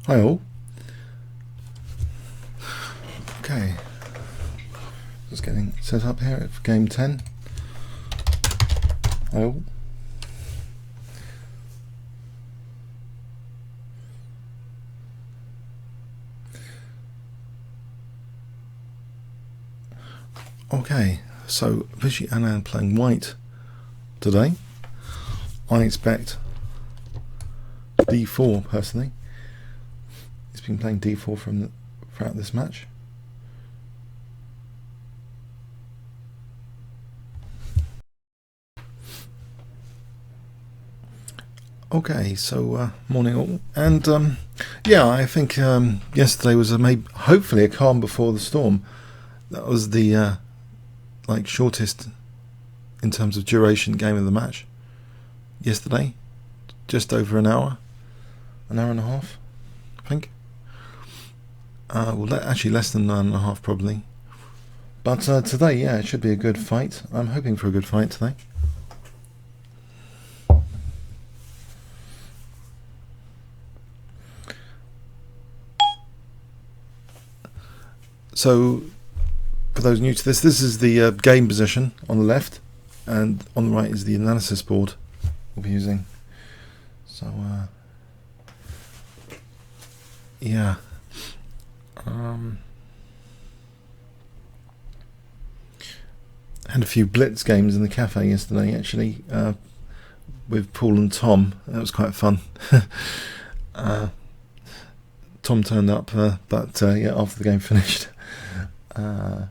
Hi all. Okay, just getting set up here for game 10. Hi all. Okay, so Vichy Anand playing white today. I expect d4 personally. He's been playing d4 throughout this match. Okay, so morning all, and yeah, I think yesterday was hopefully a calm before the storm. That was the like shortest in terms of duration game of the match yesterday, just over an hour and a half, I think. Well, actually less than 9.5 probably. But today, yeah, it should be a good fight. I'm hoping for a good fight today. So, for those new to this is the game position on the left, and on the right is the analysis board we'll be using. So, yeah. Had a few blitz games in the cafe yesterday, actually, with Paul and Tom. That was quite fun. Tom turned up, but yeah, after the game finished. And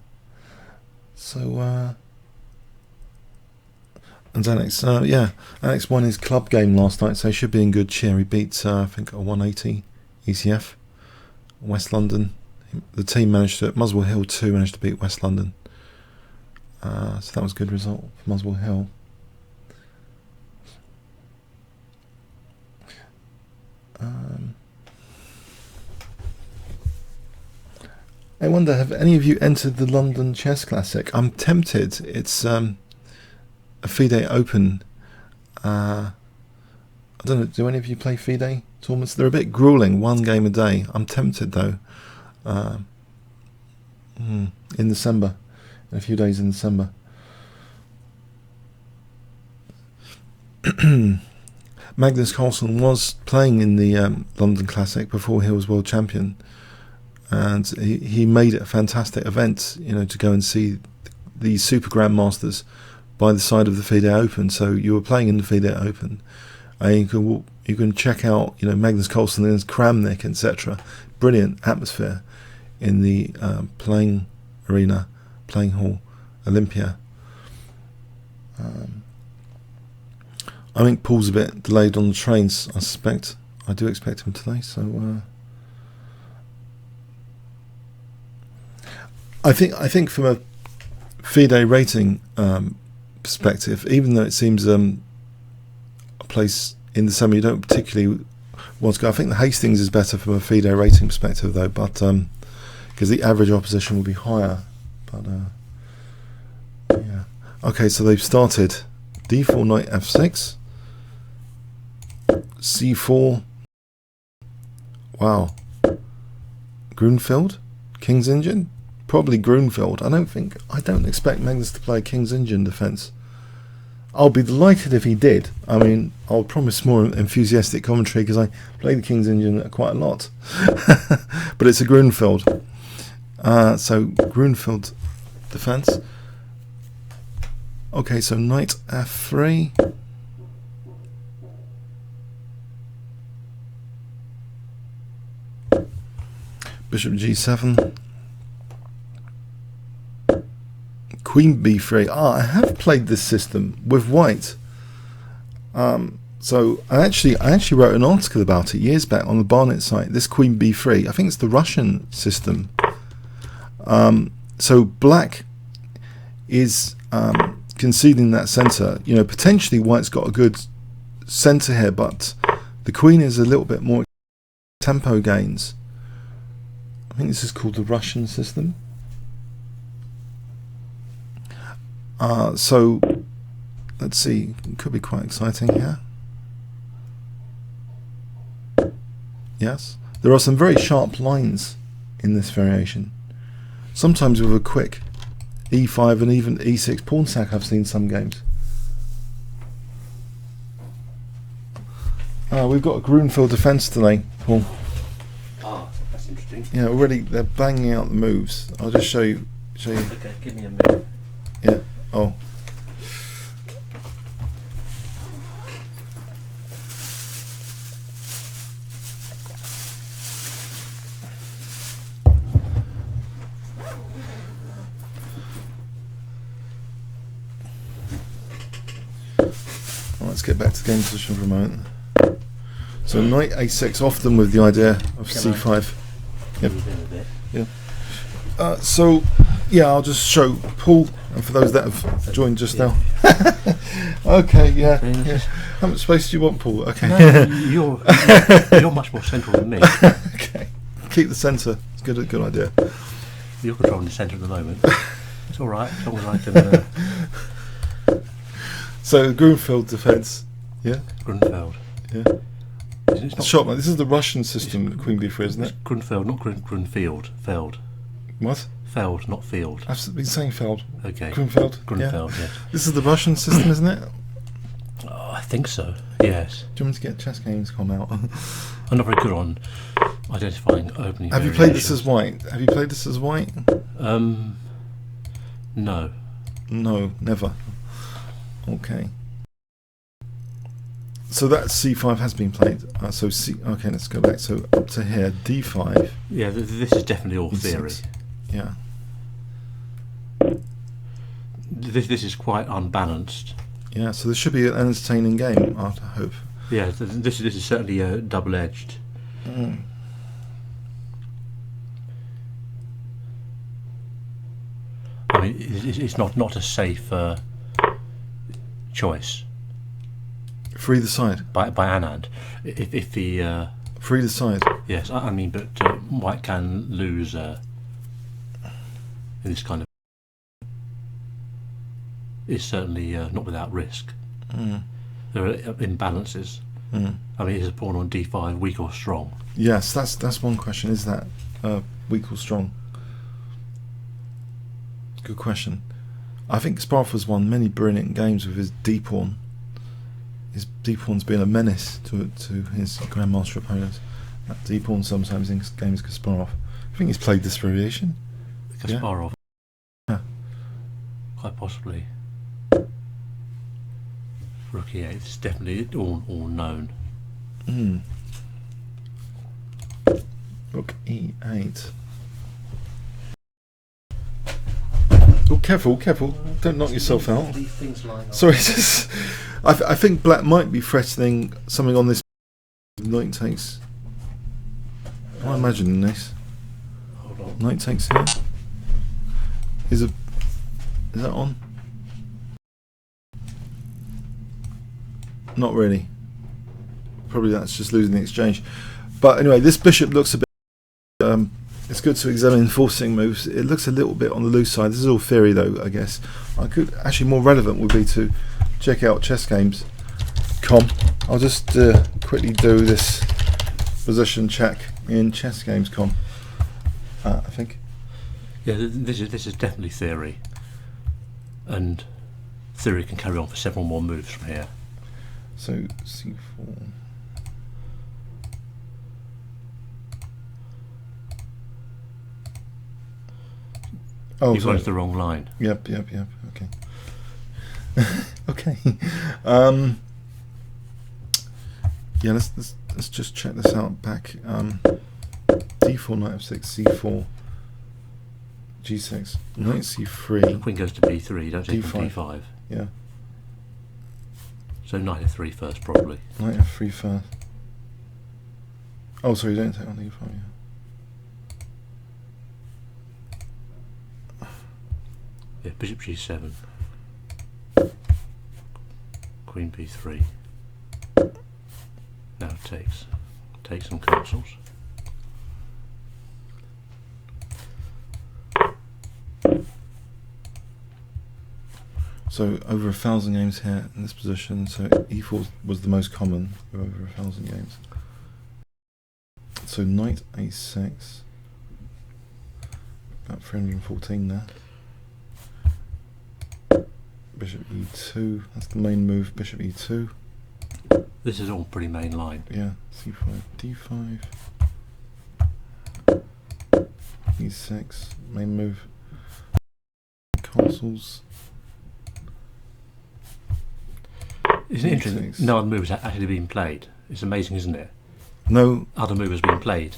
Alex, yeah, Alex won his club game last night, so he should be in good cheer. He beat, I think, a 180 ECF, West London. The team managed to, Muswell Hill 2 managed to beat West London. So that was a good result for Muswell Hill. I wonder, have any of you entered the London Chess Classic? I'm tempted. It's a FIDE Open. I don't know, do any of you play FIDE tournaments? They're a bit grueling, one game a day. I'm tempted though. In December, in a few days in December. Magnus Carlsen was playing in the London Classic before he was world champion, and he made it a fantastic event, you know, to go and see the Super Grandmasters by the side of the FIDE Open. So you were playing in the FIDE Open, and you can check out, you know, Magnus Carlsen and his Kramnik, etc. Brilliant atmosphere in the playing arena, playing hall, Olympia. I think Paul's a bit delayed on the trains, I suspect. I do expect him today, so I think from a FIDE rating perspective, even though it seems a place in the summer you don't particularly want to go, I think the Hastings is better from a FIDE rating perspective though, but because the average opposition will be higher. But yeah. Okay, so they've started d4 knight f6, c4. Wow. Grunfeld, King's Indian. Probably Grunfeld. I don't expect Magnus to play King's Indian defense. I'll be delighted if he did. I mean, I'll promise more enthusiastic commentary because I play the King's Indian quite a lot. But it's a Grunfeld. So Grunfeld defense. Okay, so knight f3. Bishop g7. Queen b3. I have played this system with white. So I actually wrote an article about it years back on the Barnet site. This Queen b3. I think it's the Russian system. So black is conceding that center. You know, potentially white's got a good center here, but the queen is a little bit more tempo gains. I think this is called the Russian system. So let's see, it could be quite exciting here. Yes, There are some very sharp lines in this variation. Sometimes with a quick e5 and even e6 pawn sack I've seen some games. We've got a grunfeld defence today, Paul. Ah, that's interesting. Yeah, already they're banging out the moves. I'll just show you. Okay, give me a minute. Yeah. Oh. Let's get back to the game position for a moment. So knight a6, often with the idea of c5. Yep. Yeah. So yeah, I'll just show Paul, and for those that have joined just now. Okay, yeah. How much space do you want, Paul? Okay. No, you're much more central than me. Okay. Keep the centre. It's good idea. You're controlling the centre at the moment. It's all right, as long as I can. So grunfeld defence. Yeah. Grunfeld. Yeah. It's not Shot, this is the Russian system, Queen B3, isn't it? It's Grunfeld, not Grunfield. Feld. What? Feld, not field. I've been saying Feld. Okay. Grunfeld. Grunfeld, yeah. yes. This is the Russian system, isn't it? Oh, I think so. Yes. Do you want me to get chess games come out? I'm not very good on identifying opening. Have you played this as white? Have you played this as white? No. No, never. Okay. So that c5 has been played. So okay, let's go back. So up to here, d5. Yeah, this is definitely all theory. Yeah. This is quite unbalanced. Yeah. So this should be an entertaining game, I hope. Yeah, this is certainly double-edged. Mm. I mean, it's not a safe choice. Free the side. By Anand. If the free the side. Yes, I mean, but white can lose in this kind of. It's certainly not without risk. Mm. There are imbalances. Mm. I mean, is a pawn on d5 weak or strong? Yes, that's one question. Is that weak or strong? Good question. I think Kasparov has won many brilliant games with his d-pawn. His d-pawn's been a menace to his grandmaster opponents. That d-pawn sometimes in games Kasparov. I think he's played this variation. Kasparov. Yeah. Quite possibly. Rook e8. It's definitely all known. Mm. Rook e8. Oh, careful! Don't knock yourself out. Sorry, I think black might be threatening something on this. Knight takes. Am I imagining this? Hold on. Knight takes here. Is that on? Not really. Probably that's just losing the exchange. But anyway, this bishop looks a bit. It's good to examine forcing moves. It looks a little bit on the loose side. This is all theory, though. I guess I could actually more relevant would be to check out chessgames.com. I'll just quickly do this position check in chessgames.com. I think. Yeah, this is definitely theory, and theory can carry on for several more moves from here. So c4. Oh, you've gone to the wrong line. Yep. Okay. Okay. Yeah, let's just check this out back. D4, knight f6, c4, g6, knight c3. Queen goes to b3. Don't take d5. d5. Yeah. So knight f3 first, probably. Knight f3 first. Oh, sorry, don't take on d5. Yeah. Yeah, bishop g7. Queen b3. Now take some castles. So over 1,000 games here in this position. So e4 was the most common, over 1,000 games. So knight a6. About 314 there. Bishop e2. That's the main move. Bishop e2. This is all pretty main line. Yeah. c5, d5. e6. Main move. Castles. Isn't it interesting? No other move has actually been played. It's amazing, isn't it? No other move has been played.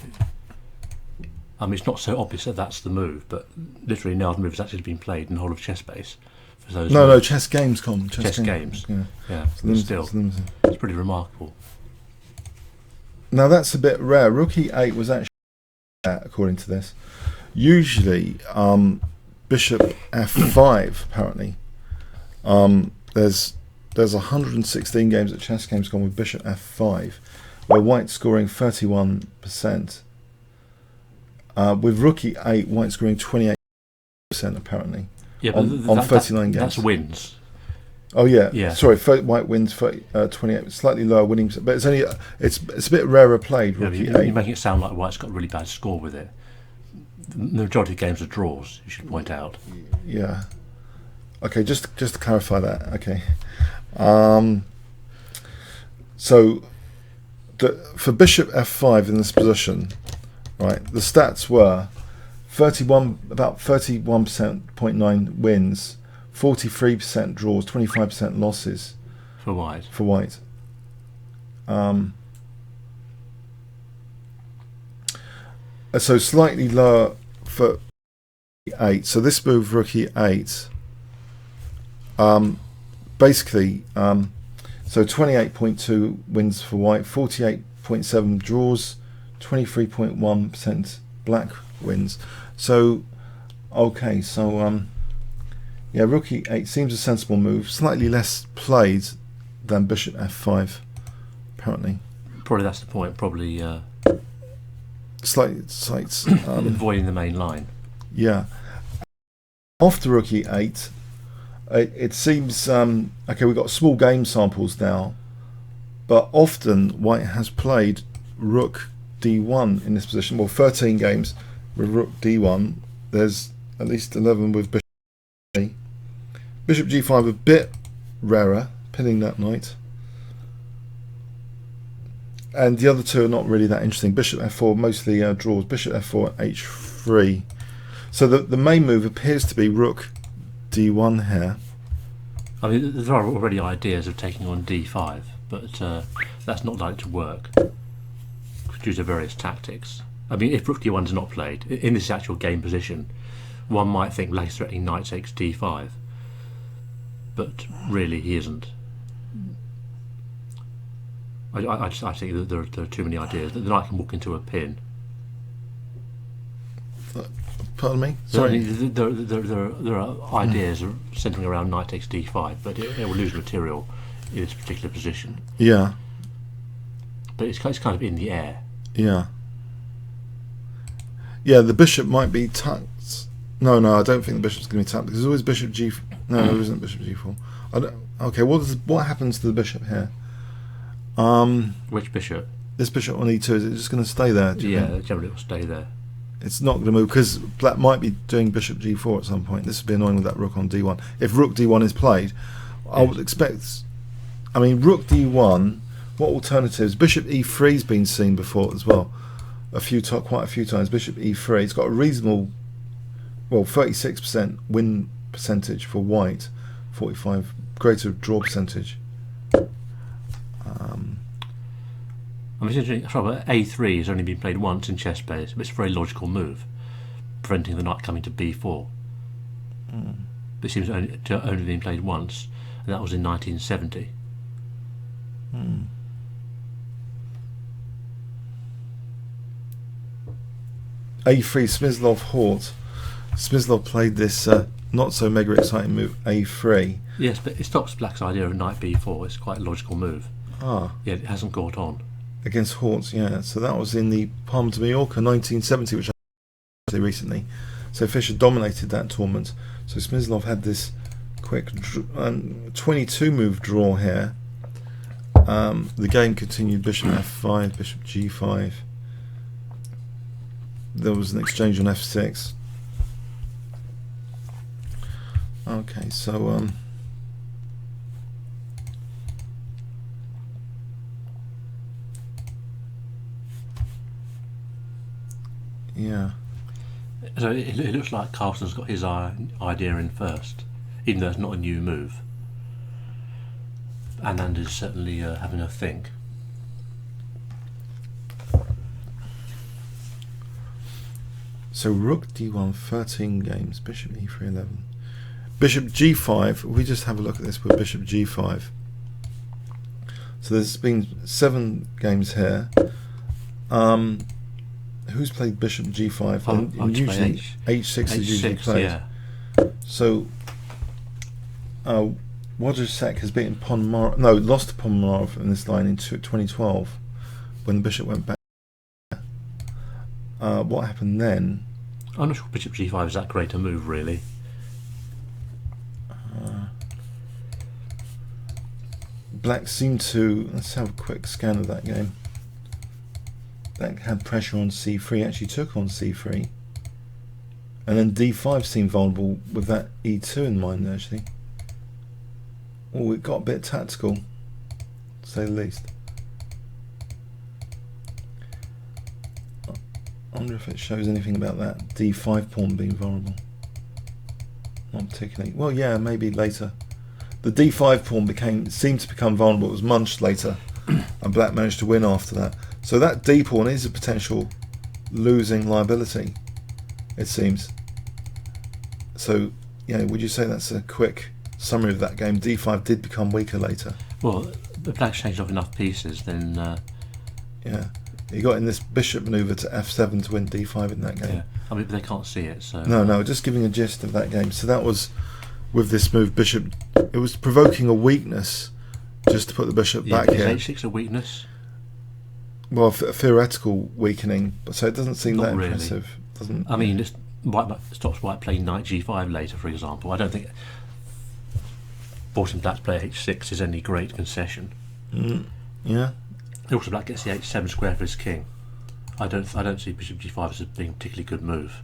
I mean, it's not so obvious that that's the move, but literally no other move has actually been played in the whole of chess base. For those no, chess games, Con. Chess games. Yeah. Still, it's pretty remarkable. Now that's a bit rare. Rook e8 was actually, according to this, usually bishop f5. Apparently, there's 116 games at chess games gone with bishop f5, where white's scoring 31%. With rook e8, white's scoring 28% apparently. Yeah, on 39 games. That's wins. Oh yeah. Yeah. Sorry, white wins 28, slightly lower winning, but it's only it's a bit rarer played. Rook e8. You're making it sound like white's got a really bad score with it. The majority of games are draws. You should point out. Yeah. Okay, just to clarify that. Okay. So for bishop f5 in this position, right? The stats were about 31.9 wins, 43% draws, 25% losses for white. So slightly lower for e8. So this move, rook e8, basically, so 28.2 wins for white, 48.7 draws, 23.1% black wins. So, okay, so yeah, rook e8 seems a sensible move. Slightly less played than bishop f5, apparently. Probably that's the point. Probably slight avoiding the main line. Yeah. After rook e8, it seems okay. We've got small game samples now, but often white has played rook d1 in this position. Well, 13 games with rook d1. There's at least 11 with bishop g. Bishop g5 a bit rarer, pinning that knight. And the other two are not really that interesting. Bishop f4 mostly draws. Bishop f4 h3. So the main move appears to be rook d1 here. I mean, there are already ideas of taking on d5, but that's not likely to work due to various tactics. I mean, if rook d1 is not played in this actual game position, one might think less threatening knight takes d5, but really he isn't. I think that there are too many ideas. The knight can walk into a pin. Pardon me? Sorry. There are ideas centering around knight takes d5, but it will lose material in this particular position. Yeah. But it's kind of in the air. Yeah. Yeah, the bishop might be tucked. No, I don't think the bishop's going to be tucked because there's always bishop g. No, there isn't bishop g4. Okay, what happens to the bishop here? Which bishop? This bishop on e2, is it just going to stay there? Yeah, generally it will stay there. It's not going to move because black might be doing bishop g4 at some point. This would be annoying with that rook on d1. If rook d1 is played, I would expect. I mean, rook d1. What alternatives? Bishop e3 has been seen before as well, quite a few times. Bishop e3. It's got a reasonable, 36% win percentage for white, 45 greater draw percentage. I mean, it's interesting. A3 has only been played once in chess players, but it's a very logical move, preventing the knight coming to b4. But it seems to have only been played once, and that was in 1970. A3 Smyslov-Hort. Smyslov played this not so mega exciting move A3. Yes, but it stops black's idea of knight b4. It's quite a logical move. Ah. Yeah, it hasn't caught on. Against Hort, yeah. So that was in the Palm de Mallorca 1970, which I played recently. So Fischer dominated that tournament. So Smyslov had this quick 22 move draw here. The game continued. Bishop f5, bishop g5, there was an exchange on f6. Okay, so yeah. So it looks like Carlson's got his idea in first, even though it's not a new move. Anand is certainly having a think. So rook d1, 13 games, bishop e3, 11. Bishop g5, we just have a look at this with bishop g5. So there's been 7 games here. Who's played bishop g5? Usually h6 is usually played. Yeah. So Wojciech has beaten Ponomarev, no, lost to Ponomarev in this line in 2012 when the bishop went back. What happened then? I'm not sure bishop g5 is that great a move, really. Black seemed to, let's have a quick scan of that game. Black had pressure on c3, actually took on c3, and then d5 seemed vulnerable with that e2 in mind actually. Oh, it got a bit tactical, to say the least. I wonder if it shows anything about that d5 pawn being vulnerable. Not particularly. Well, yeah, maybe later. The d5 pawn seemed to become vulnerable. It was munched later, and Black managed to win after that. So that d pawn is a potential losing liability, it seems. So, yeah, would you say that's a quick summary of that game? d5 did become weaker later. Well, if Black's changed off enough pieces, then yeah, he got in this bishop maneuver to f7 to win d5 in that game. yeah. I mean, they can't see it, so No, just giving a gist of that game. So that was with this move, bishop. It was provoking a weakness just to put the bishop back here. Is h6 a weakness? Well, a theoretical weakening, but so it doesn't seem Not that really. impressive. Doesn't. I mean, it stops White playing knight g5 later, for example. I don't think forcing Black to play h6 is any great concession. Yeah. Also, Black gets the h7 square for his king. I don't see bishop g5 as being a particularly good move.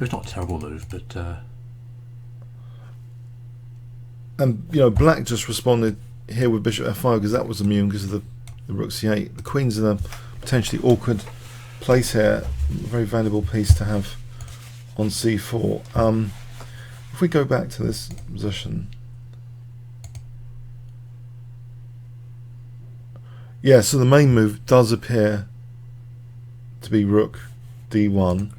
It's not a terrible move, but And Black just responded here with bishop f5 because that was immune because of the rook c8. The queen's in a potentially awkward place here. A very valuable piece to have on c4. If we go back to this position, yeah. So the main move does appear to be rook d1,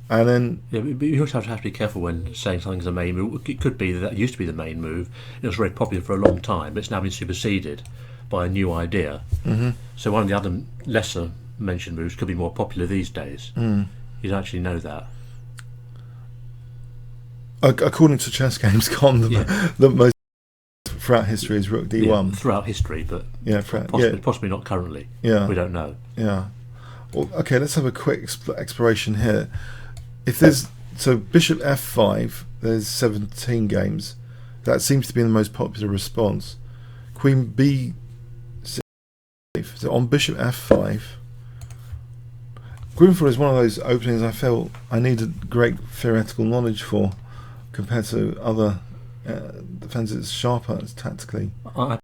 and then yeah, but you also have to be careful when saying something's a main move. It could be that used to be the main move. It was very popular for a long time, but it's now been superseded by a new idea. So one of the other lesser mentioned moves could be more popular these days. You don't actually know that. According to chessgames.com, the most throughout history is rook d1. Yeah, throughout history, but Yeah, possibly not currently. Yeah. We don't know. Yeah. Well, okay, let's have a quick exploration here. If there's bishop f5, there's 17 games. That seems to be the most popular response. Queen b6. So on bishop f5, grunfeld is one of those openings I feel I needed great theoretical knowledge for, compared to other defenses. It's sharper, it's tactically I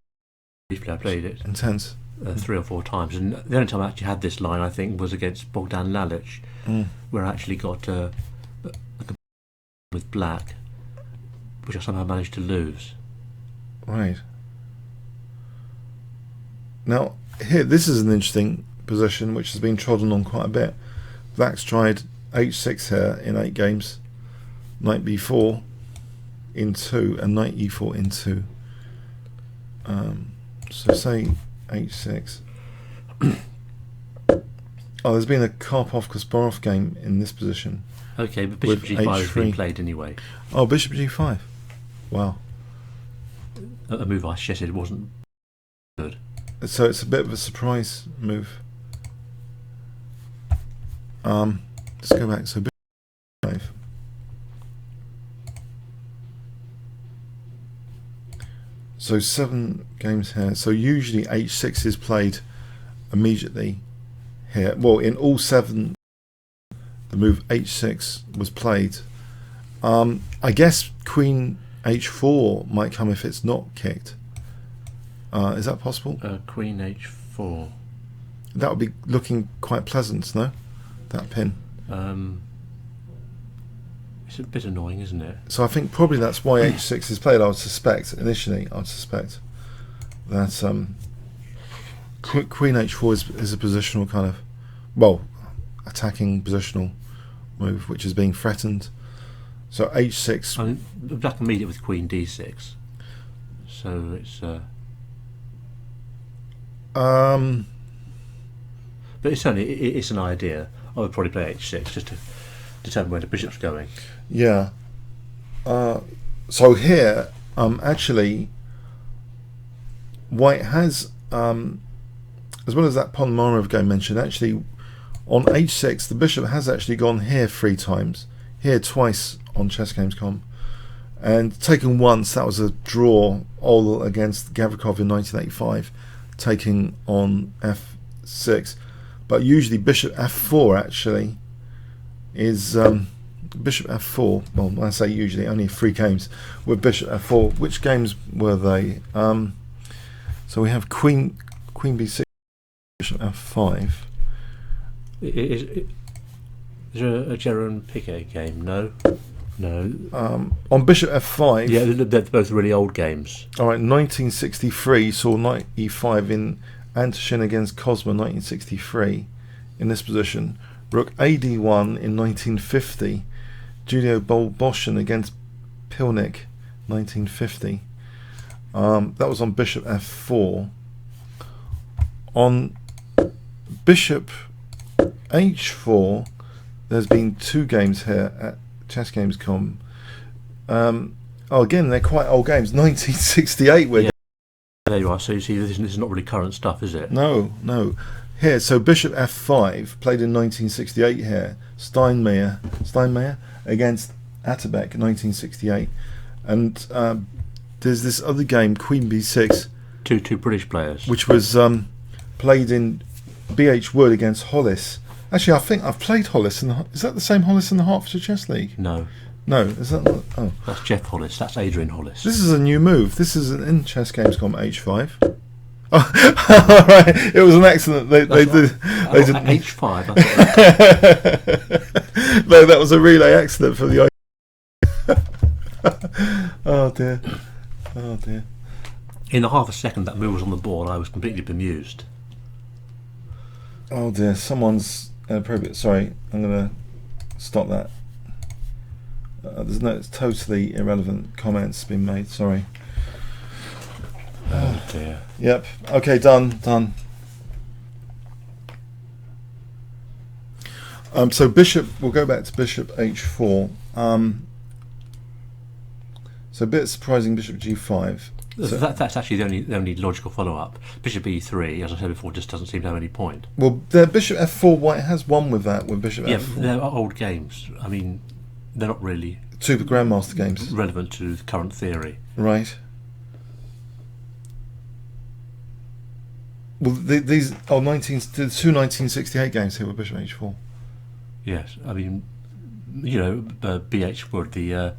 played it intense. 3 or 4 times, and the only time I actually had this line, I think, was against Bogdan Lalic, where I actually got with Black, which I somehow managed to lose. Right. Now, here, this is an interesting position which has been trodden on quite a bit. Black's tried h6 here in 8 games, knight b4 in 2, and knight e4 in 2. So say h6. Oh, there's been a Karpov-Kasparov game in this position. Okay, but bishop g5 has been played anyway. Oh, bishop g5. Wow. A move I suggested wasn't good. So it's a bit of a surprise move. Let's go back. So bishop g5. So 7 games here. So usually h6 is played immediately here. Well, in all 7, the move h6 was played. I guess queen h4 might come if it's not kicked. Is that possible? Queen h4. That would be looking quite pleasant, no? That pin. It's a bit annoying, isn't it? So I think probably that's why h6 is played. I would suspect initially. I would suspect that queen h4 is a positional kind of, well, attacking positional move, which is being threatened. So h6. I mean, black can meet it with queen d6. So it's. But it's certainly it's an idea. I would probably play h6 just to determine where the bishop's going. Yeah. So here, actually, white has, as well as that Ponomarev game mentioned, actually on h6 the bishop has actually gone here 3 times, here twice on Chess.com, and taken once. That was a draw all against Gavrikov in 1985, taking on f6. But usually bishop f4 actually is bishop f4. Well, when I say usually, only 3 games with bishop f4. Which games were they? So we have queen b6, bishop f5. Is there a Jerome Piquet game? No. On bishop f5. Yeah, they're both really old games. All right, 1963 saw knight e5 in Antoshin against Kozma, 1963, in this position. Rook ad1 in 1950. Julio Bolboshin against Pilnik, 1950. That was on bishop f4. On bishop h4, there's been 2 games here at Chess.com. Again, they're quite old games. 1968 we're There you are. So you see, this is not really current stuff, is it? No. Here, so bishop f5 played in 1968 here. Steinmeier against Atabek, 1968. And there's this other game, queen b6. Two British players. Which was played in BH Wood against Hollis. Actually, I think I've played Hollis. Is that the same Hollis in the Hertfordshire Chess League? No. No, is that not? Oh. That's Jeff Hollis. That's Adrian Hollis. This is a new move. This is in Chess.com h5. Oh, all right. It was an accident. They did h5. No, that was a relay accident for the. Oh dear. In the half a second that move was on the board, I was completely bemused. Oh dear. Someone's inappropriate. Sorry, I'm gonna stop that. There's no totally irrelevant comments been made. Sorry. Oh dear. Yep. Okay. Done. So bishop. We'll go back to bishop h4. So a bit surprising. Bishop g5. So that's actually the only logical follow-up. Bishop e3, as I said before, just doesn't seem to have any point. Well, the bishop f4. White has won with that. With bishop f4. Yeah, they're old games. I mean, they're not really Super Grandmaster games relevant to the current theory. Right. Well, these the 2 1968 games here with bishop h4. Yes, I mean, you know, B.H. Wood, the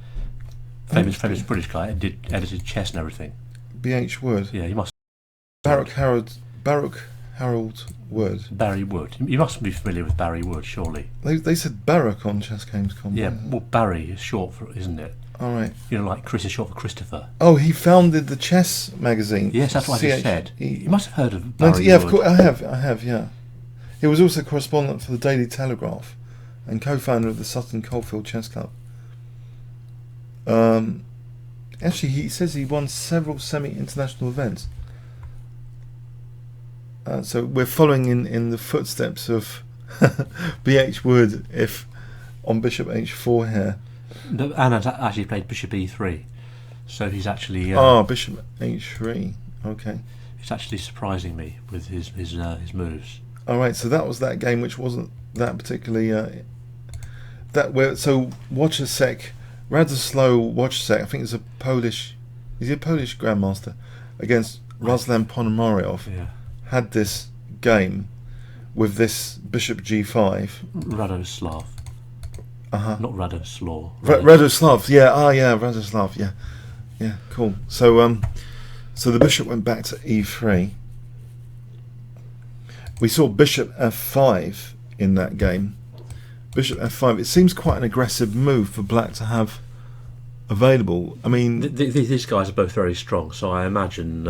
famous British guy, edited chess and everything. B.H. Wood. Yeah, you must. Baruch Harold Wood. Barry Wood. You must be familiar with Barry Wood, surely. They said Baruch on Chess.com. Yeah, well, Barry is short for, isn't it? All right. You know, like Chris is short for Christopher. Oh, he founded the chess magazine. Yes, that's what I just said. You must have heard of Barry Wood. Yeah, of course, I have. Yeah, he was also correspondent for the Daily Telegraph and co-founder of the Sutton Coldfield Chess Club. Actually, he says he won several semi-international events. So we're following in the footsteps of B.H. Wood, if on bishop h4 here. No, Anna's actually played bishop e3, so he's actually. Bishop h3. Okay. It's actually surprising me with his moves. All right, so that was that game, which wasn't that particularly. So watch a sec. Radoslaw Wojciech, I think it's a Polish. Is he a Polish grandmaster against Ruslan Ponomarev? Yeah. Had this game with this bishop g5. Radoslav. Not Radoslaw. Radoslav, yeah, yeah, Radoslav, yeah. Yeah, cool. So so the bishop went back to e3. We saw bishop f5 in that game. Bishop f5, it seems quite an aggressive move for black to have available. I mean, these guys are both very strong, so I imagine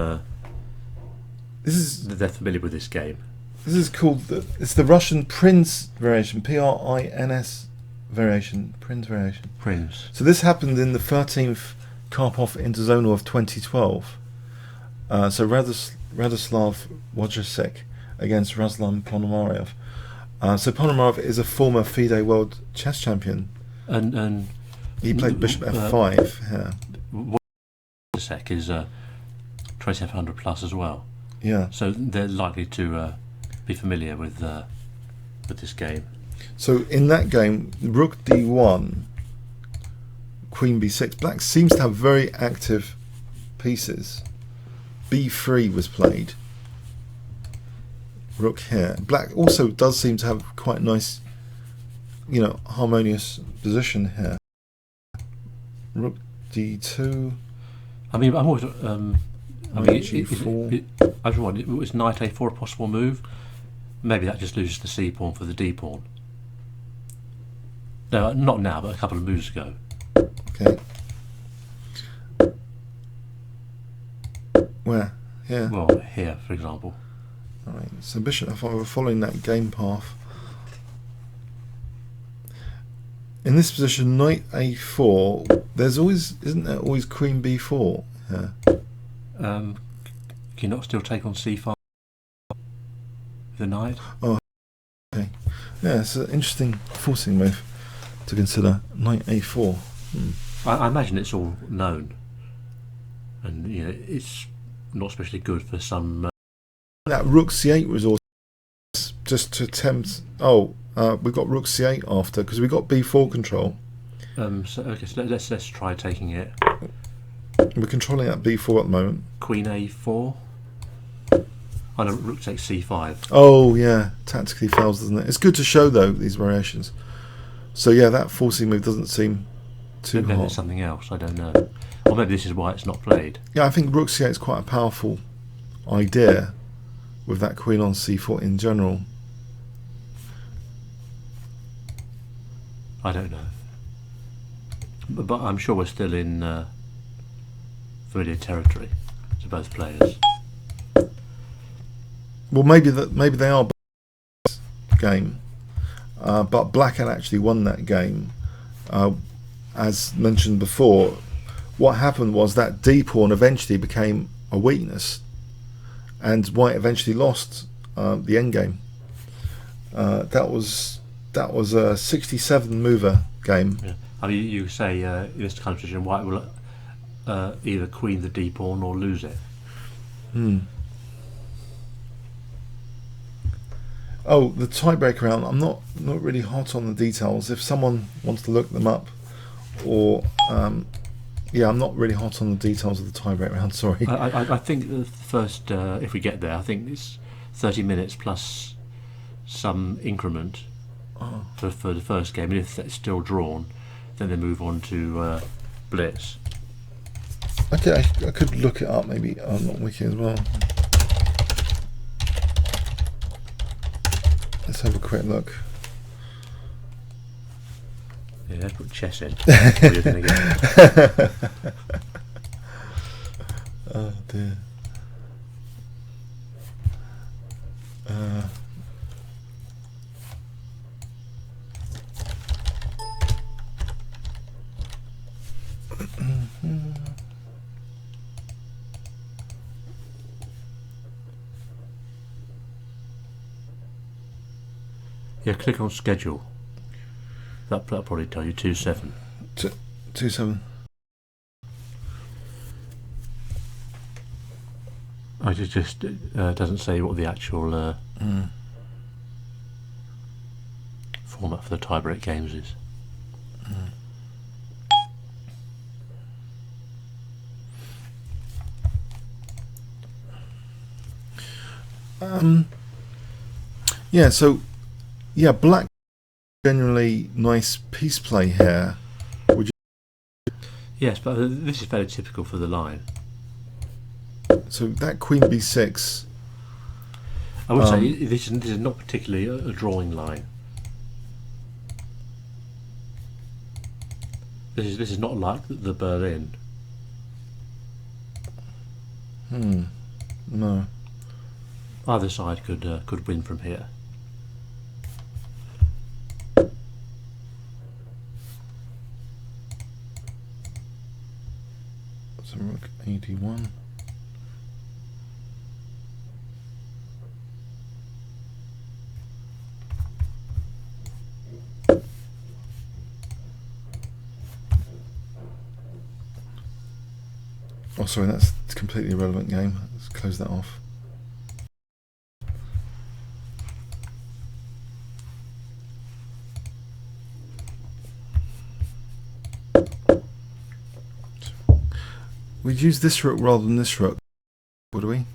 this is they're familiar with this game. This is called it's the Russian Prince variation, Prins variation, Prince variation. Prince. So this happened in the 13th Karpov Interzonal of 2012. So Radoslav Wojciech against Ruslan Ponomarev. So Ponomarev is a former FIDE World Chess Champion. And he played bishop f5 here. Wojciech is 2700 plus as well. Yeah. So they're likely to be familiar with this game. So in that game, rook d1, queen b6. Black seems to have very active pieces. b3 was played. Rook here. Black also does seem to have quite nice, harmonious position here. Rook d2. I mean, I'm always. g4. I just wonder, is knight a4 a possible move? Maybe that just loses the c pawn for the d pawn. No, not now, but a couple of moves ago. Okay. Where? Here? Well, here, for example. Alright, so bishop f5, we're following that game path. In this position, knight a4, isn't there always queen b4 here? Can you not still take on c5 the knight? Oh, okay. Yeah, it's an interesting forcing move to consider. Knight a4. I imagine it's all known, and it's not especially good for some. That rook c8 was also just to attempt. We've got rook c8 after because we got b4 control. So let's try taking it. We're controlling that b4 at the moment. Queen a4. I know rook takes c5. Oh yeah, tactically fails, doesn't it? It's good to show though these variations. So yeah, that forcing move doesn't seem too Maybe hot. it's something else. I don't know. Or maybe this is why it's not played. Yeah, I think rook c8 is quite a powerful idea with that queen on c4 in general. I don't know, but I'm sure we're still in familiar territory to both players. Well, maybe they are game, but black had actually won that game. As mentioned before, what happened was that d pawn eventually became a weakness, and white eventually lost the endgame. That was a 67 mover game. Yeah. I mean, you say in this kind of position, white will either queen the d pawn or lose it. Oh, the tiebreaker round. I'm not really hot on the details. If someone wants to look them up, or yeah, I'm not really hot on the details of the tiebreaker round. Sorry. I think the first, if we get there, I think it's 30 minutes plus some increment for the first game, and if that's still drawn, then they move on to blitz. Okay, I could look it up maybe on Wiki as well. Let's have a quick look. Yeah, let's put chess in. What you're going to get. Oh dear. Yeah, click on schedule. That'll probably tell you 2-7. 2-7. It just doesn't say what the actual format for the tiebreak games is. Yeah, so yeah, black generally nice piece play here. Would you? Yes, but this is fairly typical for the line. So that queen b6. I would say this is not particularly a drawing line. This is not like the Berlin. No. Either side could win from here. So rook ad1. Oh, sorry, that's a completely irrelevant game. Let's close that off. We'd use this rook rather than this rook, would we?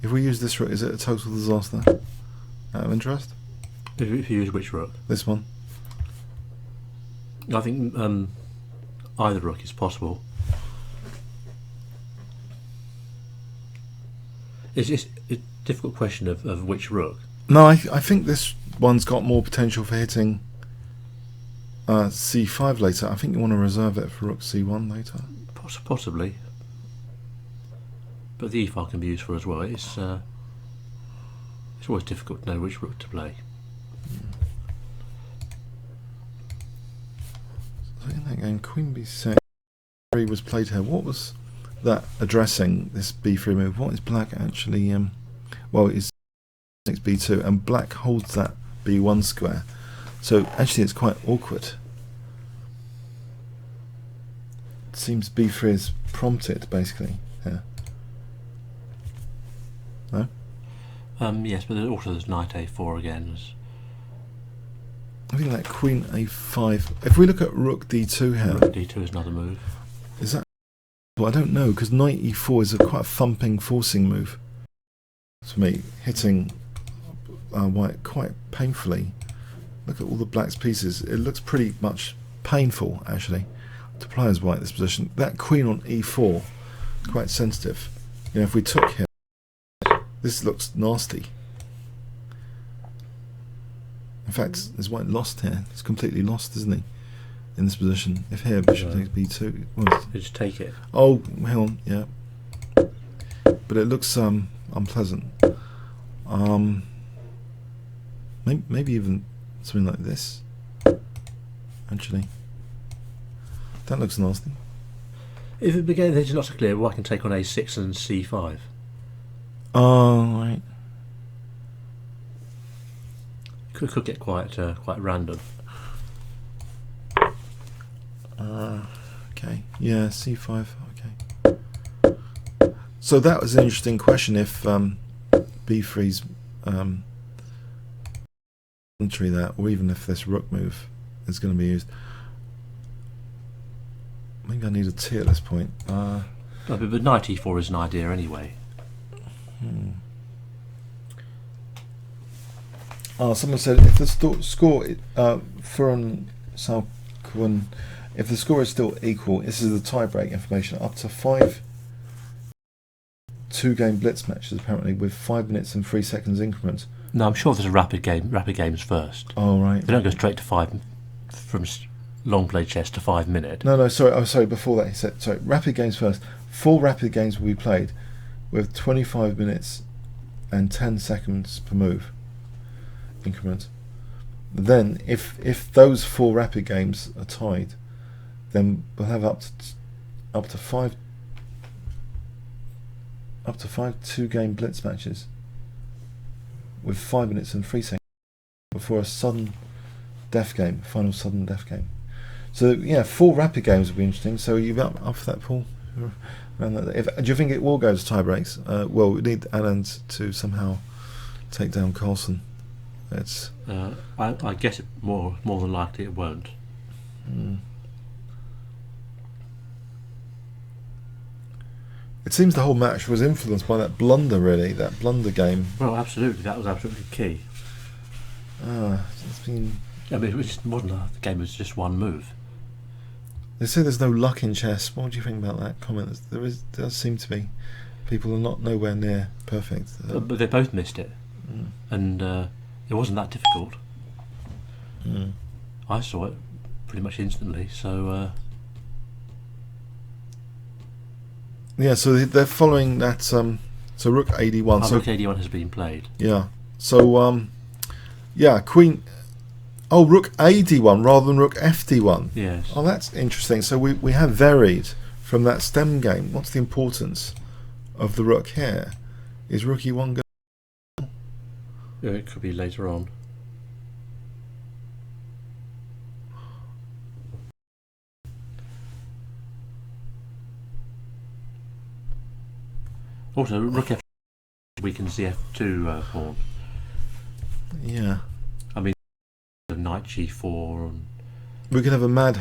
If we use this rook, is it a total disaster? Out of interest? If you use which rook? This one. I think either rook is possible. It's a difficult question of which rook. No, I think this one's got more potential for hitting c5 later. I think you want to reserve it for rook c1 later. Possibly. But the e-file can be useful as well. It's always difficult to know which rook to play. So in that game, queen b6 was played here. What was that addressing this b3 move? What is black actually? Well, it's 6b2, and black holds that b1 square. So actually, it's quite awkward. It seems b3 is prompted basically here. No? Yes, but also there's knight a4 again. I think that queen a5. If we look at rook d2 here, Rook d2 is another move. is that? Well, I don't know, because knight e4 is a quite a thumping, forcing move. For me, hitting white quite painfully. Look at all the black's pieces. It looks pretty much painful actually to play as white this position. That queen on e4 is quite sensitive. You know, if we took here, this looks nasty. In fact, is white lost here? He's completely lost, isn't he? In this position. If here bishop takes b2, well, You just take it. oh, hang on, yeah. But it looks unpleasant. Maybe even something like this. Actually, that looks nasty. If it began, it's not so clear. White can take on a6 and c5. Oh, right. Could get quite random. Okay. Yeah, c5. Okay. So that was an interesting question. If b3's entry that, or even if this rook move is going to be used. Maybe I need a T at this point. No, but knight e4 is an idea anyway. Someone said if the score Furan Salkwin, if the score is still equal, this is the tiebreak information. Up to 5 two-game blitz matches apparently with 5 minutes and 3 seconds increments. No, I'm sure there's a rapid games first. Oh right. They don't go straight to 5 from long play chess to 5 minute. No, sorry. Oh, sorry. Before that, he said sorry. Rapid games first. 4 rapid games will be played with 25 minutes and 10 seconds per move increment. Then, if those 4 rapid games are tied, then we'll have up to 5 two-game blitz matches with 5 minutes and 3 seconds before a sudden death game, final sudden death game. So yeah, 4 rapid games will be interesting. So are you up for that, Paul? Do you think it will go to tie breaks? Well, we need Alan to somehow take down Carlson. It's I guess it more than likely it won't. It seems the whole match was influenced by that blunder, really, that blunder game. Well, absolutely, that was absolutely key. It's been. I mean, it wasn't the game was just one move. They say there's no luck in chess. What do you think about that comment? There does seem to be. People are not nowhere near perfect. But they both missed it, and it wasn't that difficult. I saw it pretty much instantly. So yeah, so they're following that. So rook AD1. So rook AD1 has been played. Yeah. So yeah, queen. Oh, rook AD1 rather than rook FD1. Yes. Oh, that's interesting. So we have varied from that stem game. What's the importance of the rook here? Is rook E1 go? Yeah, it could be later on. Also, rook F weakens the F2 pawn. Yeah. I mean, knight G4. And We could have a mad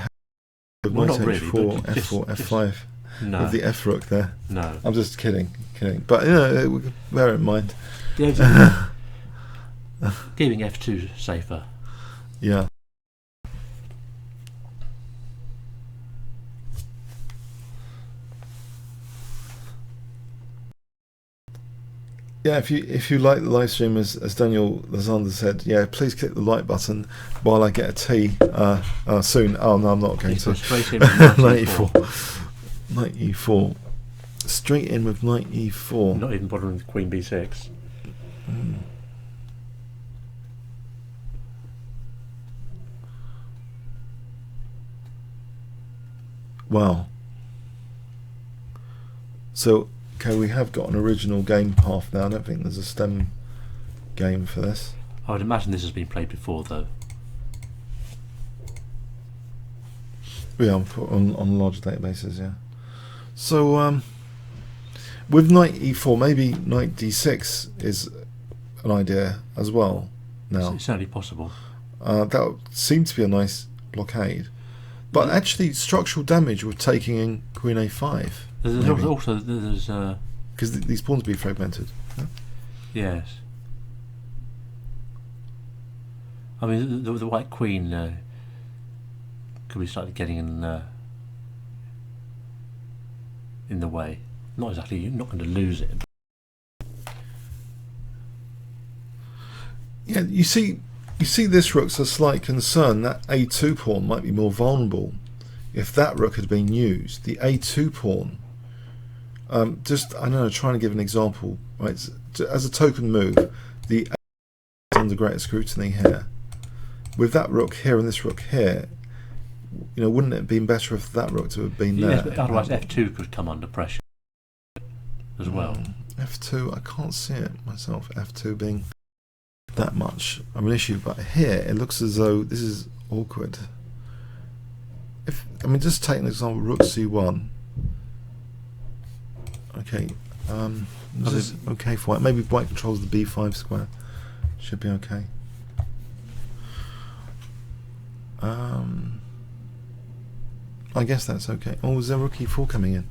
with well, knight not really, H4, but F4, F5 no, with the F rook there. no. I'm just kidding. But you know, we could bear it in mind. Yeah, giving F2 safer. Yeah. Yeah, if you like the live stream, as Daniel Lazander said, yeah, please click the like button while I get a tea soon. Oh no, I'm not going to. Straight in with Knight E4. Knight E4. Straight in with Knight E4. Not even bothering with Queen B6. Wow. So, okay, we have got an original game path now. I don't think there's a stem game for this. I would imagine this has been played before, though. Yeah, on larger databases, yeah. So, with Knight E4, maybe Knight D6 is an idea as well now. It's certainly possible. That would seem to be a nice blockade. But actually, structural damage with taking in Queen A5. There's also because these pawns be fragmented. Yeah? Yes. I mean, the white queen could be slightly getting in the way. Not exactly. You're not going to lose it. Yeah, you see this rook's a slight concern. That A2 pawn might be more vulnerable if that rook had been used. The A2 pawn. Just, I don't know, trying to give an example, right? As a token move, the A is under greater scrutiny here. With that rook here and this rook here, you know, wouldn't it have been better if that rook to have been there? Yes, but otherwise F2 could come under pressure as well. F2, I can't see it myself, F2 being that much of an issue, but here it looks as though this is awkward. I mean, just take an example, rook C1. Okay, this is okay for white. Maybe white controls the B5 square. Should be okay. I guess that's okay. Oh, is there rook E4 coming in?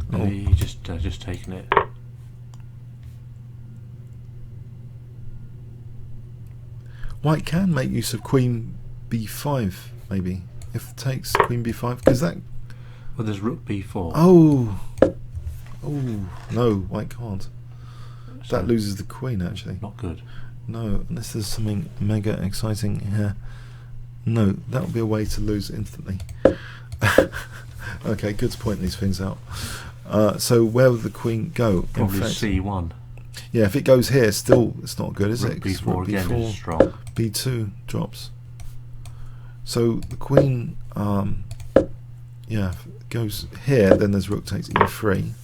Maybe just taking it. White can make use of Queen B5, maybe, if it takes Queen B5, because that. Well, there's rook B4. Oh, no, white can't. So That loses the queen, actually. not good. No, unless there's something mega exciting here. No, that would be a way to lose instantly. Okay, good to point these things out. So where would the queen go? Probably In fact, C1. yeah, if it goes here, still it's not good, is Rook it? 'Cause B4 rook again B4, is strong. B2 drops. So the queen, yeah, if it goes here, then there's rook takes E3.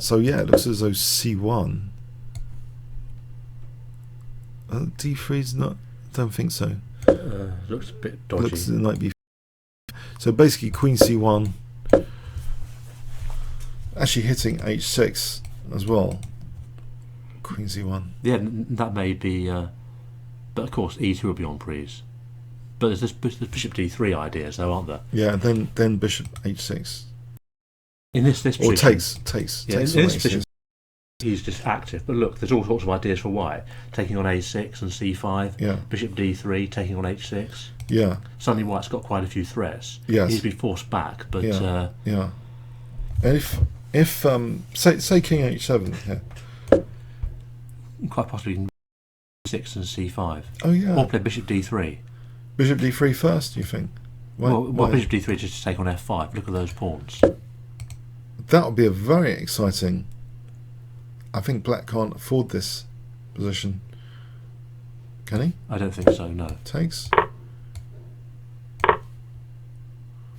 So yeah, it looks as though C1. D3 is not. Don't think so. Looks a bit dodgy. Looks as it might be. So basically, Queen C1. Actually hitting H6 as well. Queen C1. Yeah, that may be. But of course, E2 will be on prise. But there's this bishop D3 ideas, though, aren't there? Yeah, then Bishop H6. In this Or position, takes yeah, in on this H6. position, he's just active. But look, there's all sorts of ideas for white. Taking on a6 and c5. Yeah. Bishop d3, taking on h6. Yeah. Suddenly white's got quite a few threats. Yes. He's been forced back, but yeah. Yeah. And if say king h7 here. Quite possibly 6 and c5. Oh yeah. Or play bishop d3. Bishop d3 first, do you think? Well, bishop d3 just to take on f5. Look at those pawns. That would be a very exciting. I think black can't afford this position. Can he? I don't think so, no. Takes.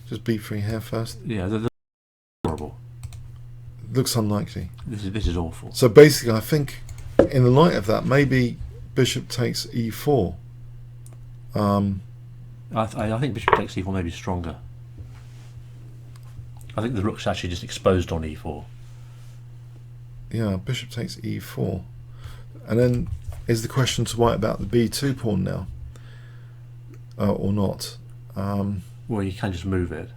Just b3 here first. Yeah, they're horrible. Looks unlikely. This is awful. So basically, I think in the light of that, maybe bishop takes e4. I think bishop takes e4 may be stronger. I think the rook's actually just exposed on e4. Yeah, bishop takes e4. And then is the question to white about the b2 pawn now? Or not? Well, you can just move it.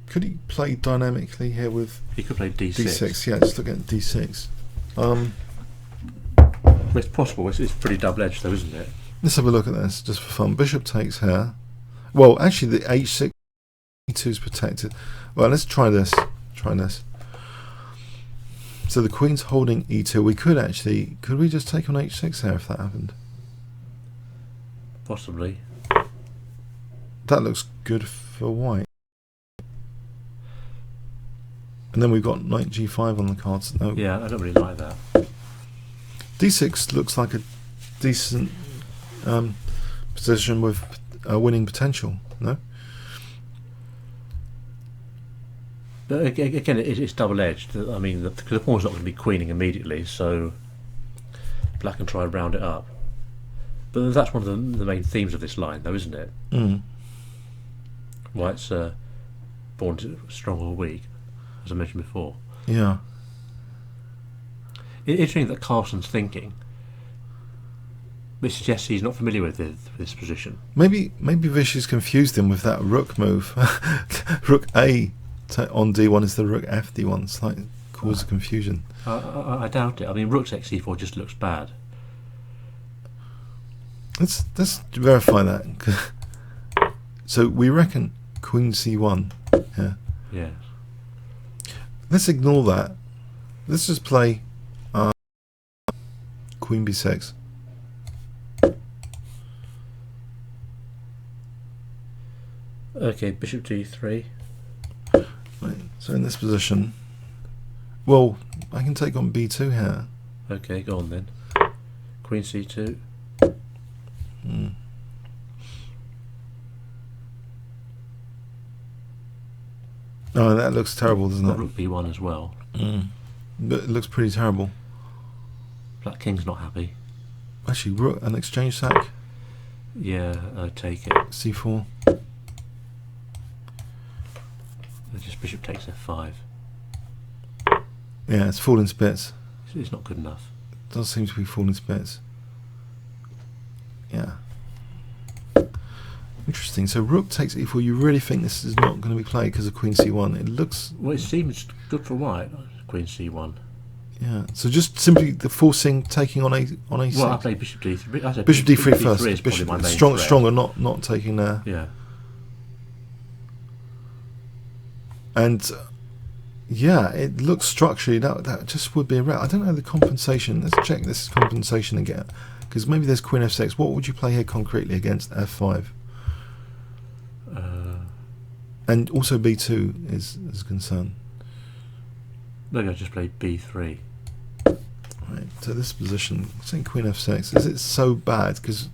Could he play dynamically here with... He could play d6. d6, yeah, just look at d6. It's possible. It's pretty double-edged though, isn't it? Let's have a look at this, just for fun. Bishop takes here. Well, actually the h6, e2 is protected. Well, let's try this. Try this. So the queen's holding e2. We could actually... Could we just take on h6 here if that happened? Possibly. That looks good for white. And then we've got knight g5 on the cards. No. Yeah, I don't really like that. d6 looks like a decent position with winning potential. No. But again, it's double-edged. I mean, the pawn's not going to be queening immediately, so black can try and round it up. But that's one of the main themes of this line, though, isn't it? Mm. White's born strong or weak, as I mentioned before. Yeah. Interesting that Carlson's thinking, which suggests he's not familiar with this position. Maybe Vichy's confused him with that rook move. Rook A on d1 is the rook f d1. Slight cause of confusion. I doubt it. I mean, rook's xe4 just looks bad. Let's verify that. So we reckon queen c1. Yeah. Yeah. Let's ignore that. Let's just play queen b6. Okay, bishop d3. Right. So in this position, well, I can take on b2 here. Okay, go on then. Queen c2. Mm. Oh, that looks terrible, doesn't it? Rook b1 as well. Mm. It looks pretty terrible. Black king's not happy. Actually, rook, an exchange sack. Yeah, take it. c4. Just bishop takes f5. Yeah, it's falling to bits. It's not good enough. It does seem to be falling to bits. Yeah. Interesting. So rook takes e4. You really think this is not going to be played because of queen c1? It looks... Well, it seems good for white. Queen c1. Yeah. So just simply the forcing taking on a6. Well, I played bishop d3. I said bishop d3 first. Is Bishop my main threat. stronger, not taking there. Yeah. And yeah, it looks structurally that just would be a rat. I don't know the compensation. Let's check this compensation again, because maybe there's queen f6. What would you play here concretely against f5? And also b2 is a concern. Maybe I just play b3. Right. So this position, saying queen f6, is it so bad? Because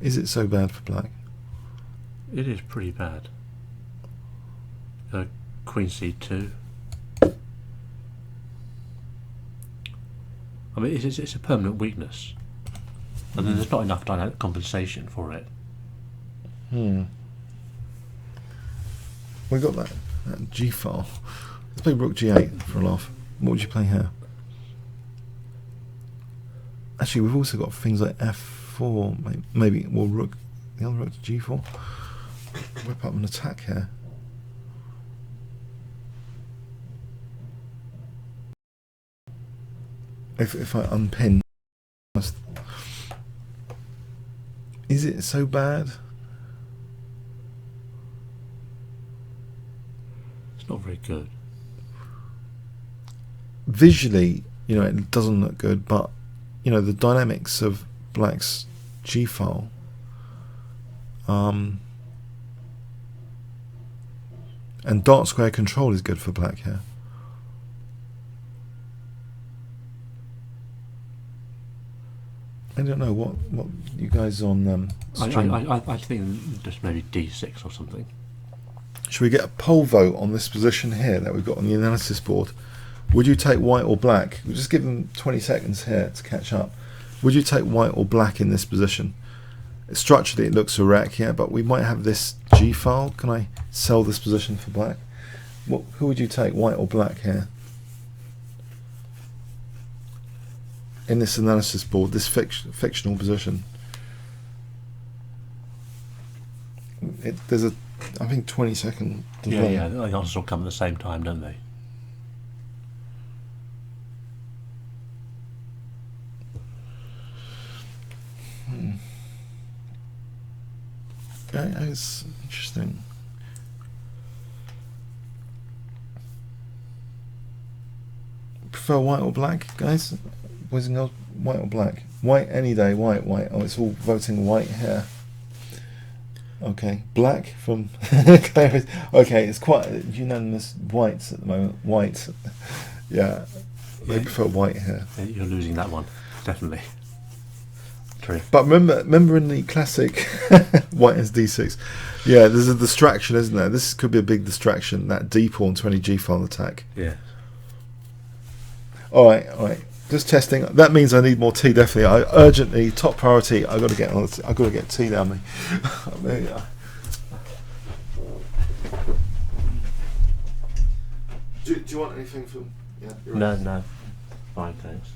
is it so bad for black? It is pretty bad. Queen c2. I mean, it's a permanent weakness, and then there's not enough dynamic compensation for it. We got that g file. Let's play rook g8 for a laugh. What would you play here? Actually, we've also got things like f4. Maybe well, rook. The other rook to g4. Whip up an attack here. if I unpin, is it so bad? It's not very good. Visually, you know, it doesn't look good, but you know, the dynamics of black's G file, and dark square control is good for black here. I don't know what you guys on stream. I think just maybe D6 or something. Should we get a poll vote on this position here that we've got on the analysis board? Would you take white or black? We'll just give them 20 seconds here to catch up. Would you take white or black in this position? Structurally it looks a wreck, yeah, but we might have this G file. Can I sell this position for black? Who would you take, white or black here? In this analysis board, this fictional position. There's a, I think, 20-second delay. Yeah, the answers all come at the same time, don't they? Okay, that's interesting. Prefer white or black, guys? Boys and girls, white or black? White any day, white. Oh, it's all voting white here. Okay, black from okay, it's quite unanimous whites at the moment. White, yeah, they prefer white here. You're losing that one, definitely. True. But remember in the classic white is D6. Yeah, there's a distraction, isn't there? This could be a big distraction. That D pawn 20G file attack. Yeah. All right. Just testing. That means I need more tea. Definitely. I urgently, top priority. I got to get on. I got to get tea down me. There you go. Do you want anything from? Yeah. No. Fine, thanks.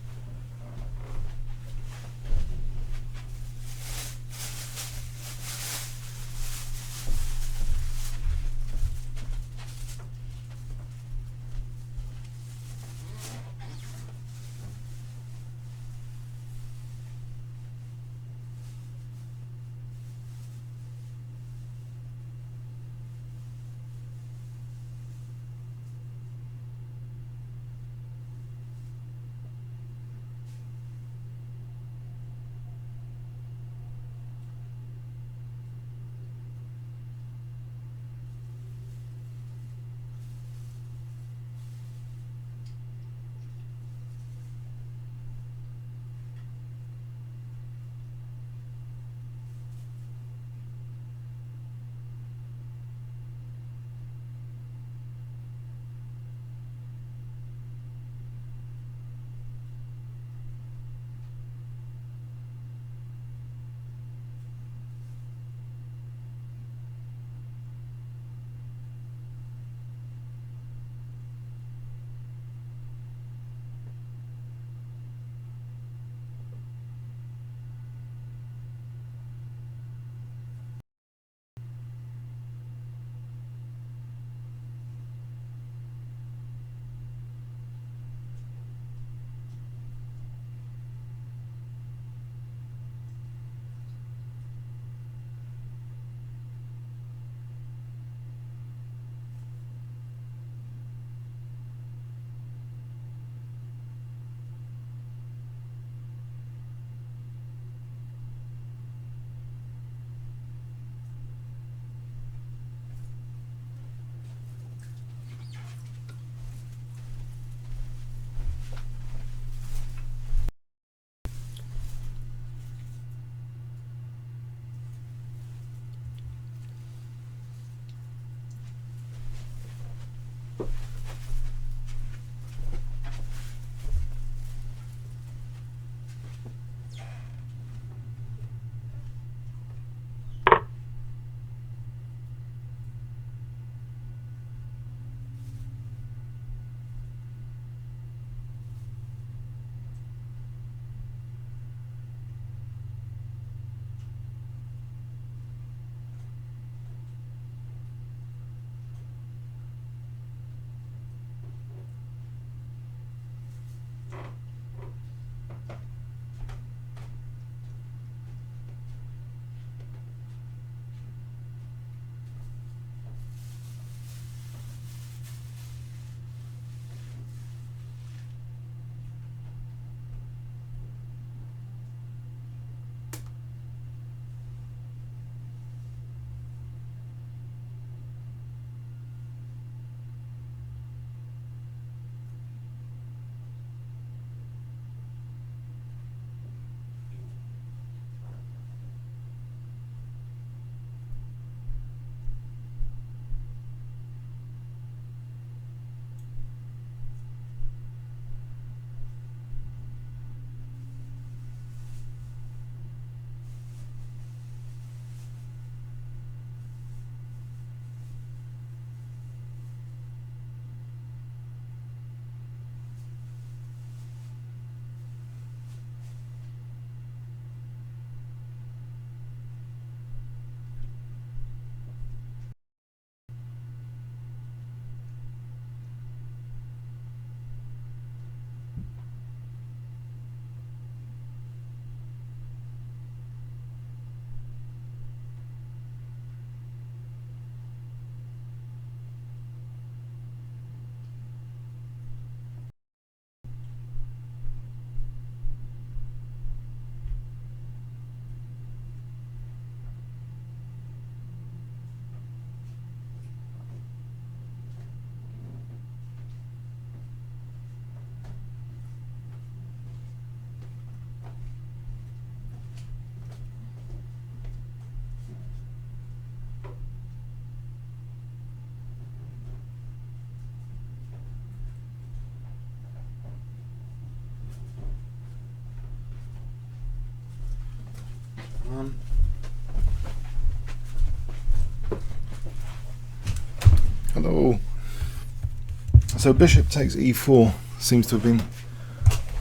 So bishop takes e4 seems to have been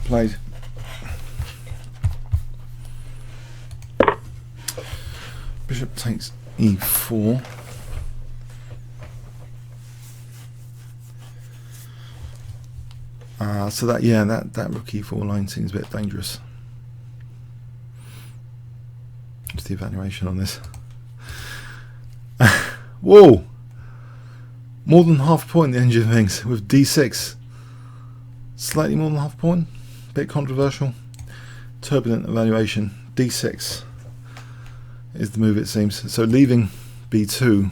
played. Bishop takes e4. So that rook e4 line seems a bit dangerous. Just the evaluation on this. Whoa! More than half a point the engine thinks with d6. Slightly more than half a point. Bit controversial. Turbulent evaluation. d6 is the move it seems. So leaving b2.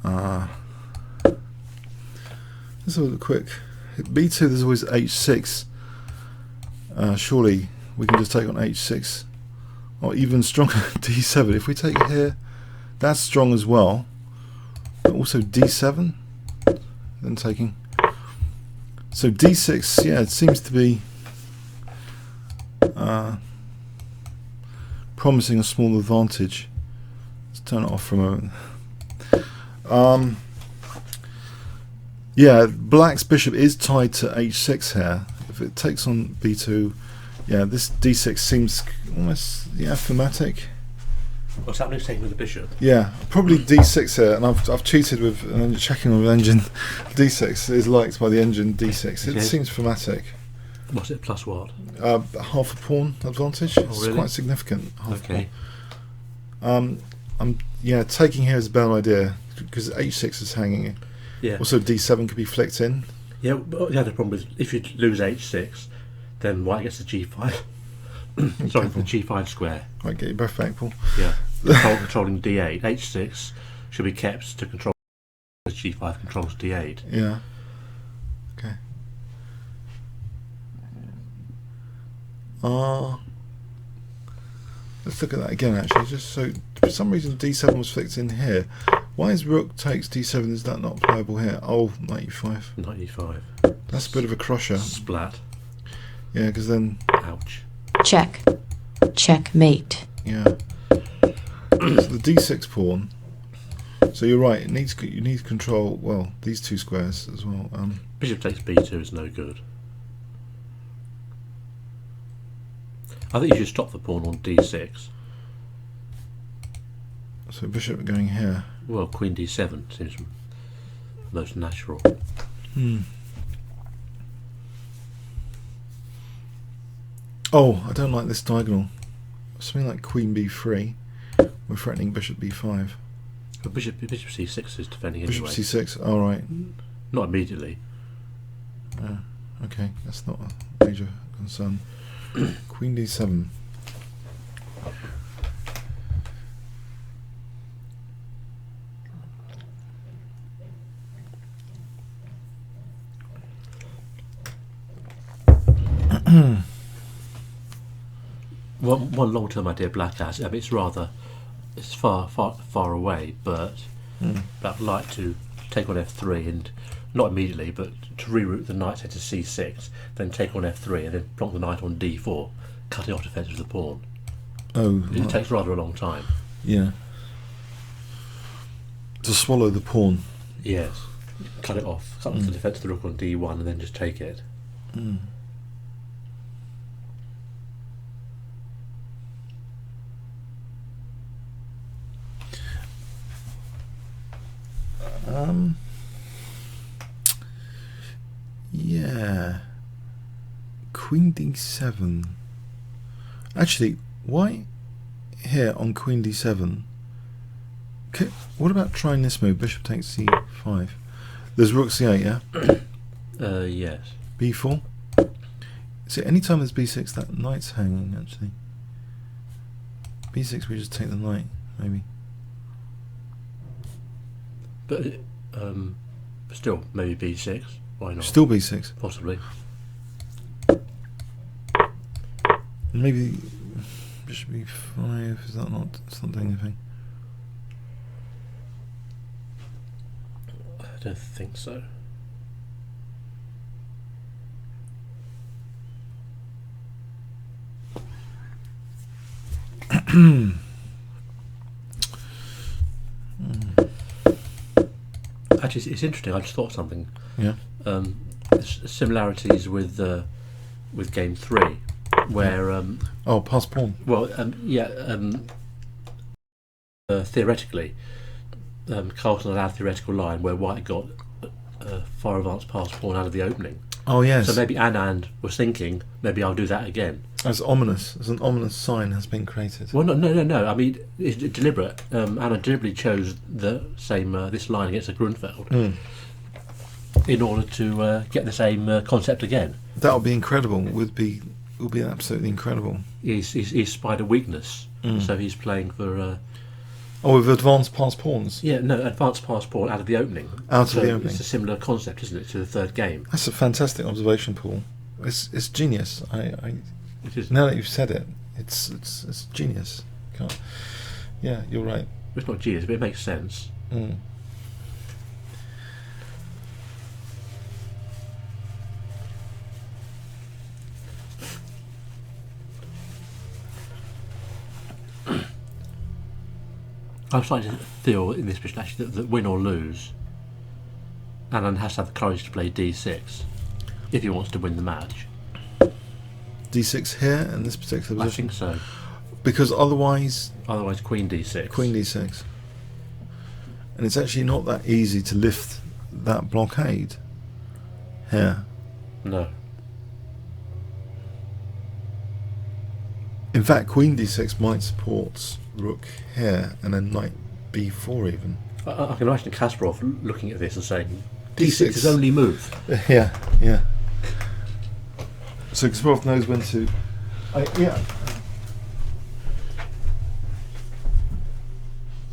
Let's have a look quick. b2 there's always h6. Surely we can just take on h6. Or even stronger d7. If we take it here, that's strong as well. But also d7. Then taking. So d6, yeah, it seems to be promising a small advantage. Let's turn it off for a moment. Yeah, black's bishop is tied to h6 here. If it takes on b2, yeah, this d6 seems almost thematic. What's happening? Taking with the bishop. Yeah, probably d6 here, and I've cheated with checking with engine. d6 is liked by the engine d6. It seems thematic. What's it plus what? Half a pawn advantage. Oh, really? It's quite significant. Okay. I'm taking here is a better idea because h6 is hanging. Yeah. Also d7 could be flicked in. Yeah, but the other problem is if you lose h6, then white gets the g5. Sorry, the g5 square. Might get you both back, Paul. Yeah. Controlling d8. h6 should be kept to control. G5 controls d8. Yeah. Okay. Let's look at that again. Actually, just so for some reason d7 was flicked in here. Why is rook takes d7? Is that not playable here? Oh, knight e5. Knight e5. That's a bit of a crusher. Splat. Yeah, because then. Ouch. Check. Checkmate. Yeah. So the d6 pawn. So you're right. You need to control these two squares as well. Bishop takes b2 is no good. I think you should stop the pawn on d6. So bishop going here. Well, queen d7 seems most natural. Oh, I don't like this diagonal. Something like queen b3. We're threatening bishop b5. But bishop c6 is defending Bishop anyway. c6. All right. Not immediately. Okay, that's not a major concern. Queen d7. One long-term idea Black has. I mean, it's far away, but I'd like to take on f3 and not immediately, but to reroute the knight to c6, then take on f3 and then block the knight on d4, cutting off defence of the pawn. Oh, It takes rather a long time. Yeah. To swallow the pawn. Yes. Cut it off. Cut off the defence of the rook on d1 and then just take it. Yeah. Queen d7. Actually, why here on queen d7? What about trying this move? Bishop takes c5. There's rook c8, yeah? Yes. b4. See, anytime there's b6, that knight's hanging, actually. b6, we just take the knight, maybe. But still, maybe b6. Why not? Still b6. Possibly. Maybe bishop b5. Is that not? It's not doing anything. I don't think so. actually, it's interesting. I just thought of something. Yeah. Similarities with Game 3, where Pass pawn. theoretically, Carlton allowed a theoretical line where White got far advanced pass pawn out of the opening. Oh yes. So maybe Anand was thinking, maybe I'll do that again. That's ominous. As an ominous sign has been created. Well, no. I mean, it's deliberate. Anand deliberately chose the same this line against a grunfeld in order to get the same concept again. That would be incredible. Would be absolutely incredible. He's spied a weakness, so he's playing for. With advanced pass pawns. Yeah, no, advanced pass pawn out of the opening. Out of the opening. It's a similar concept, isn't it, to the third game? That's a fantastic observation, Paul. It's genius. It is. Now that you've said it, it's genius. Yeah, you're right. It's not genius, but it makes sense. I'm starting to feel in this position actually that win or lose, Anand has to have the courage to play d6 if he wants to win the match. D6 here in this particular position. I think so. Because otherwise Queen d6. Queen d6. And it's actually not that easy to lift that blockade here. No. In fact, Queen d6 might support Rook here and then Knight b4 even. I can imagine Kasparov looking at this and saying, d6 is only move. Yeah. So Kasparov knows when to. I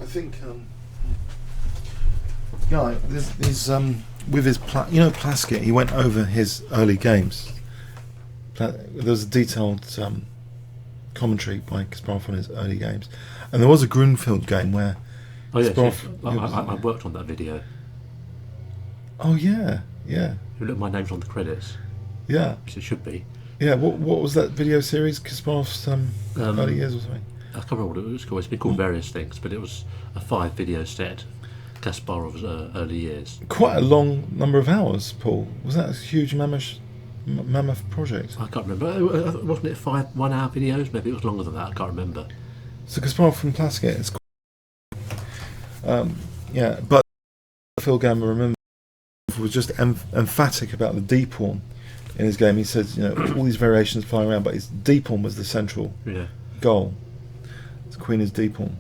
think. There's with his Plaskett, he went over his early games. There was a detailed commentary by Kasparov on his early games, and there was a Grunfeld game where. Oh yes, I worked on that video. Oh yeah. You look at my name's on the credits. Yeah. Which it should be. Yeah. What was that video series? Kasparov's early years or something. I can't remember what it was called. It's been called various things, but it was a 5-video set. Kasparov's early years. Quite a long number of hours, Paul. Was that a huge mammoth project? I can't remember. Wasn't it 5 1-hour videos? Maybe it was longer than that. I can't remember. So Kasparov from Plaskett is. But Phil Gamma, remember, was just emphatic about the D pawn in his game. He said, all these variations flying around, but his D pawn was the central goal. The Queen is D pawn.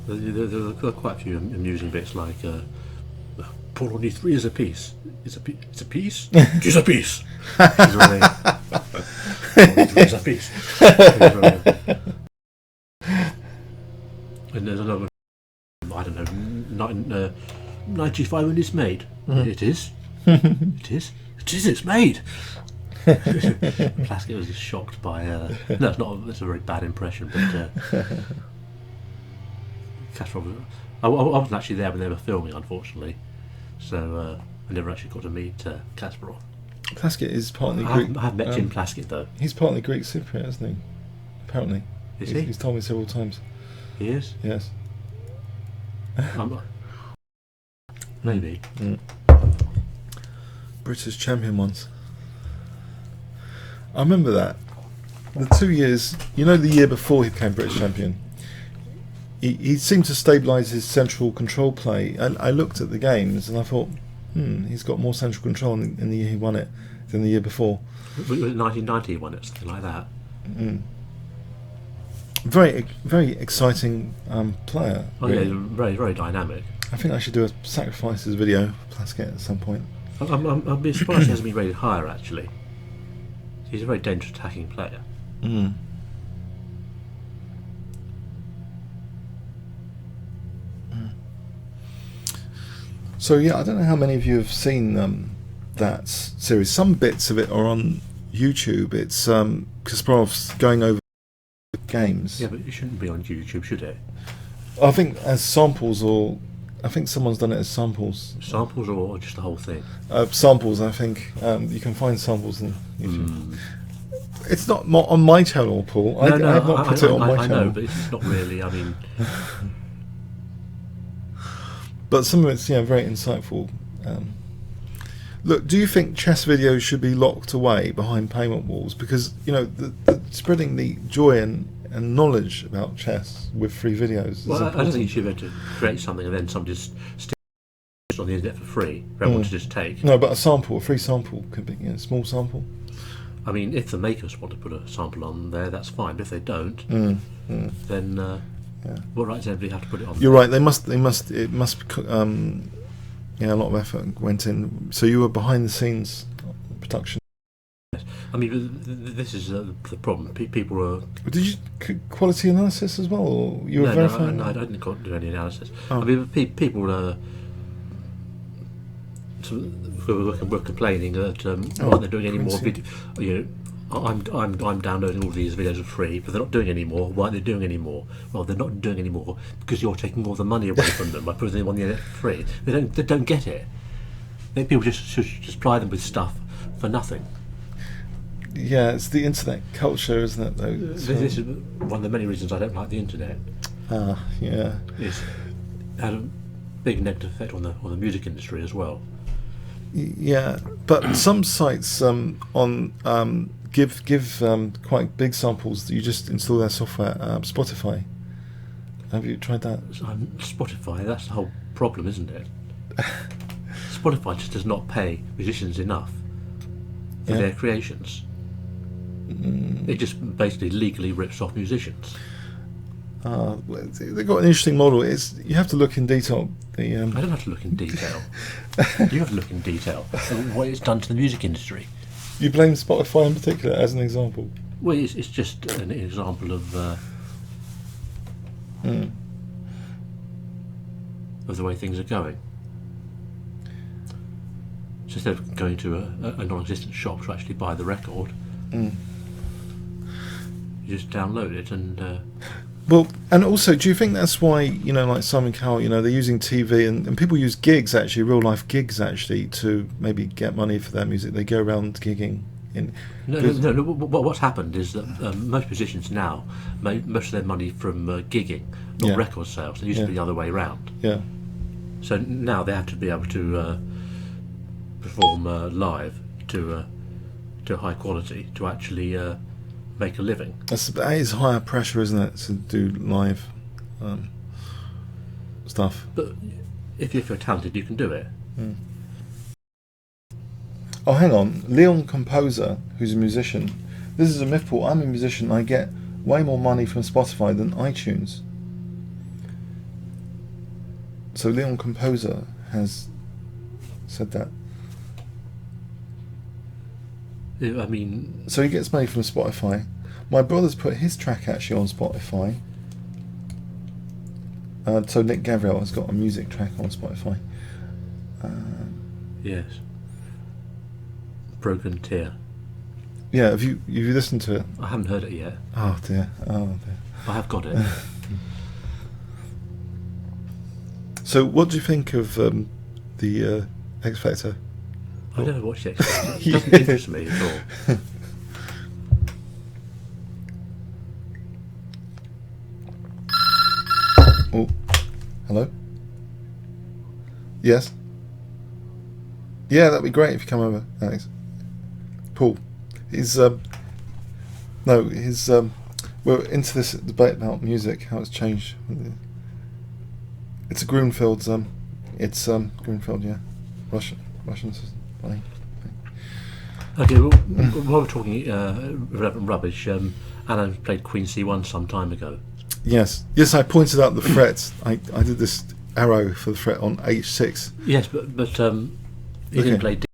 There are quite a few amusing bits like pawn on E3 is a piece. It's a piece? It's a piece. It's a piece. And there's another, I don't know, 95 when it's made. It is. It's made. Plaskett was just shocked by. No, it's not. It's a very bad impression, but. Kasparov. I wasn't actually there when they were filming, unfortunately, so I never actually got to meet Kasparov. Plaskett is partly Greek. I have met Jim Plaskett though. He's partly Greek Cypriot, isn't he? Apparently. Is he? He's told me several times. He is? Yes. Maybe. British champion once. I remember that. The 2 years, the year before he became British champion, he seemed to stabilise his central control play. And I looked at the games and I thought, he's got more central control in the year he won it than the year before. Was it 1990 he won it, something like that? Very, very exciting player. Oh really. Yeah, very, very dynamic. I think I should do a sacrifices video for Plaskett at some point. I'd be surprised he hasn't been rated higher, actually. He's a very dangerous attacking player. So I don't know how many of you have seen that series. Some bits of it are on YouTube. It's Kasparov's going over games. Yeah, but it shouldn't be on YouTube, should it? I think as samples, or I think someone's done it as samples. Samples or just the whole thing? Samples, I think. You can find samples on YouTube. It's not on my channel, Paul. I have not put it on my channel. I know, but it's not really. I mean, But some of it's very insightful. Look, do you think chess videos should be locked away behind payment walls? Because the spreading the joy and knowledge about chess with free videos. Well, is I don't think you should be able to create something and then somebody just stick it on the internet for free for everyone to just take. No, but a free sample could be a small sample. I mean, if the makers want to put a sample on there, that's fine. But if they don't, then what right does everybody have to put it on? You're right. It must. A lot of effort went in. So you were behind the scenes production. I mean, this is the problem. People are. Did you quality analysis as well, or you were verifying? No, I didn't do any analysis. Oh. I mean, people were complaining that why aren't they doing any more video? I'm downloading all these videos for free, but they're not doing any more. Why aren't they doing any more? Well, they're not doing any more because you're taking all the money away from them by putting them on the internet for free. They don't get it. People should supply them with stuff for nothing. Yeah, it's the internet culture, isn't it? Though. This is one of the many reasons I don't like the internet. Yeah. It's had a big negative effect on the music industry as well. Yeah, but some sites give quite big samples that you just install their software. Spotify. Have you tried that? Spotify. That's the whole problem, isn't it? Spotify just does not pay musicians enough for their creations. It just basically legally rips off musicians. They've got an interesting model. You have to look in detail. I don't have to look in detail. You have to look in detail at what it's done to the music industry. You blame Spotify in particular as an example? Well, it's just an example of the way things are going. So instead of going to a non-existent shop to actually buy the record, you just download it and... Well, and also, do you think that's why, like Simon Cowell, they're using TV and people use gigs, actually, real life gigs, actually, to maybe get money for their music? They go around gigging. No. What's happened is that most musicians now make most of their money from gigging, not record sales. It used to be the other way around. Yeah. So now they have to be able to perform live to high quality to actually make a living. That is higher pressure, isn't it, to do live stuff? But if you're talented, you can do it. Oh, hang on. Leon Composer, who's a musician. This is a myth, Paul. I'm a musician. I get way more money from Spotify than iTunes. So Leon Composer has said that. I mean... So he gets money from Spotify. My brother's put his track actually on Spotify. So Nick Gabriel has got a music track on Spotify. Yes. Broken Tear. Yeah, have you listened to it? I haven't heard it yet. Oh dear. I have got it. So what do you think of the X Factor? I never watched X Factor. It doesn't interest me at all. Oh, hello? Yes? Yeah, that'd be great if you come over, Alex. Paul. We're into this debate about music, how it's changed. It's a grunfeld, grunfeld, yeah. Russians. Fine. Okay, well, while we're talking irrelevant rubbish, Anna played Queen C1 some time ago. Yes, I pointed out the frets. I did this arrow for the fret on H6. Yes, but he didn't play D.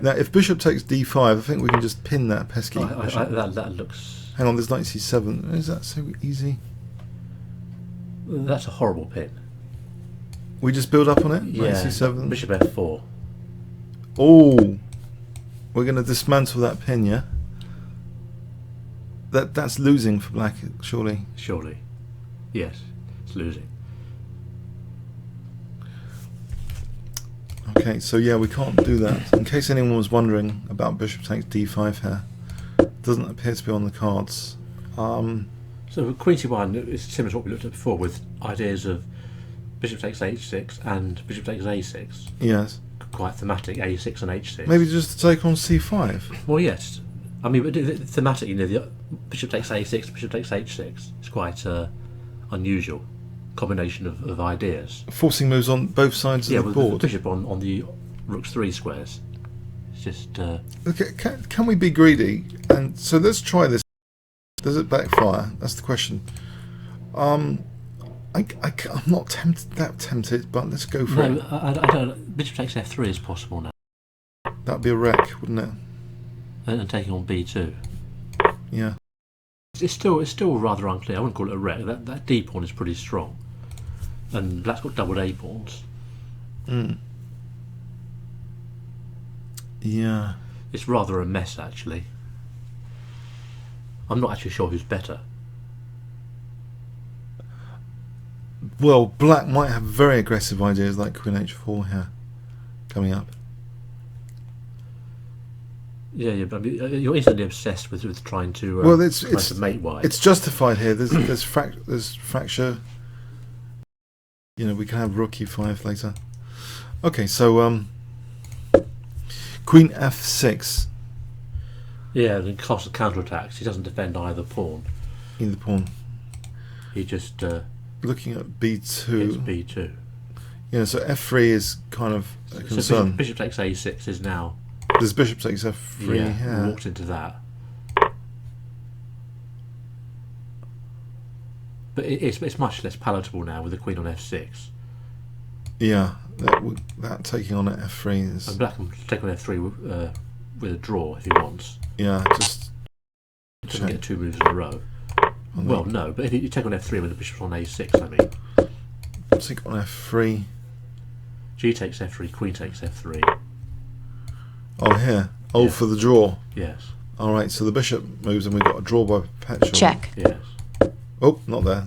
Now, if Bishop takes D5, I think we can just pin that pesky. That looks... Hang on, there's knight C7. Is that so easy? That's a horrible pin. We just build up on it? Yeah, Knight C7. Bishop F4. Oh, we're going to dismantle that pin, yeah? That's losing for black, surely. Surely. Yes, it's losing. Okay, so yeah, we can't do that. In case anyone was wondering about Bishop takes D5 here, doesn't appear to be on the cards. So Queen C1 is similar to what we looked at before, with ideas of bishop takes h6 and bishop takes a6. Yes. Quite thematic, a6 and h6. Maybe just to take on c5. Well, yes. I mean, but thematic, you know, the bishop takes a6, bishop takes h6. It's quite unusual combination of ideas. Forcing moves on both sides of the with board. the bishop on the rook's 3 squares. It's just... Okay, can we be greedy? And so let's try this. Does it backfire? That's the question. I'm not that tempted, but let's go for it. No, I don't. Bishop takes f3 is possible now. That'd be a wreck, wouldn't it? And taking on b2. Yeah. It's still rather unclear. I wouldn't call it a wreck. That d pawn is pretty strong, and black's got doubled a pawns. Yeah. It's rather a mess, actually. I'm not actually sure who's better. Well, black might have very aggressive ideas like queen h4 here coming up. Yeah, but I mean, you're instantly obsessed with trying to Well, trying to mate white. it's justified here. There's fracture. You know, we can have rook e5 later. Okay, so queen f6. Yeah, and constant counterattacks. He doesn't defend either pawn. Either pawn. He just Looking at b2. hits b2. Yeah, so f3 is kind of a concern. So bishop takes a6 is now. There's bishop takes f3 here. Walked into that. But it's much less palatable now with the queen on f6. Yeah, that taking on at f3 is... And black can take on f3 with a draw if he wants. Yeah, just... He doesn't get 2 moves in a row. Well, no, but if you take on f3 with the bishop on a6, I mean. Take on f3. G takes f3, queen takes f3. Oh, here. Oh, Yeah. for the draw. Yes. Alright, so the bishop moves and we've got a draw by perpetual. Check. Yes. Oh, not there.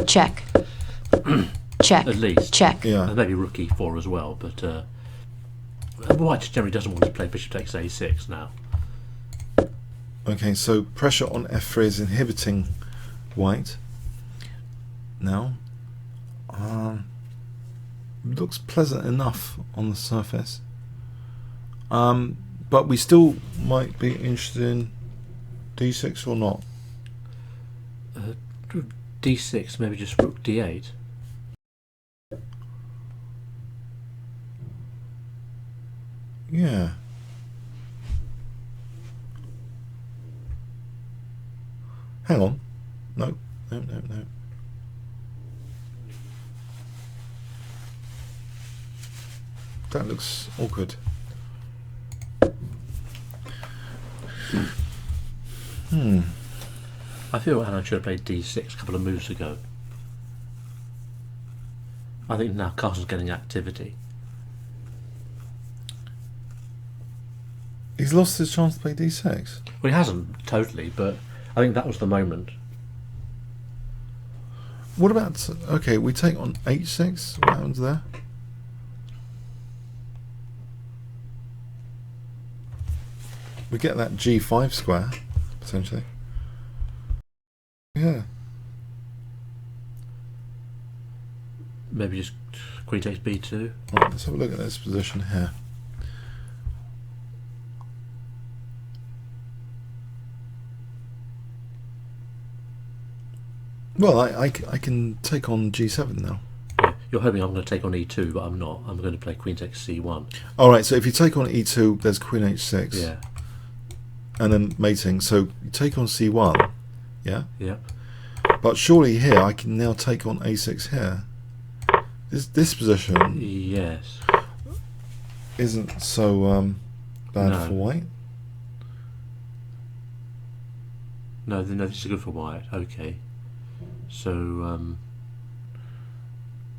Check. Check. At least. Check. Yeah. And maybe rook e4 as well, but white generally doesn't want to play bishop takes a6 now. Okay, so pressure on f3 is inhibiting white. Now, looks pleasant enough on the surface. But we still might be interested in d6 or not. D6, maybe just rook d8. Yeah. Hang on. No. That looks awkward. I feel Anna should have played d6 a couple of moves ago. I think now Carson's getting activity. He's lost his chance to play d6. Well, he hasn't totally, but I think that was the moment. What about... Okay, we take on h6. What happens there? We get that g5 square, potentially. Yeah. Maybe just queen takes b2. Right, let's have a look at this position here. Well, I can take on g7 now. Yeah. You're hoping I'm going to take on e2, but I'm not. I'm going to play queen takes c1. Alright, so if you take on e2, there's queen h6. Yeah. And then mating. So you take on c1. Yeah? Yeah. But surely here I can now take on a6 here. This position Yes. isn't so bad No. for white. No, this is good for white. Okay. So,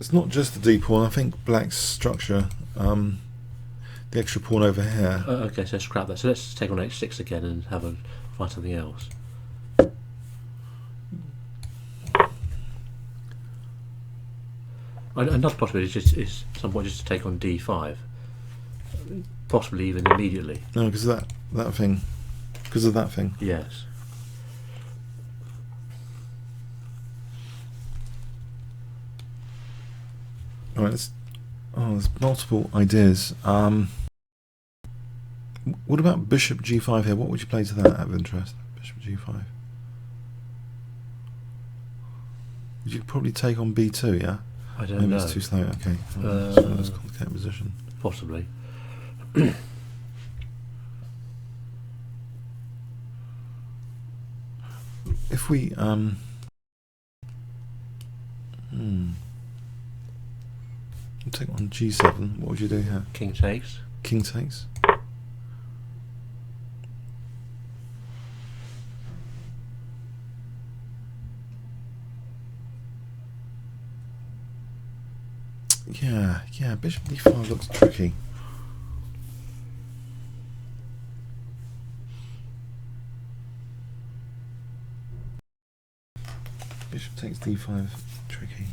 It's not just the d pawn. I think black's structure, the extra pawn over here. okay, so scrap that. So let's take on h6 again and find something else. Another possibility is somewhat just to take on d5, possibly even immediately. No, because of that thing. Because of that thing. Yes. All right. There's multiple ideas. What about bishop g5 here? What would you play to that out of interest? Bishop g5. You could probably take on b2, yeah? I don't Maybe know. it's too slow. Okay. It's one of those complicated position. Possibly. If we we'll take on g7. What would you do here? King takes. King takes. Yeah, bishop d5 looks tricky. Bishop takes d5, tricky.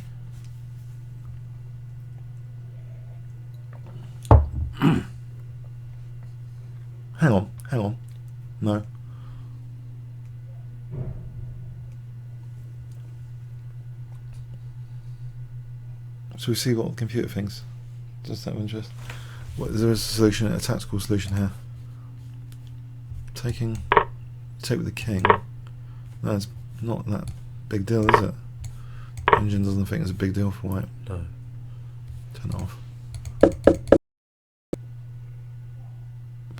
Hang on. No. So we see what the computer thinks. Just out of interest. What, is there a solution, a tactical solution here? Take with the king. No, it's not that big deal, is it? Engine doesn't think it's a big deal for white. No. Turn it off.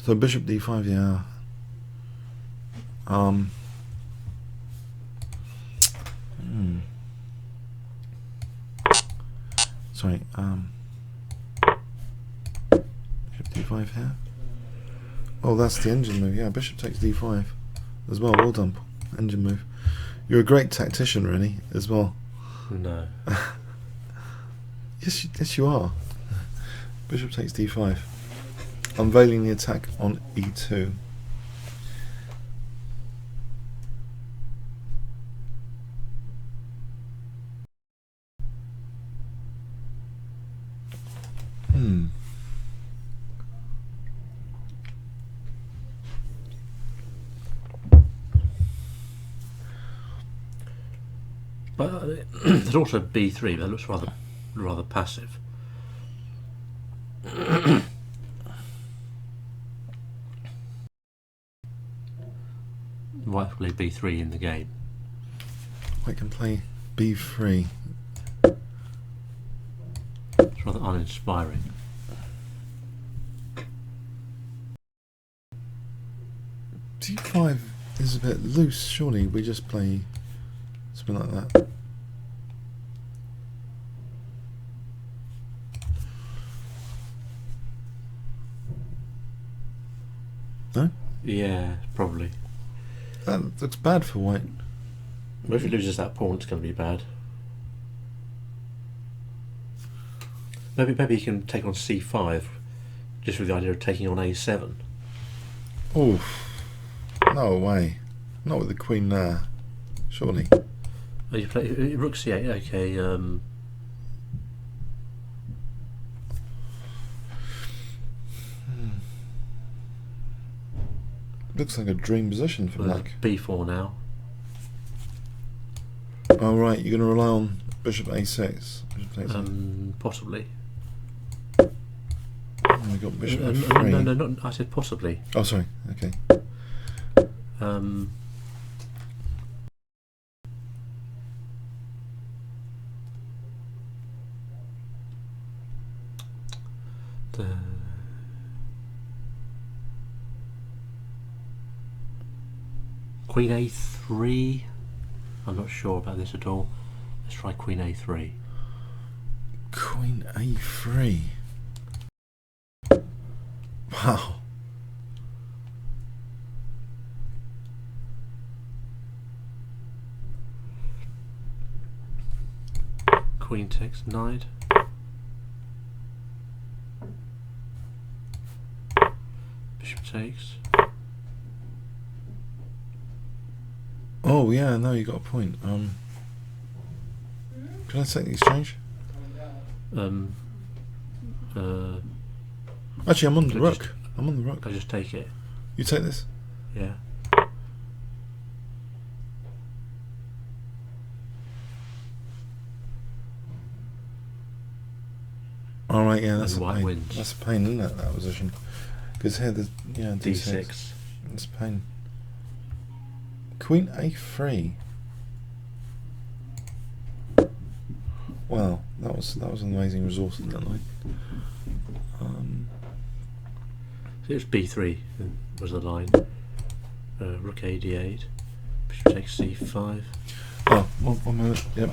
So bishop d5, yeah. Sorry, bishop d5 here. Oh, that's the engine move. Yeah, bishop takes d5 as well. Well done, engine move. You're a great tactician, really, as well. No. Yes, you are. Bishop takes d5. Unveiling the attack on e2. But there's also b3, but that looks rather passive. White play b3 in the game. White can play b3. It's rather uninspiring. d5 is a bit loose, surely we just play something like that. No? Yeah, probably. That looks bad for white. But if he loses that pawn, it's going to be bad. Maybe he can take on c5, just with the idea of taking on a7. Oh, no way. Not with the queen there, surely. Oh, you play rook c8. Okay. Looks like a dream position for black. b4 now. Oh right, you're going to rely on bishop a6. Possibly. We got bishop f3. No, not. I said possibly. Oh, sorry. Okay. Queen a3. I'm not sure about this at all. Let's try queen a3. Queen a3. Wow. Queen takes knight. Bishop takes. Oh yeah, no, you got a point. Can I take the exchange? Actually, I'm on the rook. I'm on the rook. I just take it. You take this? Yeah. All right, yeah, that's and a white pain. wins. That's a pain, isn't it, that position? Because here, the D6. It's a pain. Queen A3. Wow, that was an amazing resource in that line. So it's B3 was the line. Rook A D8. Bishop takes C5. Oh, one minute. Yep.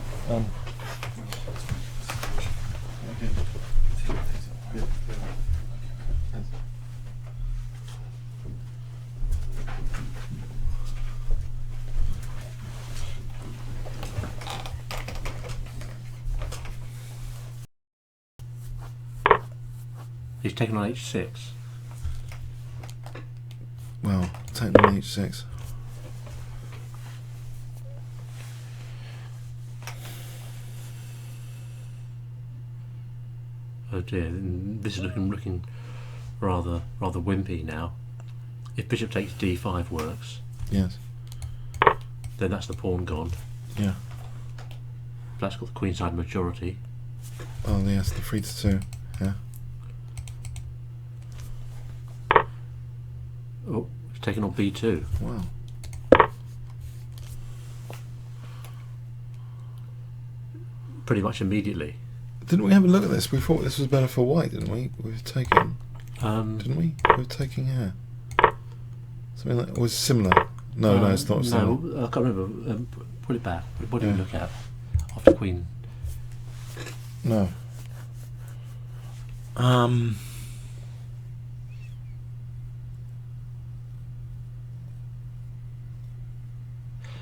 He's taken on H6. Well, taking on H6. Oh dear, this is looking rather wimpy now. If bishop takes D5 works, Yes. then that's the pawn gone. Yeah. Black's got the queenside majority. Oh yes, the 3-2. Yeah. Oh, it's taken on B2. Wow. Pretty much immediately. Didn't we have a look at this? We thought this was better for white, didn't we? We were taking, didn't we? We were taking here. Something like, was similar. No, no, it's not similar. No, I can't remember. Put it back. What do Yeah. we look at after queen? No.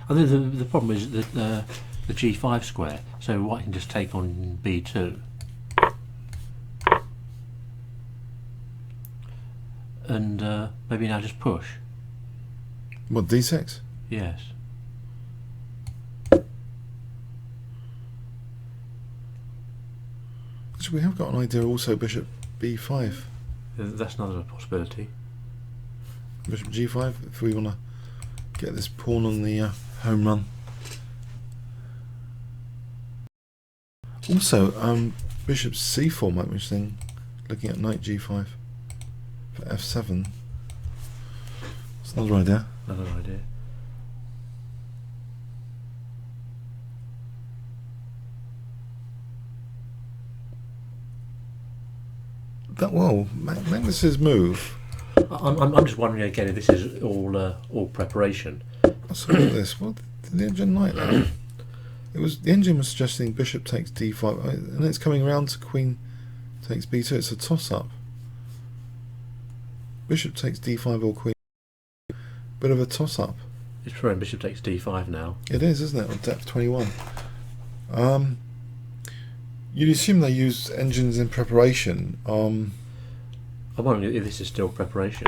I think the problem is that the G5 square, so white can just take on B2. And maybe now just push. What, D6? Yes. Actually, we have got an idea also, bishop B5. That's another possibility. Bishop G5, if we want to get this pawn on the home run. Also, bishop C4 might be interesting, looking at knight G5 for F7. That's another idea. Another idea. That, well, Magnus's move. I'm just wondering again if this is all preparation. Let's look at this. What did the engine like that? The engine was suggesting bishop takes D5, and it's coming around to queen takes B2. It's a toss-up. Bishop takes D5 or queen. Bit of a toss-up. It's preferring bishop takes D5 now. It is, isn't it? On depth 21. You'd assume they use engines in preparation. I'm wondering if this is still preparation.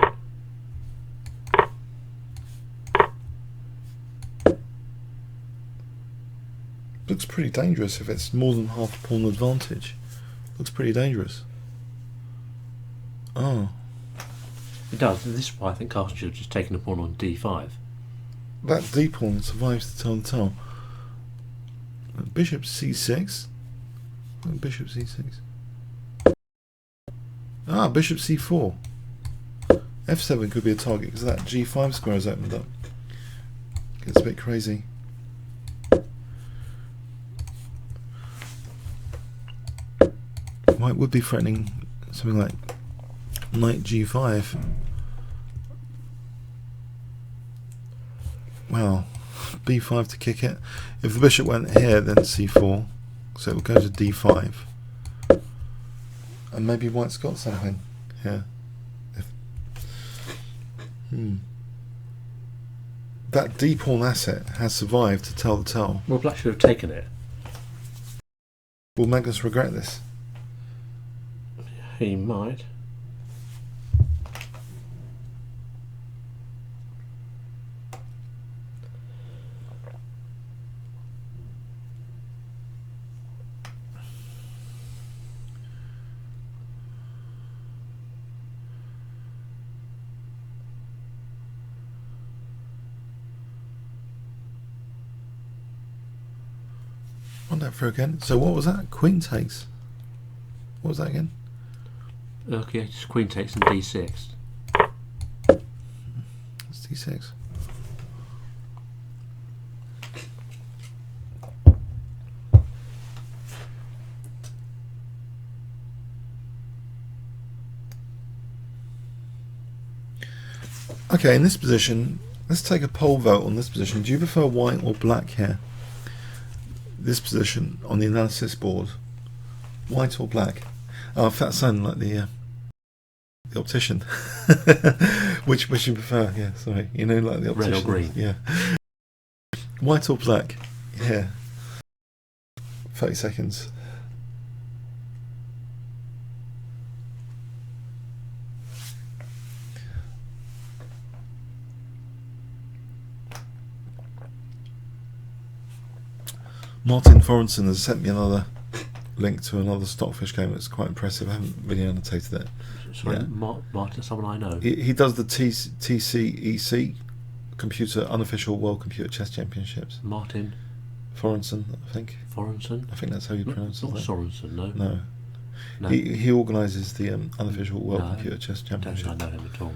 Looks pretty dangerous if it's more than half pawn advantage. Looks pretty dangerous. Oh. It does. This is why I think Carlsen should have just taken a pawn on D5. That D pawn survives to tell the tale. Bishop C6. Bishop C6. Ah, bishop C4. F7 could be a target because that G5 square has opened up. Gets a bit crazy. White would be threatening something like knight G5. Well, B5 to kick it. If the bishop went here, then C4. So it will go to D5. And maybe white's got something here. That D pawn asset has survived to tell the tale. Well, black should have taken it. Will Magnus regret this? He might. On that through again. So what was that? Queen takes. What was that again? Okay, just queen takes and d6. It's d6. Okay, in this position, let's take a poll vote on this position. Do you prefer white or black here? This position on the analysis board, white or black? Oh, that sounded like the optician. which you prefer? Yeah, sorry. You know, like the optician. Red or green? Yeah. White or black? Yeah. 30 seconds. Martin Forensen has sent me another link to another Stockfish game that's quite impressive. I haven't really annotated it. Sorry, Yeah. Martin, someone I know. He does the TCEC, Computer Unofficial World Computer Chess Championships. Martin Forensen, I think. Forensen? I think that's how you pronounce it. Not Sorensen, no. No. He organises the unofficial World Computer Chess I don't Championship. think I know him at all.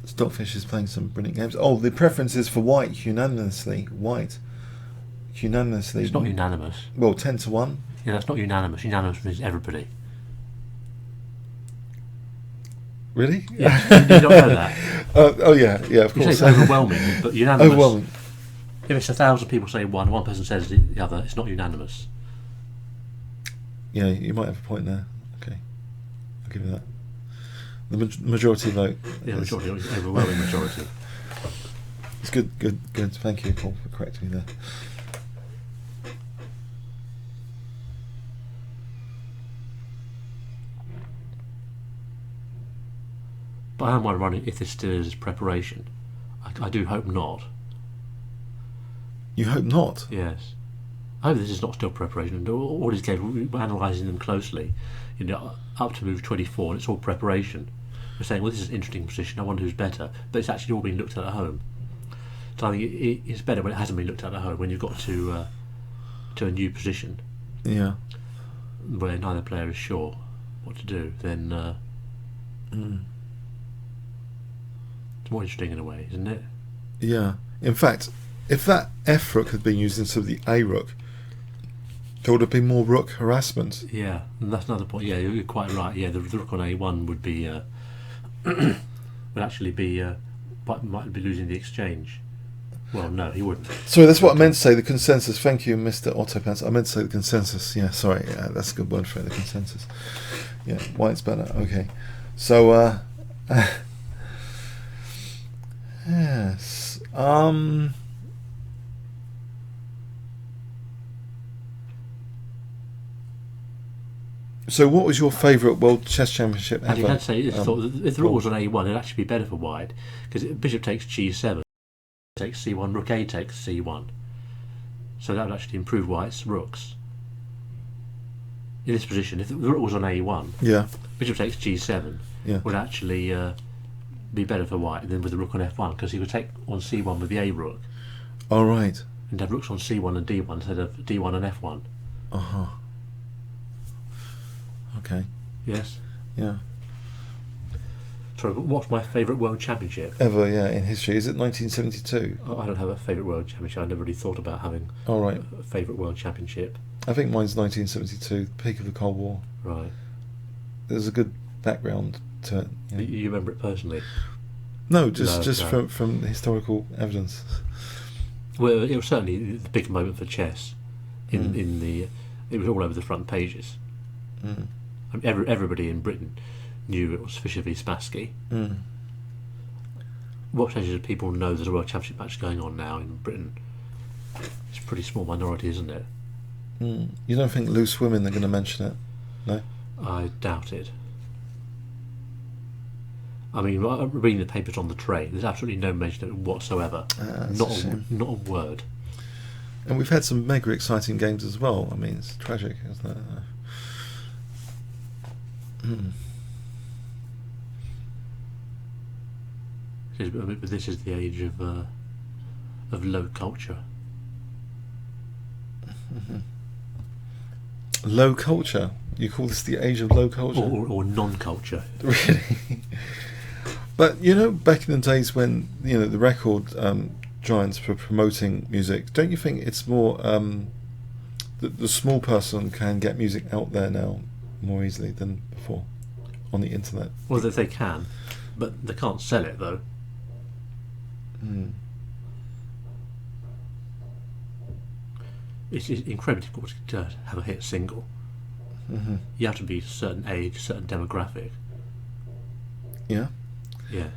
Stockfish is playing some brilliant games. Oh, the preference is for white unanimously. White unanimously. It's not unanimous. Well, 10 to 1. Yeah, that's not unanimous. Unanimous means everybody. Really? Yeah, you don't know that. Oh yeah, of You course. say it's overwhelming, but unanimous. Overwhelming. If it's 1,000 people say one person says the other, it's not unanimous. Yeah, you might have a point there. Okay, I'll give you that. The majority vote. Yeah, majority, overwhelming majority. It's good. Thank you, Paul, for correcting me there. But I am wondering if this still is preparation. I do hope not. You hope not. Yes. I hope this is not still preparation. And all these games, we're analysing them closely. You know, up to move 24, and it's all preparation. We're saying, well, this is an interesting position. I wonder who's better. But it's actually all been looked at home. So I think it's better when it hasn't been looked at home. When you've got to a new position, Yeah. where neither player is sure what to do, then it's more interesting in a way, isn't it? Yeah. In fact, if that F rook had been used instead of the A rook, there would have been more rook harassment. Yeah, and that's another point. Yeah, you're quite right. Yeah, the rook on A1 would be would actually be might be losing the exchange. Well, no, he wouldn't. Sorry, that's what I meant to say. The consensus. Thank you, Mr. Autopants. I meant to say the consensus. Yeah, sorry. Yeah, that's a good word for it. The consensus. Yeah, white's better. Okay. So, yes. So, what was your favourite World Chess Championship ever? I think I'd say if the rook was on A1, it'd actually be better for white, because bishop takes G7, takes C1, rook A takes C1. So that would actually improve white's rooks. In this position, if the rook was on A1, Yeah. bishop takes G7 Yeah. would actually be better for white than with the rook on F1, because he would take on C1 with the A rook, All right. and have rooks on C1 and D1 instead of D1 and F1. Uh huh. Okay. Yes. Yeah. Sorry, but what's my favourite world championship? Ever, yeah, in history. Is it 1972? I don't have a favourite world championship. I never really thought about having All right. a favourite world championship. I think mine's 1972, peak of the Cold War. Right. There's a good background to it. You know. You remember it personally? No, just no. from historical evidence. Well, it was certainly the big moment for chess. In the, it was all over the front pages. Mm. I mean, everybody in Britain knew it was Fischer v Spassky. Mm. What percentage of people know there's a world championship match going on now in Britain? It's a pretty small minority, isn't it? Mm. You don't think loose women are going to mention it? No? I doubt it. I mean, reading the papers on the train, there's absolutely no mention of it whatsoever. That's Not a shame. not a word. And we've had some mega exciting games as well. I mean, it's tragic, isn't it? Mm. But this is the age of low culture. Mm-hmm. Low culture. You call this the age of low culture? Or non-culture. Really? But back in the days when the record giants were promoting music, don't you think it's more the small person can get music out there now more easily than before on the internet? Well, that they can, but they can't sell it though. It's incredibly difficult to have a hit single. You have to be a certain age, a certain demographic. Yeah. Yes.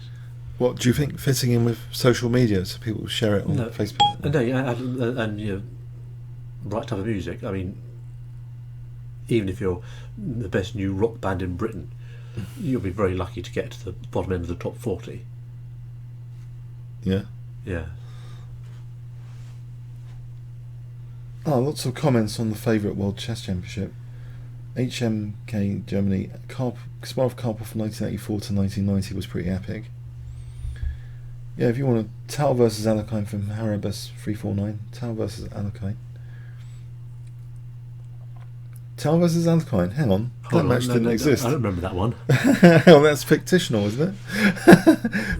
What do you think fitting in with social media so people share it on Facebook? No, and right type of music. I mean, even if you're the best new rock band in Britain, you'll be very lucky to get to the bottom end of the top 40. Yeah. Yeah. Oh, lots of comments on the favourite World Chess Championship. HMK Germany. Kasparov Karpov from 1984 to 1990 was pretty epic. Yeah, if you want to, Tal versus Alekhine from Harabus 349. Tal versus Alekhine. Tal versus Alekhine. Hang on, that match didn't exist. I don't remember that one. Well, that's fictional, isn't it?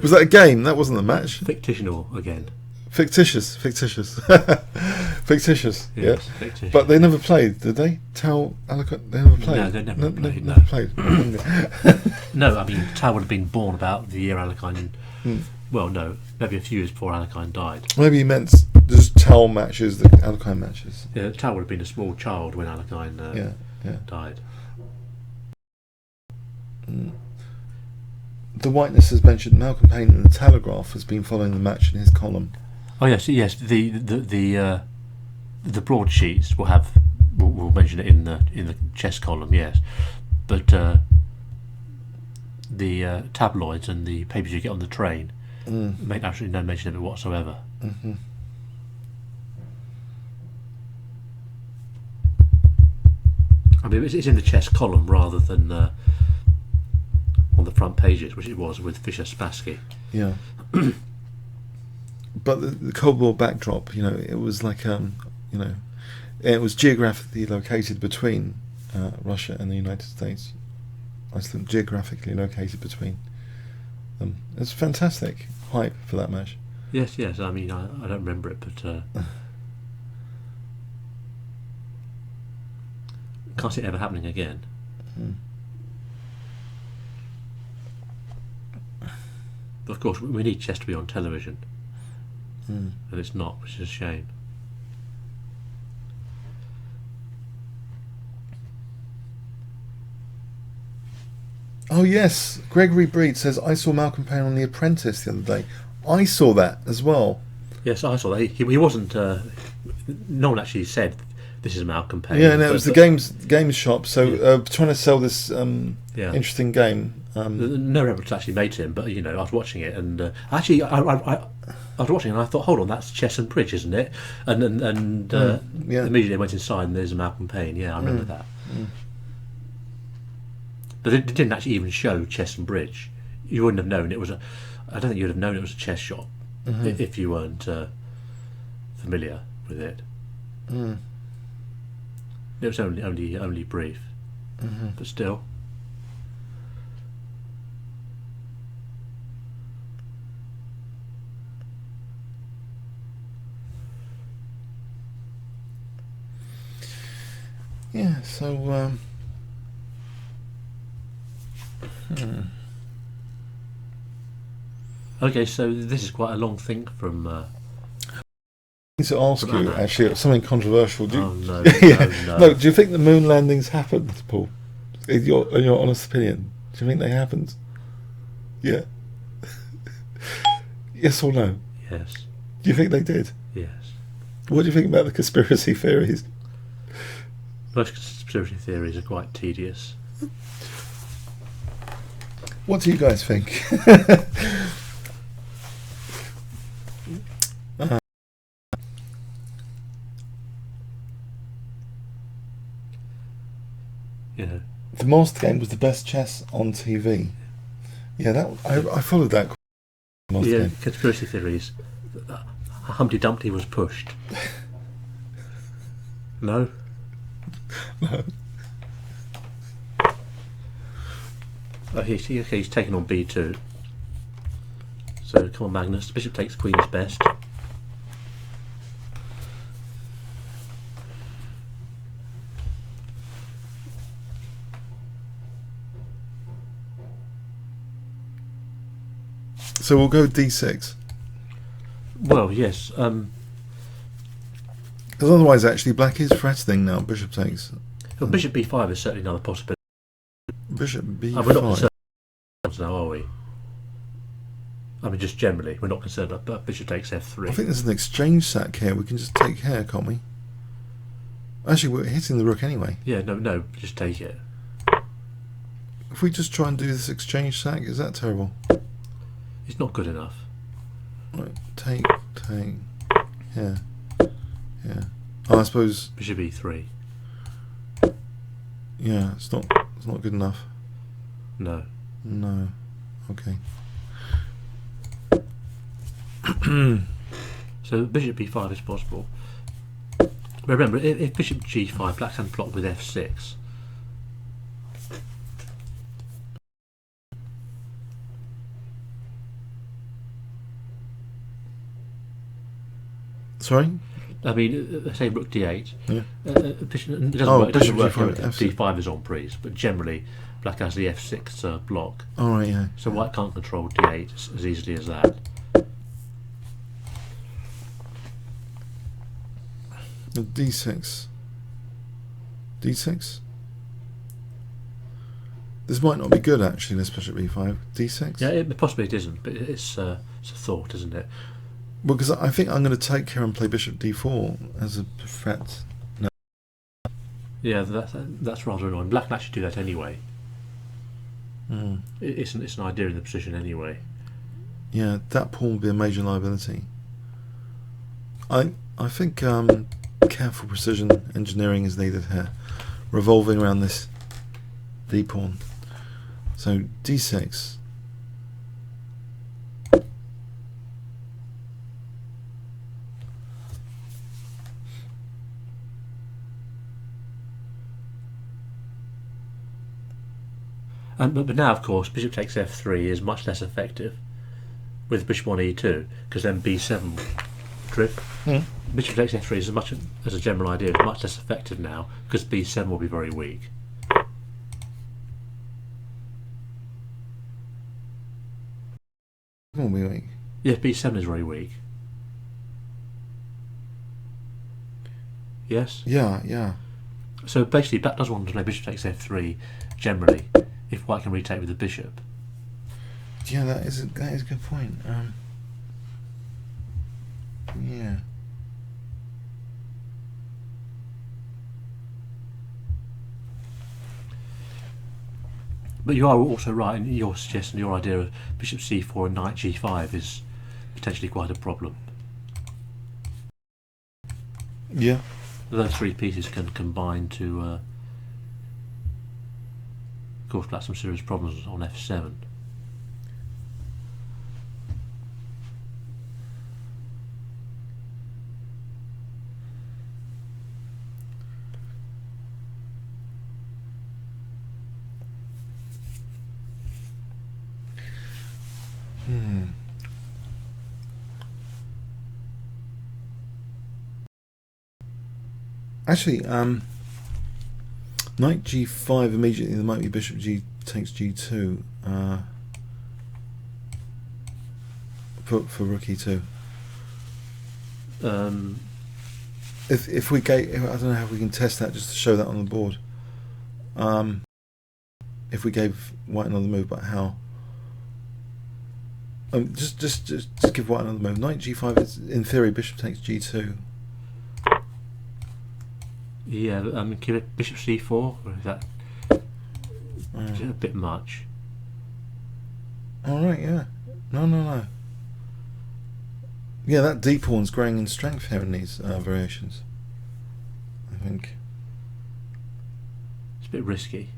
Was that a game? That wasn't a match. Fictional again. Fictitious. Fictitious. Yes, Yeah. fictitious. But they never played, did they? Tal Alekhine. They never played. No, they never played. Never played. No, I mean, Tal would have been born about the year Alekhine. Well, no, maybe a few years before Alekhine died. Maybe he meant just Tal matches, the Alekhine matches. Yeah, Tal would have been a small child when Alekhine died. The Whiteness has mentioned Malcolm Payne in the Telegraph has been following the match in his column. Oh yes. The broadsheets will mention it in the chess column. Yes, but the tabloids and the papers you get on the train make absolutely no mention of it whatsoever. I mean, it's in the chess column rather than on the front pages, which it was with Fischer Spassky. Yeah. But the Cold War backdrop, it was like it was geographically located between Russia and the United States. Iceland geographically located between them. It's fantastic hype for that match. Yes. I mean, I don't remember it, but can't see it ever happening again. But of course, we need chess to be on television, and it's not, which is a shame. Oh yes, Gregory Breed says, I saw Malcolm Payne on The Apprentice the other day. I saw that as well. Yes, I saw that. He wasn't. No one actually said this is Malcolm Payne. Yeah, no, it was the games shop. So trying to sell this interesting game. No reference actually made to him, but I was watching it, and actually I was watching it and I thought, hold on, that's chess and bridge, isn't it? And immediately I went inside and there's a Malcolm Payne. Yeah, I remember that. But it didn't actually even show chess and bridge. You wouldn't have known it was I don't think you'd have known it was a chess shop if you weren't familiar with it. It was only brief, but still. Yeah. So. Okay, so this is quite a long thing from. To ask you, actually, something controversial. No. No, do you think the moon landings happened, Paul? In your honest opinion, do you think they happened? Yeah. Yes or no? Yes. Do you think they did? Yes. What do you think about the conspiracy theories? Most conspiracy theories are quite tedious. What do you guys think? The Master Game was the best chess on TV. Yeah, I followed that. Game. Conspiracy theories. Humpty Dumpty was pushed. No? No. Oh, he's taken on b2. So come on, Magnus. Bishop takes queen is best. So we'll go d6. Well, yes. Because otherwise, actually, black is threatening now. Bishop takes. Well, bishop b5 is certainly another possibility. Bishop b5. We're not concerned now, are we? I mean, just generally, we're not concerned about bishop takes f3. I think there's an exchange sack here. We can just take here, can't we? Actually, we're hitting the rook anyway. Yeah, no, just take it. If we just try and do this exchange sack, is that terrible? It's not good enough. Right, take, here, yeah. Oh, I suppose. Bishop e3. Yeah, it's not good enough. No. No. Okay. So bishop b5 is possible. But remember, if bishop g5, black can block with f6. Sorry? I mean, say rook d8. Yeah. It doesn't work bishop if d5 is on prise, but generally black has the f6 block. All right, yeah. So white can't control d8 as easily as that. D6. D6? This might not be good, actually, this bishop b5. D6? Yeah, possibly it isn't, but it's a thought, isn't it? Well, because I think I'm going to take here and play bishop d4 as a threat. No. Yeah, that's rather annoying. Black can actually do that anyway. Mm. It's an idea in the position anyway. Yeah, that pawn will be a major liability. I think careful precision engineering is needed here, revolving around this d pawn. So d6. But now, of course, bishop takes f3 is much less effective with bishop on e2, because then b7 drift. Mm. Bishop takes f3 is as a general idea, is much less effective now, because b7 will be very weak. Will be weak. Yeah, b7 is very weak. Yes? Yeah, yeah. So basically, black does want to play bishop takes f3 generally, if white can retake with the bishop. Yeah, that is a good point. Yeah. But you are also right in your suggestion, your idea of bishop c4 and knight g5 is potentially quite a problem. Yeah. Those three pieces can combine to cause black some serious problems on f7. Actually, knight g5 immediately. There might be bishop g takes g2 for rook e2. If we gave, I don't know how we can test that just to show that on the board. If we gave white another move, but how? Just give white another move. Knight g5 is in theory bishop takes g2. Yeah, give it bishop c4, or is that is it a bit much? Alright, yeah. No. Yeah, that d pawn's growing in strength here in these variations, I think. It's a bit risky.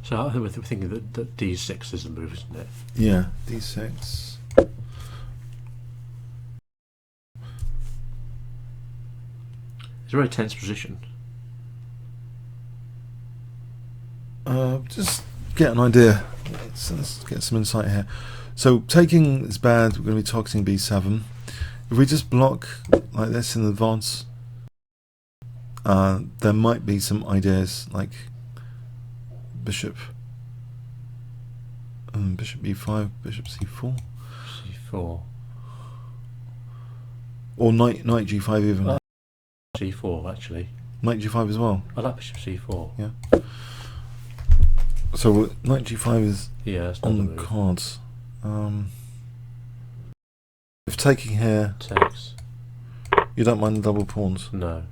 So I think we're thinking that D6 is the move, isn't it? Yeah, D6. It's a very tense position. Just get an idea. Let's get some insight here. So taking is bad. We're going to be targeting B7. If we just block like this in advance, there might be some ideas like bishop, bishop B5, bishop C4, C4, or knight G5 even. C4 actually. Knight G5 as well. I like bishop C4. Yeah. So knight G5 is on the cards. If taking here takes, you don't mind the double pawns. No.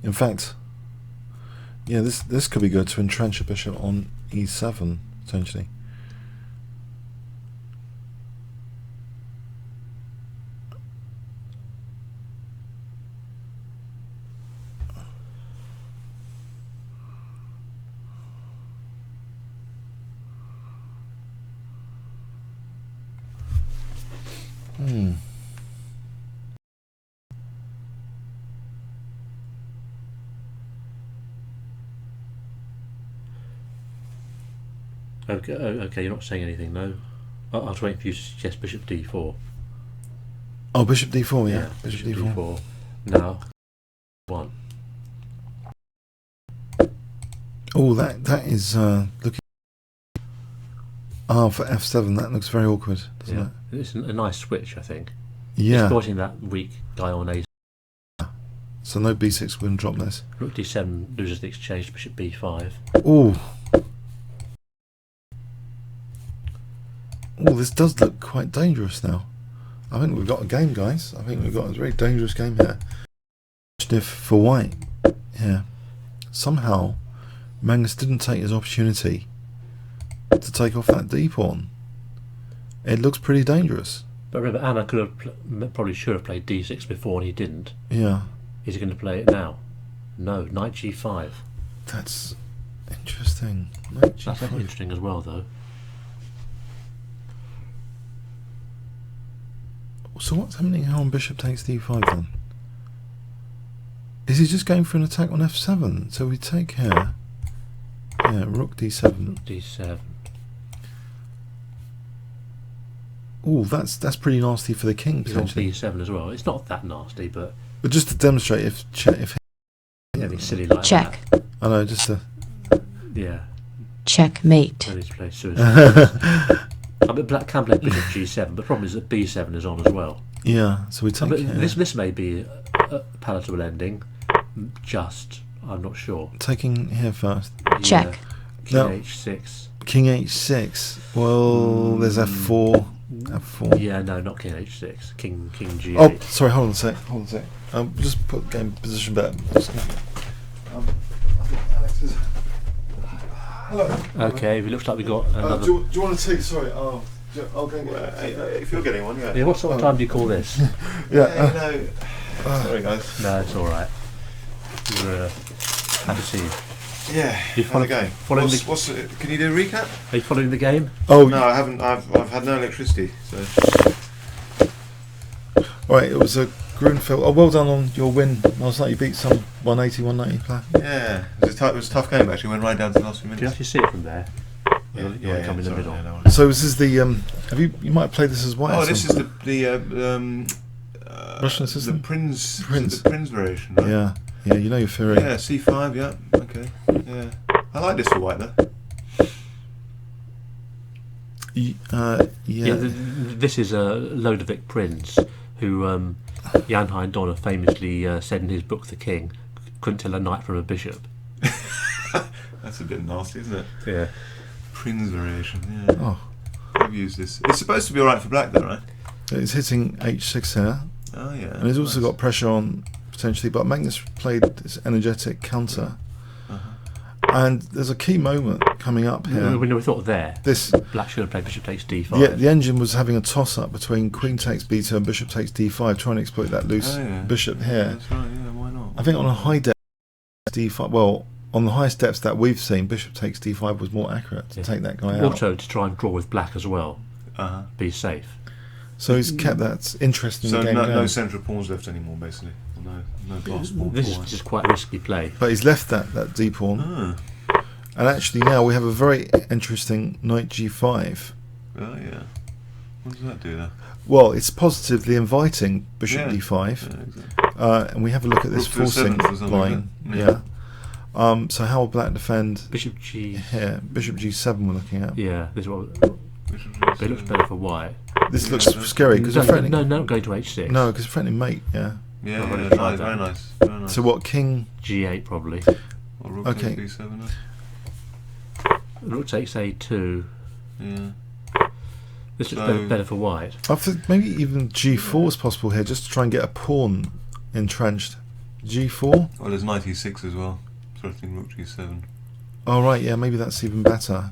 In fact, yeah, this could be good to entrench a bishop on E7 potentially. Okay, you're not saying anything, no? I'll wait for you to suggest bishop D4. Oh, bishop D4, yeah. Bishop D4. Now, 1. Oh, that is looking. For F7, that looks very awkward, doesn't it? It's a nice switch, I think. Yeah. Exploiting that weak guy on A. So no B6 wouldn't drop this. Rook D7 loses the exchange to bishop B5. Oh. Oh, this does look quite dangerous now. I think we've got a game, guys. I think we've got a very dangerous game here. If for white, yeah, somehow Magnus didn't take his opportunity to take off that D pawn. It looks pretty dangerous. But remember, Anna could have probably should have played D6 before, and he didn't. Yeah. Is he going to play it now? No, knight G5. That's interesting. Knight G5. That's interesting as well, though. So what's happening here on bishop takes D5 then? Is he just going for an attack on F7? So we take here. Yeah, rook D7. Rook D7. Oh, that's pretty nasty for the king. He's on B7 as well. It's not that nasty, but just to demonstrate if anything silly like Check. that. I know, just to Checkmate. I need to play suicide. I mean, black can play bishop G7, but the problem is that B7 is on as well. Yeah, so we take this may be a palatable ending. I'm not sure. Taking here first. Check. King H6. King H6. Well, there's F4. F4. Yeah, no, not King H6. King G8. Oh, sorry. Hold on a sec. Just put game position back. I think Alex is. Hello. Okay, it looks like we got another. Do you want to take? Sorry. I'll go and get it. If you're getting one, yeah. Yeah, what sort of time do you call this? Sorry, guys. No, it's all right. We're happy to see you. Yeah. How's it going? Can you do a recap? Are you following the game? Oh no, I haven't. I've had no electricity. So. All right. It was a grunfeld. Oh, well done on your win last night. You beat some 180, 190 player. Yeah, it was a tough game actually. Went right down to the last few minutes. Do you actually see it from there? You want to come in the middle. No, So this is the. Have you might have played this as white? Oh, this is the Russian system. The Prince. Prince. The Prince variation. Right? Yeah. Yeah. You know your theory. Yeah. C5. Yeah. Okay. Yeah. I like this for white though. Yeah. This is Lodovic Prince, who Jan Hein Donner famously said in his book The King couldn't tell a knight from a bishop. That's a bit nasty, isn't it? Yeah. Prince variation. Yeah. Oh. I've used this. It's supposed to be alright for black though, right? It's hitting H6 here. Oh yeah. And it's also got pressure on potentially, but Magnus played this energetic counter. And there's a key moment coming up here. We thought there. This black should have played bishop takes D5. Yeah, the engine was having a toss up between queen takes B2 and bishop takes D5, trying to exploit that loose bishop here. That's right. Yeah, why not? I think on a high deck d5. Well, on the highest depths that we've seen, bishop takes d5 was more accurate to take that guy out. Also to try and draw with black as well. Be safe. So he's kept that interesting So game no going. central pawns left anymore, basically. No pass pawn. This is just quite risky play. But he's left that d pawn. And actually now we have a very interesting knight g5. Oh yeah. What does that do there? Well, it's positively inviting bishop d5. Yeah, exactly. And we have a look at this Rook to forcing seventh or something, line. yeah. Yeah. So how will black defend Bishop G. here? Bishop g7 we're looking at. Yeah, this is what. Bishop But it looks better for white. This looks scary because we're threatening. No, go to H6. No, because we're threatening mate. Yeah. Yeah, I've already nice, tried very that. nice. Very nice. So what? King. G8 probably. Or rook Okay. takes b7. Rook takes A2. Yeah. This looks So- better for white. I think maybe even g4 is possible here, just to try and get a pawn entrenched. G4. Well, there's knight e6 as well, threatening rook g7. Oh right, yeah, maybe that's even better.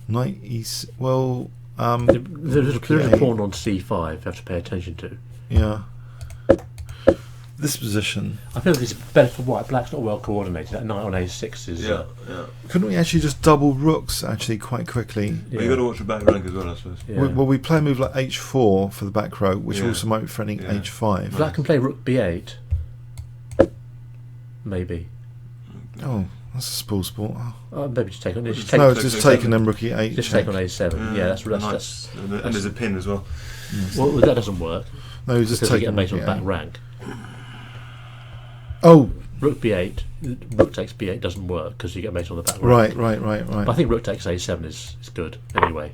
Knight e6. Well, There's a A8. pawn on C5 you have to pay attention to. Yeah. This position. I feel this is better for white. Black's not well coordinated. That knight on A6 is. Yeah. Couldn't we actually just double rooks actually quite quickly? But you got to watch the back rank as well, I suppose. Yeah. Well, we play a move like h4 for the back row, which Yeah. also might be threatening Yeah. h5. Black can play Rook B8. Maybe. Oh, that's a spoil sport. Oh. Maybe just take on. Just No, take, it's just take taking them rook e8. just check. take on A7. Yeah, that's nice. And there's a pin as well. well, that doesn't work. No, just Because you get taking a mate on rook the back e8. rank. Oh, Rook B8, Rook takes B8 doesn't work because you get a mate on the back rank. right. But I think Rook takes A7 is good anyway.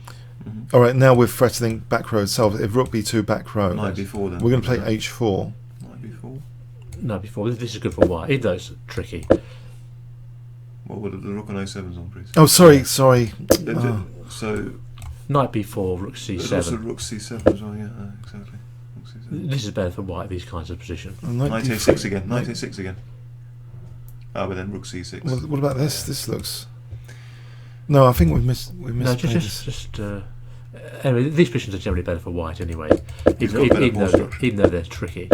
All right, now we're threatening back row itself. If rook b2 back row, Knight b4 then. we're going to play h4. Knight b4. No, before this is good for white, even though it's tricky. What would the rook on a7's on, please? Oh, sorry. So Knight B4, Rook there's also C7. rook c7 as well, yeah, exactly. Rook c7. This is better for white, these kinds of position. Knight Knight d4. a6 again, knight a6 again. Ah, but then rook c6. What about this? This looks. No, I think we've missed. No, just anyway, these positions are generally better for white anyway, got better pawn structure. even though they're tricky.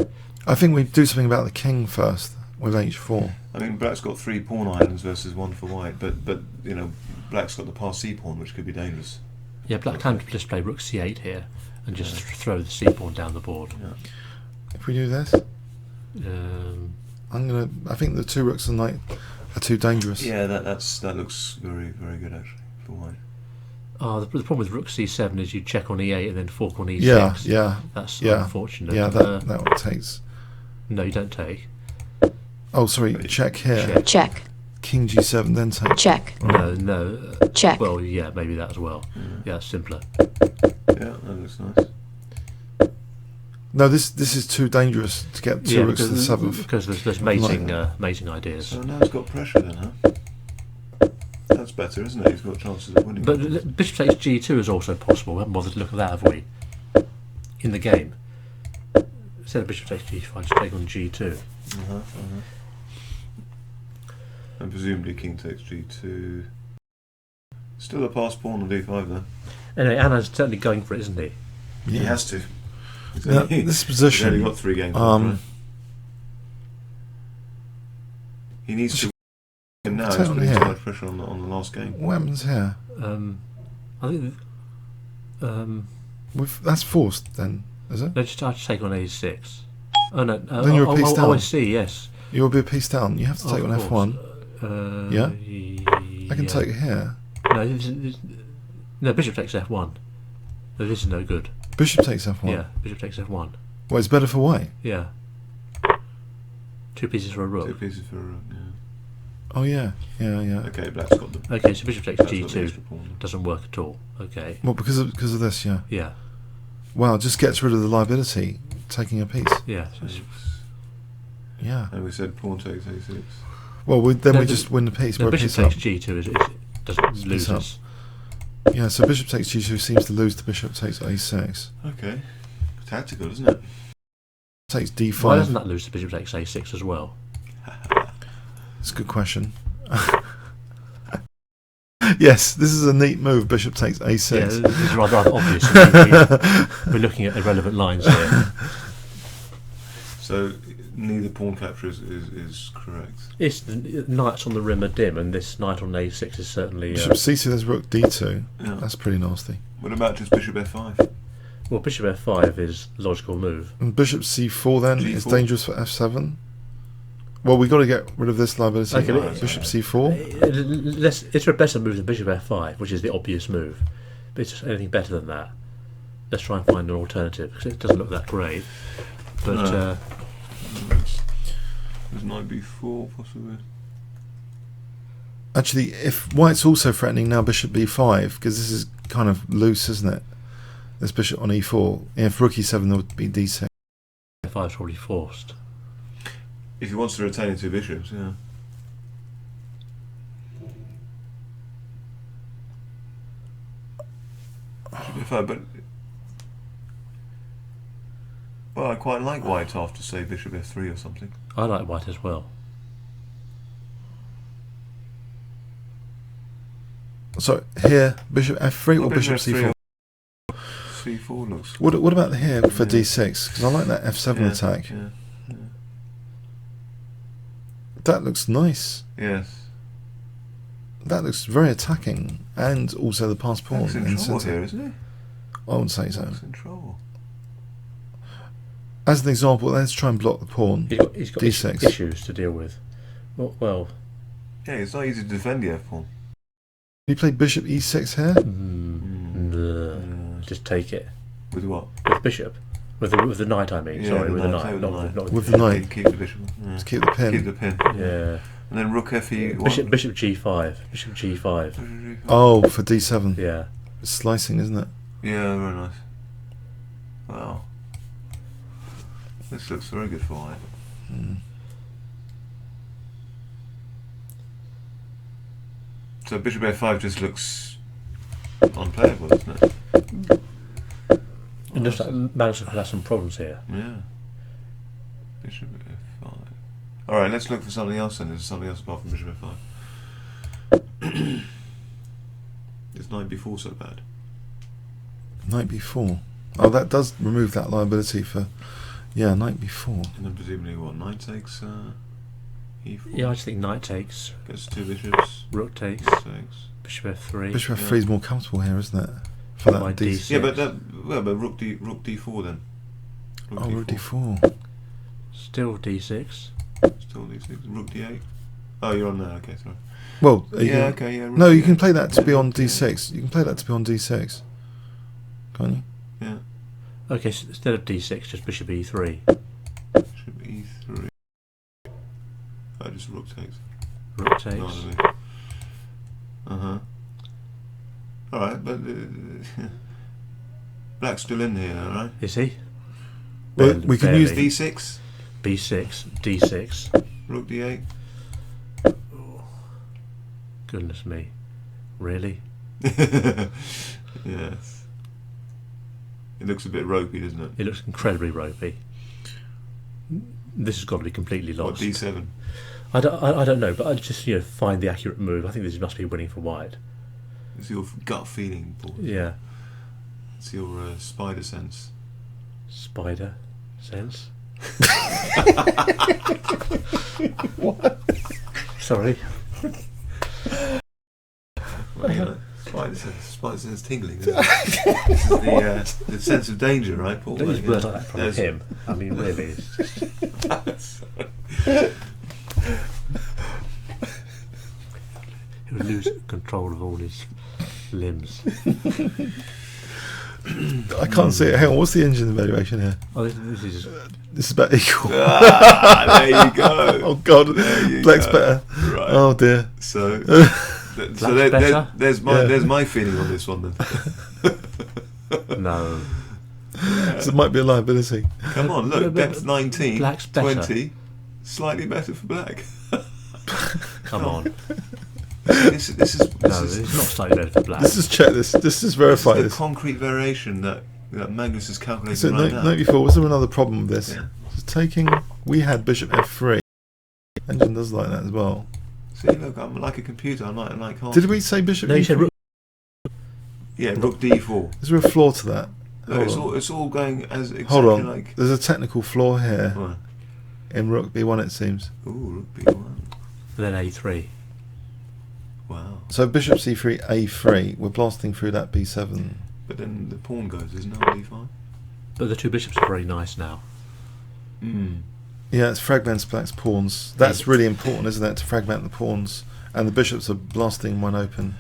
I think we do something about the king first with h4. I mean, black's got 3 pawn islands versus 1 for white, but you know, black's got the pass c pawn, which could be dangerous. Yeah, black can just play Rook C8 here and just throw the C pawn down the board. Yeah. If we do this, Um, I think the two rooks and knight are too dangerous. Yeah, that looks very very good actually for white. the problem with Rook C7 is you check on E8 and then fork on E6. Yeah. That's Yeah. unfortunate. Yeah, that one takes. No, you don't take. Oh, sorry. Check here. Check. King g7, then take. Check. No. Check. Well, yeah, maybe that as well. Yeah, it's simpler. Yeah, that looks nice. No, this is too dangerous to get two rooks to the because, seventh. because there's mating ideas. So now he's got pressure then, huh? That's better, isn't it? He's got chances of winning. But bishop takes G2 is also possible. We haven't bothered to look at that, have we? In the game. Instead of bishop takes G5, just take on G2. And presumably king takes g2. Still a pass pawn on d5 then. Anyway, Anna's certainly going for it, isn't he? He has to. Yeah, this He's only position. got 3 games. Right? He needs to win now. He's Tell me putting here. too much pressure on the last game. What happens here? I think. That's let's then, is it? No, just I'll just take on A6. Oh no. Then you're a piece Oh, down. I see. Yes. You'll be a piece down. You have to take Of on course. f1. Yeah? I can yeah. take it here. No, bishop takes f1. No, this is no good. Bishop takes f1. Yeah, bishop takes f1. Well, it's better for white. Yeah. 2 pieces for a 2 rook. pieces for a rook, yeah. Oh, yeah. Okay, black's got them. Okay, so bishop takes That's got the g2. extra pawn. Doesn't work at all. Okay. Well, because of this, yeah. Yeah. Wow, it just gets rid of the liability, taking a piece. Yeah. Yeah. And we said pawn takes a6. Well, we No, just win the piece. No, We're a bishop piece up. takes g2 doesn't lose up. us. Yeah, so bishop takes g2 seems to lose to bishop takes a6. Okay. Tactical, isn't it? Takes d5. Why doesn't that lose to bishop takes a6 as well? That's a good question. Yes, this is a neat move. Bishop takes a6. Yeah, this is rather obvious. We're looking at irrelevant lines here. So neither pawn capture is correct. It's the knights on the rim are dim, and this knight on a6 is certainly. Bishop c2, there's rook d2. Yeah. That's pretty nasty. What about just bishop f5? Well, bishop f5 is the logical move. And bishop c4 then is G4. dangerous for f7. Well, we got to get rid of this liability. Okay, Bishop c4. It's a better move than bishop f5, which is the obvious move. But it's just anything better than that. Let's try and find an alternative, because it doesn't look that great. But No. There's knight b4 possibly. Actually, if white's also threatening now bishop b5, because this is kind of loose, isn't it? This bishop on e4. If rook e7, there would be d6. f5 is probably forced. If he wants to retain two bishops, yeah. Bishop f5, but well, I quite like white after, say, bishop f3 or something. I like white as well. So here, bishop f3 or bishop c4? C4 looks. What about here for Yeah. d6? Because I like that f7 Yeah, attack. Yeah. That looks nice. Yes. That looks very attacking, and also the pass pawn. He's in in trouble centre. here, isn't he? I wouldn't say so. He's in trouble. As an example, let's try and block the pawn. He's got D6. issues to deal with. Well, Yeah, it's not easy to defend the f pawn. You play bishop e6 here. just take it With what? with bishop, with the knight. I mean, Yeah, sorry, the with the knight, knight, with not the with, knight. not With the knight. Keep the bishop. Yeah. Let's keep the pin. Keep the pin. Yeah. And then rook fe1. Bishop g5. Bishop g5. Oh, for d7. Yeah. It's slicing, isn't it? Yeah, very nice. Wow. This looks very good for white. Hmm. So bishop f5 just looks unplayable, doesn't it? And just Magnus could have some problems here. Yeah. Bishop f5. Alright, let's look for something else then. There's something else apart from bishop f5. Is knight b4 so bad? Knight b4. Oh, that does remove that liability for... Yeah, knight b4. And then presumably what? Knight takes e4? Yeah, I just think knight takes, Gets two bishops. rook takes, Takes. bishop f3. Bishop f3 is more comfortable here, isn't it? For that Knight d6. d6. Yeah, but rook d4 then. Oh, rook d4. Still d6. Still d6. Rook d8. Oh, you're on there. Okay, sorry. Well, Yeah, okay, yeah. no, rook you can d8. play that to be on Rook d6. You can play that to be on d6. Can't you? Yeah. Okay, so instead of d6, just bishop e3. Bishop e3. Oh, just rook takes. Rook takes. No, uh-huh. Alright, but black's still in here, alright? Is he? Well, we can use Barely. d6. b6, d6. Rook d8. Goodness me. Really? Yes. It looks a bit ropey, doesn't it? It looks incredibly ropey. This has got to be completely What, lost. d7? I don't know, but I just find the accurate move. I think this must be winning for white. It's your gut feeling, Paul. Yeah. It's your spider sense. Spider sense. What? Sorry. Well, you know, spider sense tingling. Isn't it? This is the sense of danger, right, Paul? Don't use words like that from There's- him. I mean, really. It's just, he would lose control of all his limbs. I can't see it. Hang on, what's the engine evaluation here? Oh, this is This is about equal. Ah, there you go. Oh, God. There you Black's go. better. Right. Oh, dear. So, better? there's my feeling on this one then. no. So it might be a liability. Come on, look, But depth 19, Black's better. 20, slightly better for black. Come on. This is No, it's not slightly better for black. Let's just check this. This is verify the this. concrete variation that Magnus is calculating So right now. note before, was there another problem with this? Yeah. So taking, we had bishop f3. Engine does like that as well. See, look, I'm like a computer. I'm like half. Did we say bishop No, you e3? said rook. Yeah, rook d4. Is there a flaw to that? Look, Hold on. it's all going as exactly Hold on. like. There's a technical flaw here. Right. in rook b1, it seems. Ooh, rook b1. And then a3. Wow. So bishop c3, a3. We're blasting through that b7. But then the pawn goes, isn't it, on d5? But the two bishops are very nice now. Yeah, it's fragments black's pawns. That's really important, isn't it? To fragment the pawns, and the bishops are blasting one open.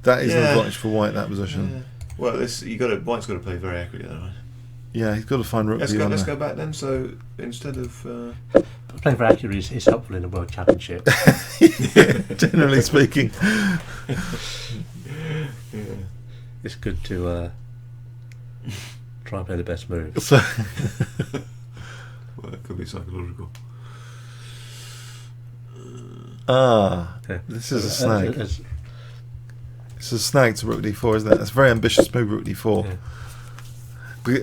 That is an advantage for white. That position. Yeah. Well, white's got to play very accurately, though, right? Yeah, he's got to find rook b1. Let's go back then. So instead of Playing very accurately is helpful in a world championship. Generally speaking. It's good to try and play the best move. So well, it could be psychological. This is a snag. It's a snag to rook d4, isn't it? That's a very ambitious move, rook d4. Yeah.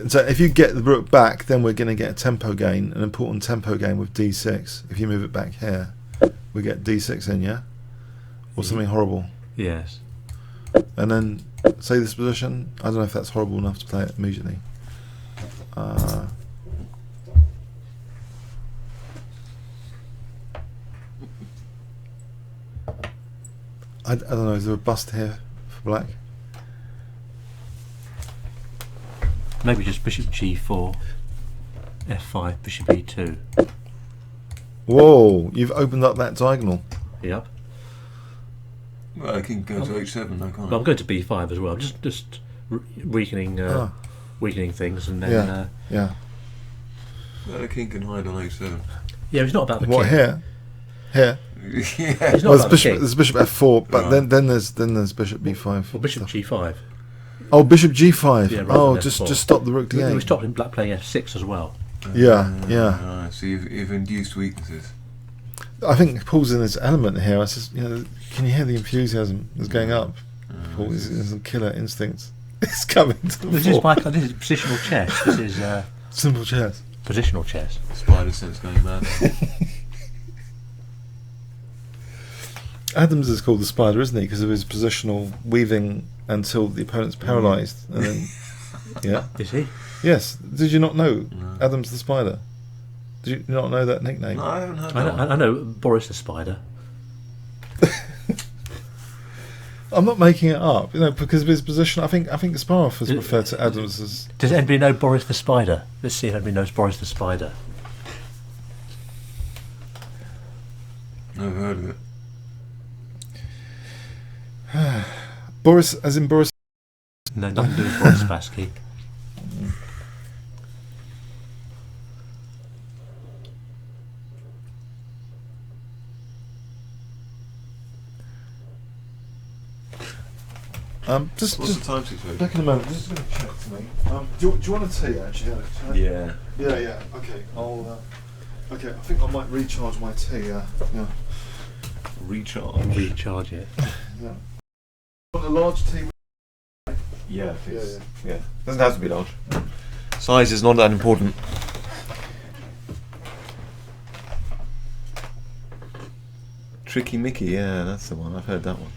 So if you get the rook back, then we're going to get a tempo gain, an important tempo gain with d6. If you move it back here, we get d6 in, yeah? Or something horrible. Yes. And then, say this position, I don't know if that's horrible enough to play it immediately. I don't know, is there a bust here for black? Maybe just bishop g4, f5, bishop e2. Whoa, you've opened up that diagonal. Yep. Well, I can go to h7, I can't. Well, I'm going to b5 as well. Just weakening things, and then yeah. Well, the king can hide on h7. Yeah, it's not about the What king. here? Here. Yeah. It's not Well, about the king. there's bishop f4, but Right. then there's bishop b5. Well, bishop g5. Oh, bishop g5. Yeah, rather Oh, than just f4. stop the rook We d8. stopped in black playing f6 as well. Yeah. Right, so you've induced weaknesses. I think Paul's in this element here. I just, can you hear the enthusiasm that's going up? Paul is a killer instinct. It's coming to the This is fore. this is positional chess. This is Simple chess. positional chess. Spider sense going mad. Adams is called the spider, isn't he? Because of his positional weaving until the opponent's paralysed, and then Is he? yes. Did you not know No. Adams the spider? Did you not know that nickname? No, I haven't heard that one. I know Boris the Spider. I'm not making it up, because of his position. I think Kasparov has referred to Adams as. Does anybody know Boris the Spider? Let's see if anybody knows Boris the Spider. Never heard of it. Boris, as in Boris. No, nothing to do with Boris Spassky. Just What's the time situation? back in a moment. Just going to check to me. Do you want a tea actually? Yeah. Yeah. Okay. Okay. I think I might recharge my tea. Yeah. Recharge. Recharge it. Yeah. Want a large tea? Yeah, please. Yeah. Doesn't have to be large. Size is not that important. Tricky Mickey, yeah, that's the one. I've heard that one.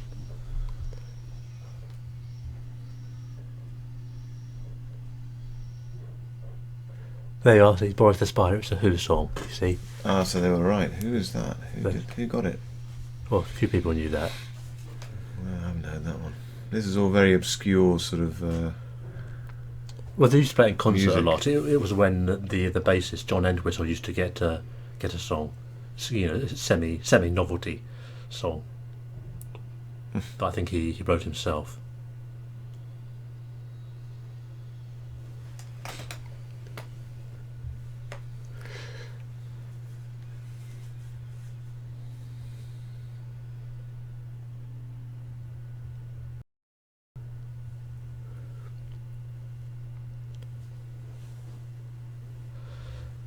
There you are. See, Boris the Spider. It's a Who song. You see. Ah, so they were right. Who is that? Who got it? Well, a few people knew that. Well, I haven't heard that one. This is all very obscure, sort of. Well, they used to play it in concert Music. a lot. It was when the bassist John Entwistle used to get a song, semi novelty song. But I think he wrote himself.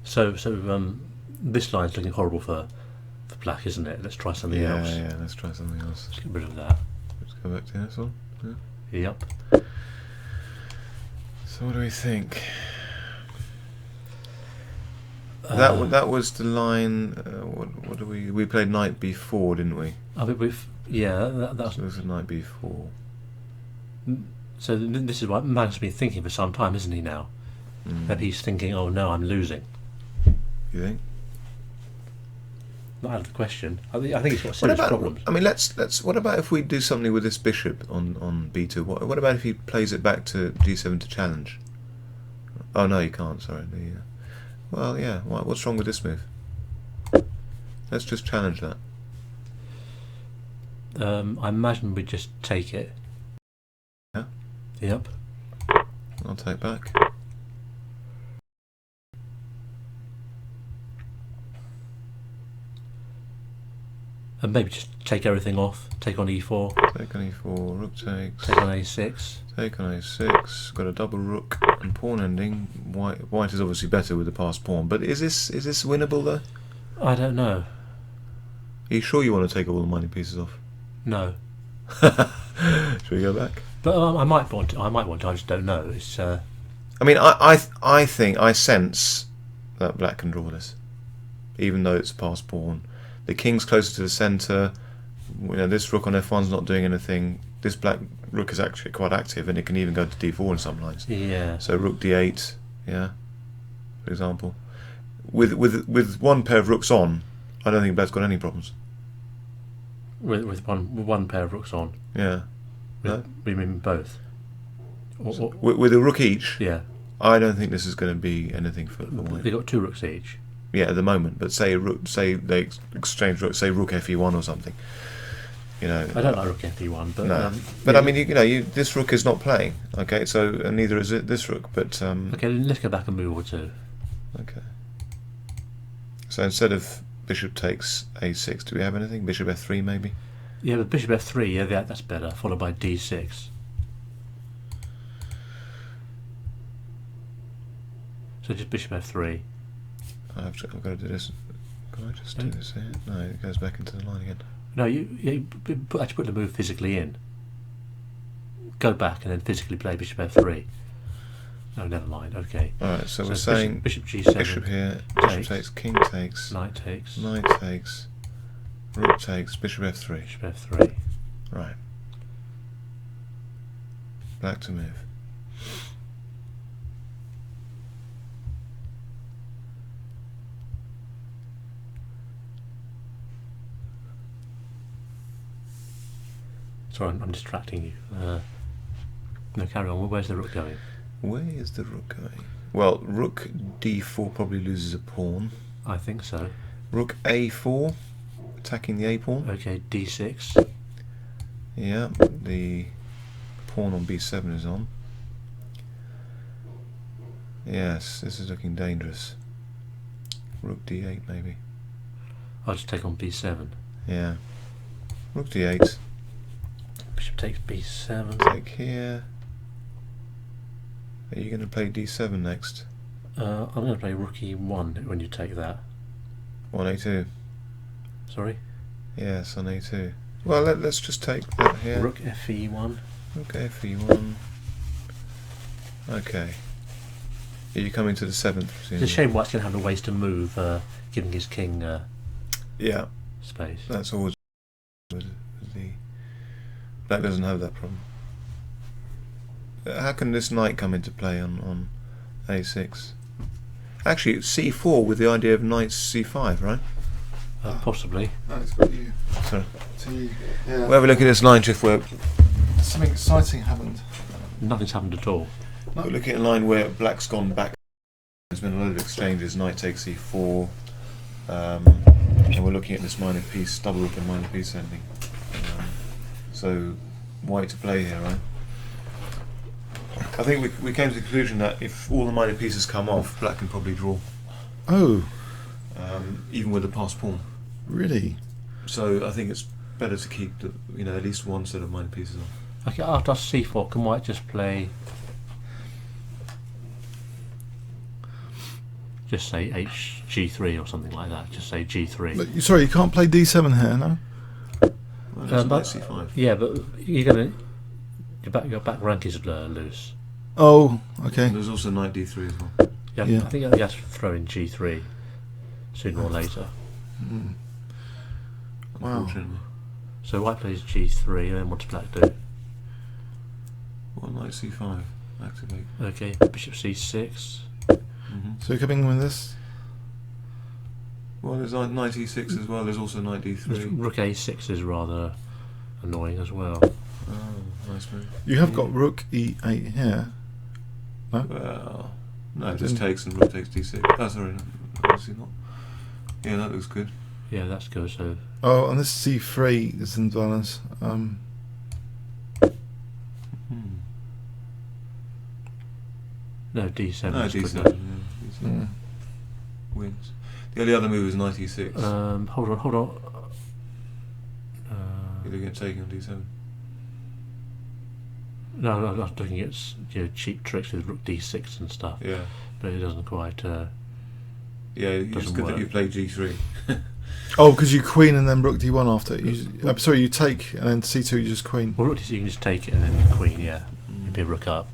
So this line's looking horrible for black, isn't it? Let's try something else. Yeah, let's try something else. Let's get rid of that. Let's go back to this one. Yeah. Yep. So what do we think? That was the line. What do we played knight b4, didn't we? I mean, that's So it was a knight b4. so. This is what Magnus has been thinking for some time, isn't he? Now that he's thinking, oh no, I'm losing. You think? not out of the question. I think it's got What serious about? problems. I mean, let's. What about if we do something with this bishop on b2? What about if he plays it back to d7 to challenge? Oh no, you can't. Sorry. Well, yeah. What's wrong with this move? Let's just challenge that. I imagine we just take it. Yeah. Yep. I'll take back. And maybe just take everything off. Take on e4. Take on e4. Rook takes. Take on a6. Take on a6. Got a double rook and pawn ending. White is obviously better with the passed pawn. But is this winnable though? I don't know. Are you sure you want to take all the mining pieces off? No. Should we go back? But I might want to. I just don't know. It's. I mean, I think I sense that black can draw this, even though it's passed pawn. The king's closer to the centre. You know, this rook on f1's not doing anything. This black rook is actually quite active, and it can even go to d4 in some lines. Yeah. So rook d8, yeah, for example. With one pair of rooks on, I don't think black's got any problems. With one pair of rooks on. Yeah. No? We mean both. With a rook each. Yeah. I don't think this is going to be anything for white. They got 2 rooks each. Yeah, at the moment. But say they exchange rook, say rook fe1 or something. You know. I don't like rook fe1, but no. But yeah. I mean, this rook is not playing. Okay, so and neither is it this rook. But okay, let's go back a move or two. Okay. So instead of bishop takes a6, do we have anything? Bishop f3 maybe? Yeah, but bishop f3, yeah, that's better, followed by d6. So just bishop f3. I've got to do this. Can I just do this here? No, it goes back into the line again. No, you actually put the move physically in. Go back and then physically play bishop f3. No, never mind. Okay. All right. So we're saying bishop g7. Bishop here. Bishop takes. King takes. Knight takes. Knight takes. Rook takes. Bishop f3. Bishop f3. Right. Black to move. Sorry, I'm distracting you. No, carry on. Where's the rook going? Where is the rook going? Well, rook d4 probably loses a pawn. I think so. Rook a4, attacking the a pawn. Okay, d6. Yeah, the pawn on b7 is on. Yes, this is looking dangerous. Rook d8 maybe. I'll just take on b7. Yeah. Rook d8. Bishop takes b7. Take here. Are you going to play d7 next? I'm going to play rook e1 when you take that. On a2. Sorry? Yes, on a2. Well, let's just take that here. Rook fe1. Rook fe1. Okay. Are you coming to the 7th? It's a shame White's going to have to waste a move, giving his king yeah. space. That's always the Black doesn't have that problem. How can this knight come into play on a6? Actually, it's c4 with the idea of knight c5, right? Possibly. No, it's got you. Sorry. Yeah. We'll have a look at this line shift work. Something exciting happened. Nothing's happened at all. We're looking at a line where Black's gone back. There's been a load of exchanges. Knight takes e4, and we're looking at this minor piece, double rook and minor piece ending. So White to play here, right? I think we came to the conclusion that if all the minor pieces come off, Black can probably draw. Oh, even with the passed pawn. really? So I think it's better to keep the, at least one set of minor pieces on. Okay, after c4, can White just play? Just say hg3 or something like that. Just say g3. But, sorry, you can't play d7 here, no? Well, that's but, c5. Yeah, but your back rank is loose. Oh, okay. And there's also knight d3 as well. Yeah, Yeah. I think you have to throw in g3 sooner or later. Mm. Wow. Unfortunately. So White plays g3, and then what does Black do? Well, knight c5. Activate. Okay, bishop c6. So you're coming with this? Well, there's knight e6 as well. There's also knight d3. Rook a6 is rather annoying as well. Oh, nice move. You have got rook e8 here. No? Well, no, it just takes and rook takes d6. Oh, sorry, no, obviously not. Yeah, that looks good. Yeah, that's good. So Oh, and this c3 is in balance. no, d7 No, is good d7. enough. Yeah, d7 wins. The only other move is knight e6. Hold on. You're looking at taking on d7. No, I'm not looking at cheap tricks with rook d6 and stuff. Yeah. But it doesn't quite. Yeah, it's Doesn't good work. that you played g3. Oh, because you queen and then rook d1 after. I'm sorry, you take and then c2 you just queen. Well, rook d6 you can just take it and then queen. Yeah, you'd be a rook up.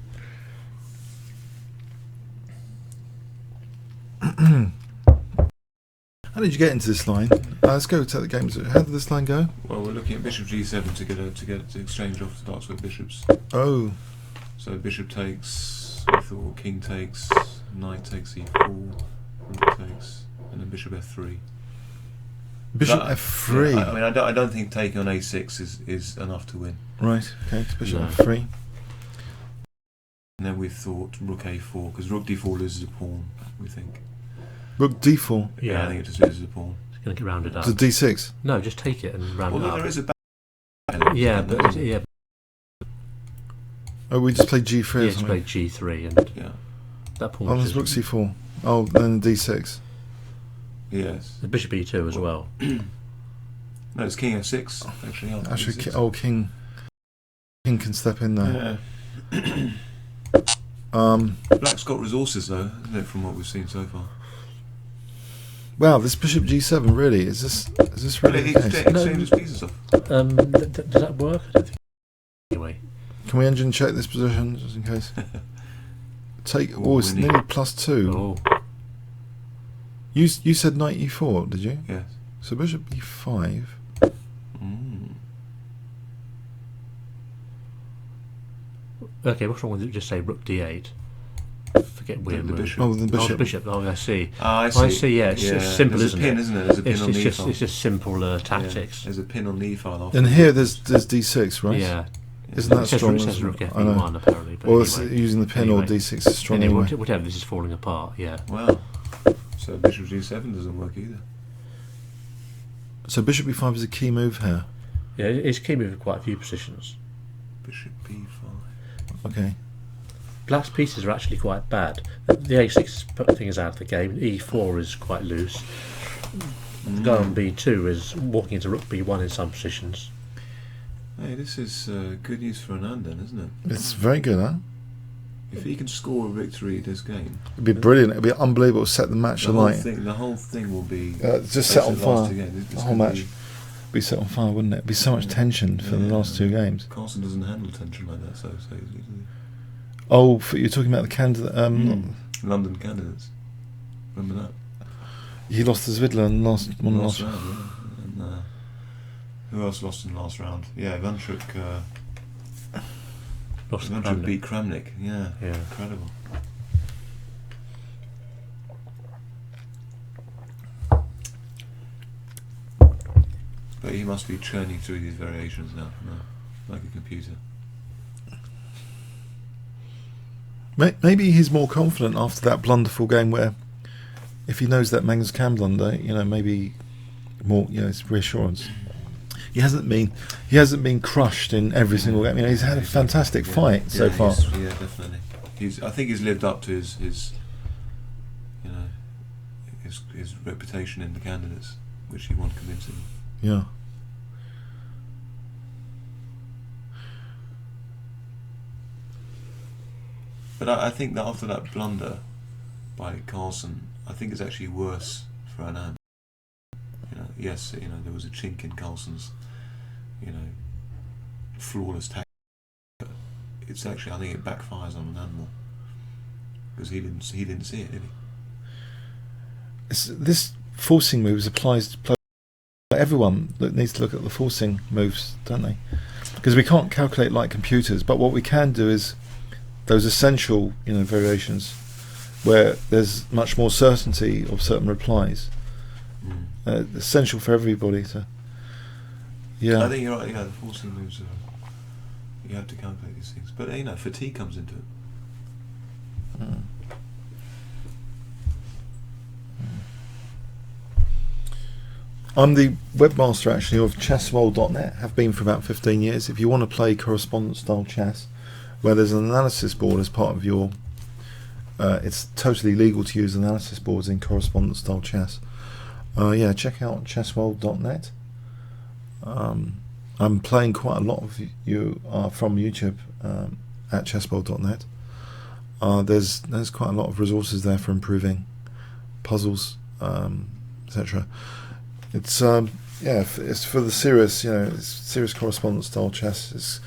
How did you get into this line? Let's go take the games. How did this line go? Well, we're looking at bishop g7 to exchange off the dark square bishops. Oh, So bishop takes, we thought king takes, knight takes e4, rook takes, and then bishop f3. bishop That- f3. Yeah, I mean, I don't think taking on a6 is enough to win. Right. Okay. It's bishop No. f3. And then we thought rook a4 because rook d4 loses a pawn. We think. Rook d4 Yeah, I think it just loses a pawn. it's going to get rounded up. to d6. No, just take it and round Although it there up. is a back. Yeah, but yeah, Oh, we just played g3 or it's something. played g3 and Yeah. that pawn. Oh, there's rook c4. Oh, then d6. Yes. The bishop e2 as well. No, it's king f6 actually. after Actually, e6. king can step in there. Yeah. Black's got resources though, isn't it? From what we've seen so far. Wow, this bishop g7 really is this really He the case? exchanges pieces off. Does that work? I don't think. Anyway, Can we engine check this position just in case? Take. Oh, Oh, it's winning. nearly +2. oh, You said knight e4, did you? Yes. So bishop e5. Mm. okay. What's wrong with it? Just say rook d8. Forget weird The move. bishop. Oh, the Oh, bishop. the bishop. Oh, I see. Ah, I see. I see. Yeah, it's simple, there's isn't a pin, it? isn't it? There's a pin It's, on it's the just e-file. it's just simple tactics. There's a pin on the e-file. And here there's d6, right? Yeah. Isn't that It says, strong? it says rook I know. f1 apparently. But Well, it's anyway. using the pin or Anyway. d6 is strong Anyway, anyway. whatever. This is falling apart. Yeah. Wow. So bishop g7 doesn't work either. So bishop e5 is a key move here. Yeah, it's key move in quite a few positions. Bishop b5. Okay. Black's pieces are actually quite bad. The a6 thing is out of the game. E4 is quite loose. The guy on b2 is walking into rook b1 in some positions. Hey, this is good news for Anand then, isn't it? It's very good, huh? If he can score a victory this game, It'd be brilliant. It'd be unbelievable. Set the match alight. the whole thing will be Just set on basically the last fire. two games. It's The whole gonna match. Be set on fire, wouldn't it? It'd be so much tension for the Yeah. last two games. Carlson doesn't handle tension like that so easily. does Oh, you're talking about the candidate. he? London candidates. Remember that? He lost to Zvidler in last Last round, yeah. And, who else lost in the last round? Yeah, Ivanchuk. Lost to Ivanchuk Kramnik. beat Kramnik. Yeah, Yeah. incredible. But he must be churning through these variations now, like a computer. Maybe he's more confident after that blunderful game where, if he knows that Magnus can blunder, maybe more. It's reassurance. He hasn't been crushed in every single game. He's had a fantastic fight so far. Yeah, definitely. I think he's lived up to his reputation in the candidates, which he won convincingly. Yeah. But I think that after that blunder by Carlson, I think it's actually worse for Anand. Yes, there was a chink in Carlson's, flawless tactic. But it's actually, I think it backfires on Anand more because he didn't see it, did he? This forcing moves applies to everyone that needs to look at the forcing moves, don't they? Because we can't calculate like computers, but what we can do is those essential, variations where there's much more certainty of certain replies. essential for everybody. So, yeah. I think you're right. Yeah, the forcing moves you have to calculate these things, but fatigue comes into it. I'm the webmaster actually of chessworld.net, have been for about 15 years. If you want to play correspondence style chess where there's an analysis board as part of your it's totally legal to use analysis boards in correspondence style chess, check out chessworld.net. I'm playing quite a lot of you from YouTube at chessworld.net. There's quite a lot of resources there for improving puzzles, etc. It's it's for the serious, it's serious correspondence style chess. It's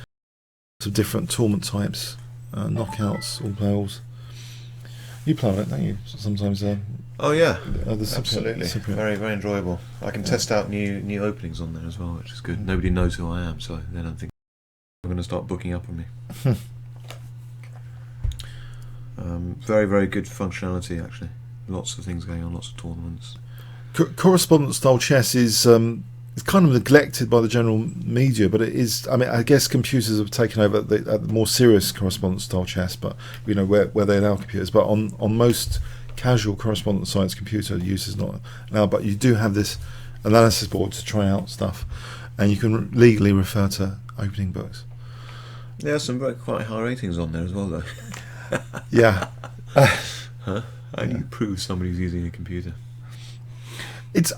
of different tournament types, knockouts, all play alls. You play it, don't you? Sometimes. Oh yeah, the absolutely. Very, very enjoyable. I can test out new openings on there as well, which is good. Nobody knows who I am, so they don't think I'm going to start booking up on me. Very, very good functionality actually. Lots of things going on, lots of tournaments. Correspondence style chess is it's kind of neglected by the general media, but it is. I mean, I guess computers have taken over the more serious correspondence style chess, but where they allow computers. But on most casual correspondence sites, computer use is not allowed. But you do have this analysis board to try out stuff, and you can legally refer to opening books. There are some quite high ratings on there as well, though. Yeah. How do you prove somebody's using a computer?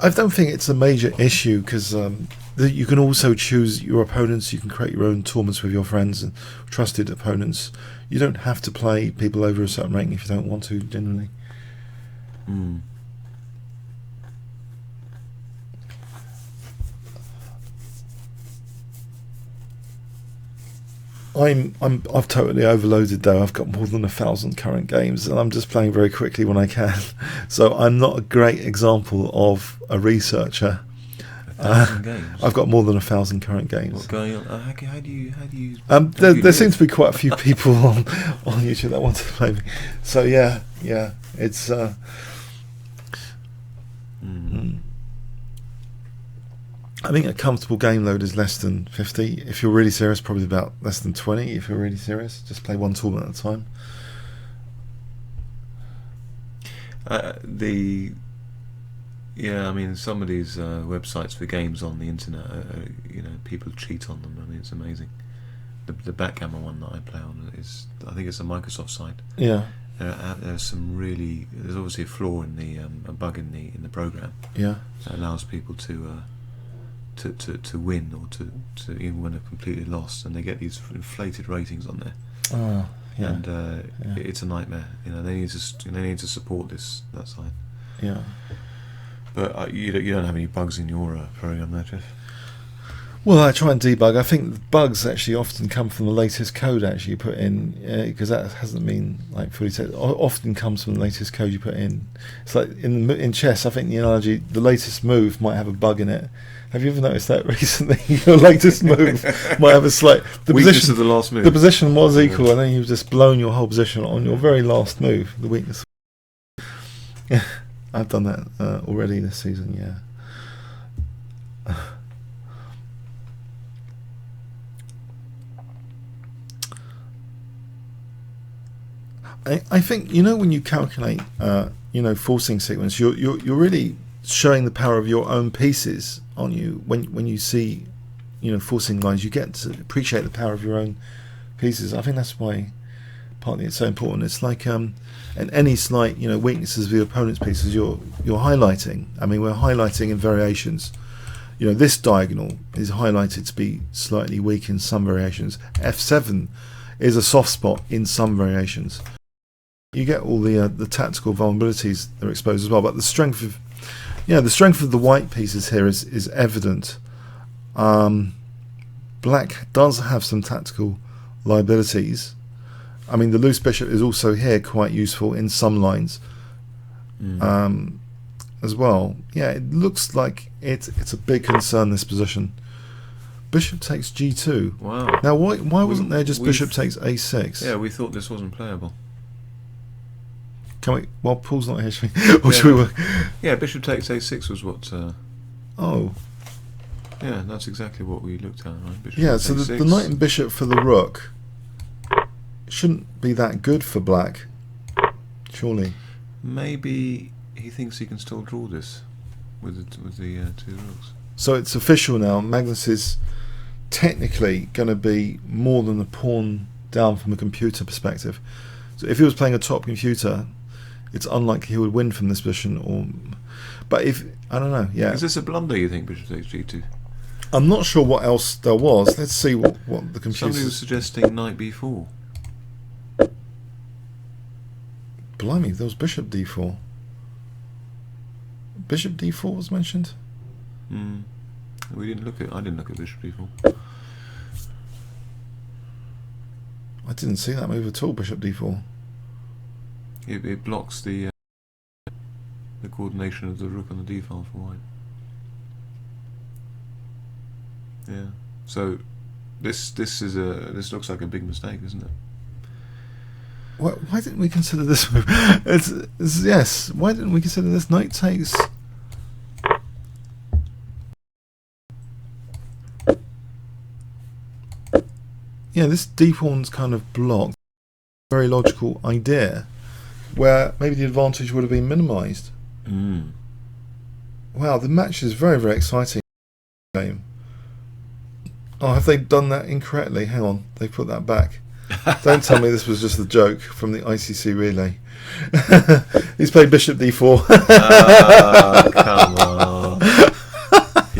I don't think it's a major issue because you can also choose your opponents. You can create your own tournaments with your friends and trusted opponents. You don't have to play people over a certain ranking if you don't want to, generally. I've totally overloaded though. I've got more than 1,000 current games, and I'm just playing very quickly when I can. So I'm not a great example of a researcher. 1,000 games. I've got more than 1,000 current games. What's going on? How do you? There seem to be quite a few people on YouTube that want to play me. So yeah, it's. I think a comfortable game load is less than 50. If you're really serious, probably about less than 20. If you're really serious, just play one tournament at a time. Some of these websites for games on the internet, people cheat on them. I mean, it's amazing. The backgammon one that I play on I think it's a Microsoft site. Yeah. There's some there's obviously a flaw in a bug in the program. Yeah. That allows people to win or to even when they're completely lost, and they get these inflated ratings on there. Oh, yeah. And it's a nightmare. They need to support that side. Yeah. But you don't have any bugs in your program there, Jeff? Well, I try and debug. I think the bugs actually often come from the latest code actually you put in, because that hasn't been like fully tested. Often comes from the latest code you put in. It's like in chess, I think the analogy, the latest move might have a bug in it. Have you ever noticed that recently? Your latest move might have a slight weakness of the last move. The position was equal, and then you've just blown your whole position on your very last move. The weakness. Yeah, I've done that already this season. Yeah. I think when you calculate forcing sequence, you're really showing the power of your own pieces on you. When you see forcing lines, you get to appreciate the power of your own pieces. I think that's why partly it's so important. It's like and any slight weaknesses of your opponent's pieces you're highlighting. I mean, we're highlighting in variations. This diagonal is highlighted to be slightly weak in some variations. F7 is a soft spot in some variations. You get all the tactical vulnerabilities that are exposed as well, but the strength of the white pieces here is evident. Black does have some tactical liabilities. I mean, the loose bishop is also here quite useful in some lines as well. Yeah, it looks like it's a big concern, this position. Bishop takes g2. Wow. Now, why wasn't there just bishop takes a6? Yeah, we thought this wasn't playable. Can we? Well, Paul's not here. Should we? Or should we work? Yeah, bishop takes a6 was what. Oh, Yeah, that's exactly what we looked at, right? Bishop yeah. takes So the a6. knight and bishop for the rook shouldn't be that good for black, surely. Maybe he thinks he can still draw this with the two rooks. So it's official now. Magnus is technically going to be more than a pawn down from a computer perspective. So if he was playing a top computer, it's unlikely he would win from this position. But if I don't know, yeah. Is this a blunder? You think bishop takes g2? I'm not sure what else there was. Let's see what the computer. Somebody was suggesting knight b4. Blimey, there was bishop d4. Bishop d4 was mentioned. We didn't look at. I didn't look at bishop d4. I didn't see that move at all. Bishop d4. It blocks the coordination of the rook on the d file for white. Yeah. So this looks like a big mistake, isn't it? Why didn't we consider this move? Yes. Why didn't we consider this? Knight takes. Yeah, this d pawn's kind of blocked. Very logical idea, where maybe the advantage would have been minimised. Wow, the match is very, very exciting. Game. Oh, have they done that incorrectly? Hang on, they put that back. Don't tell me this was just a joke from the ICC relay. He's played bishop d4. Oh, come on.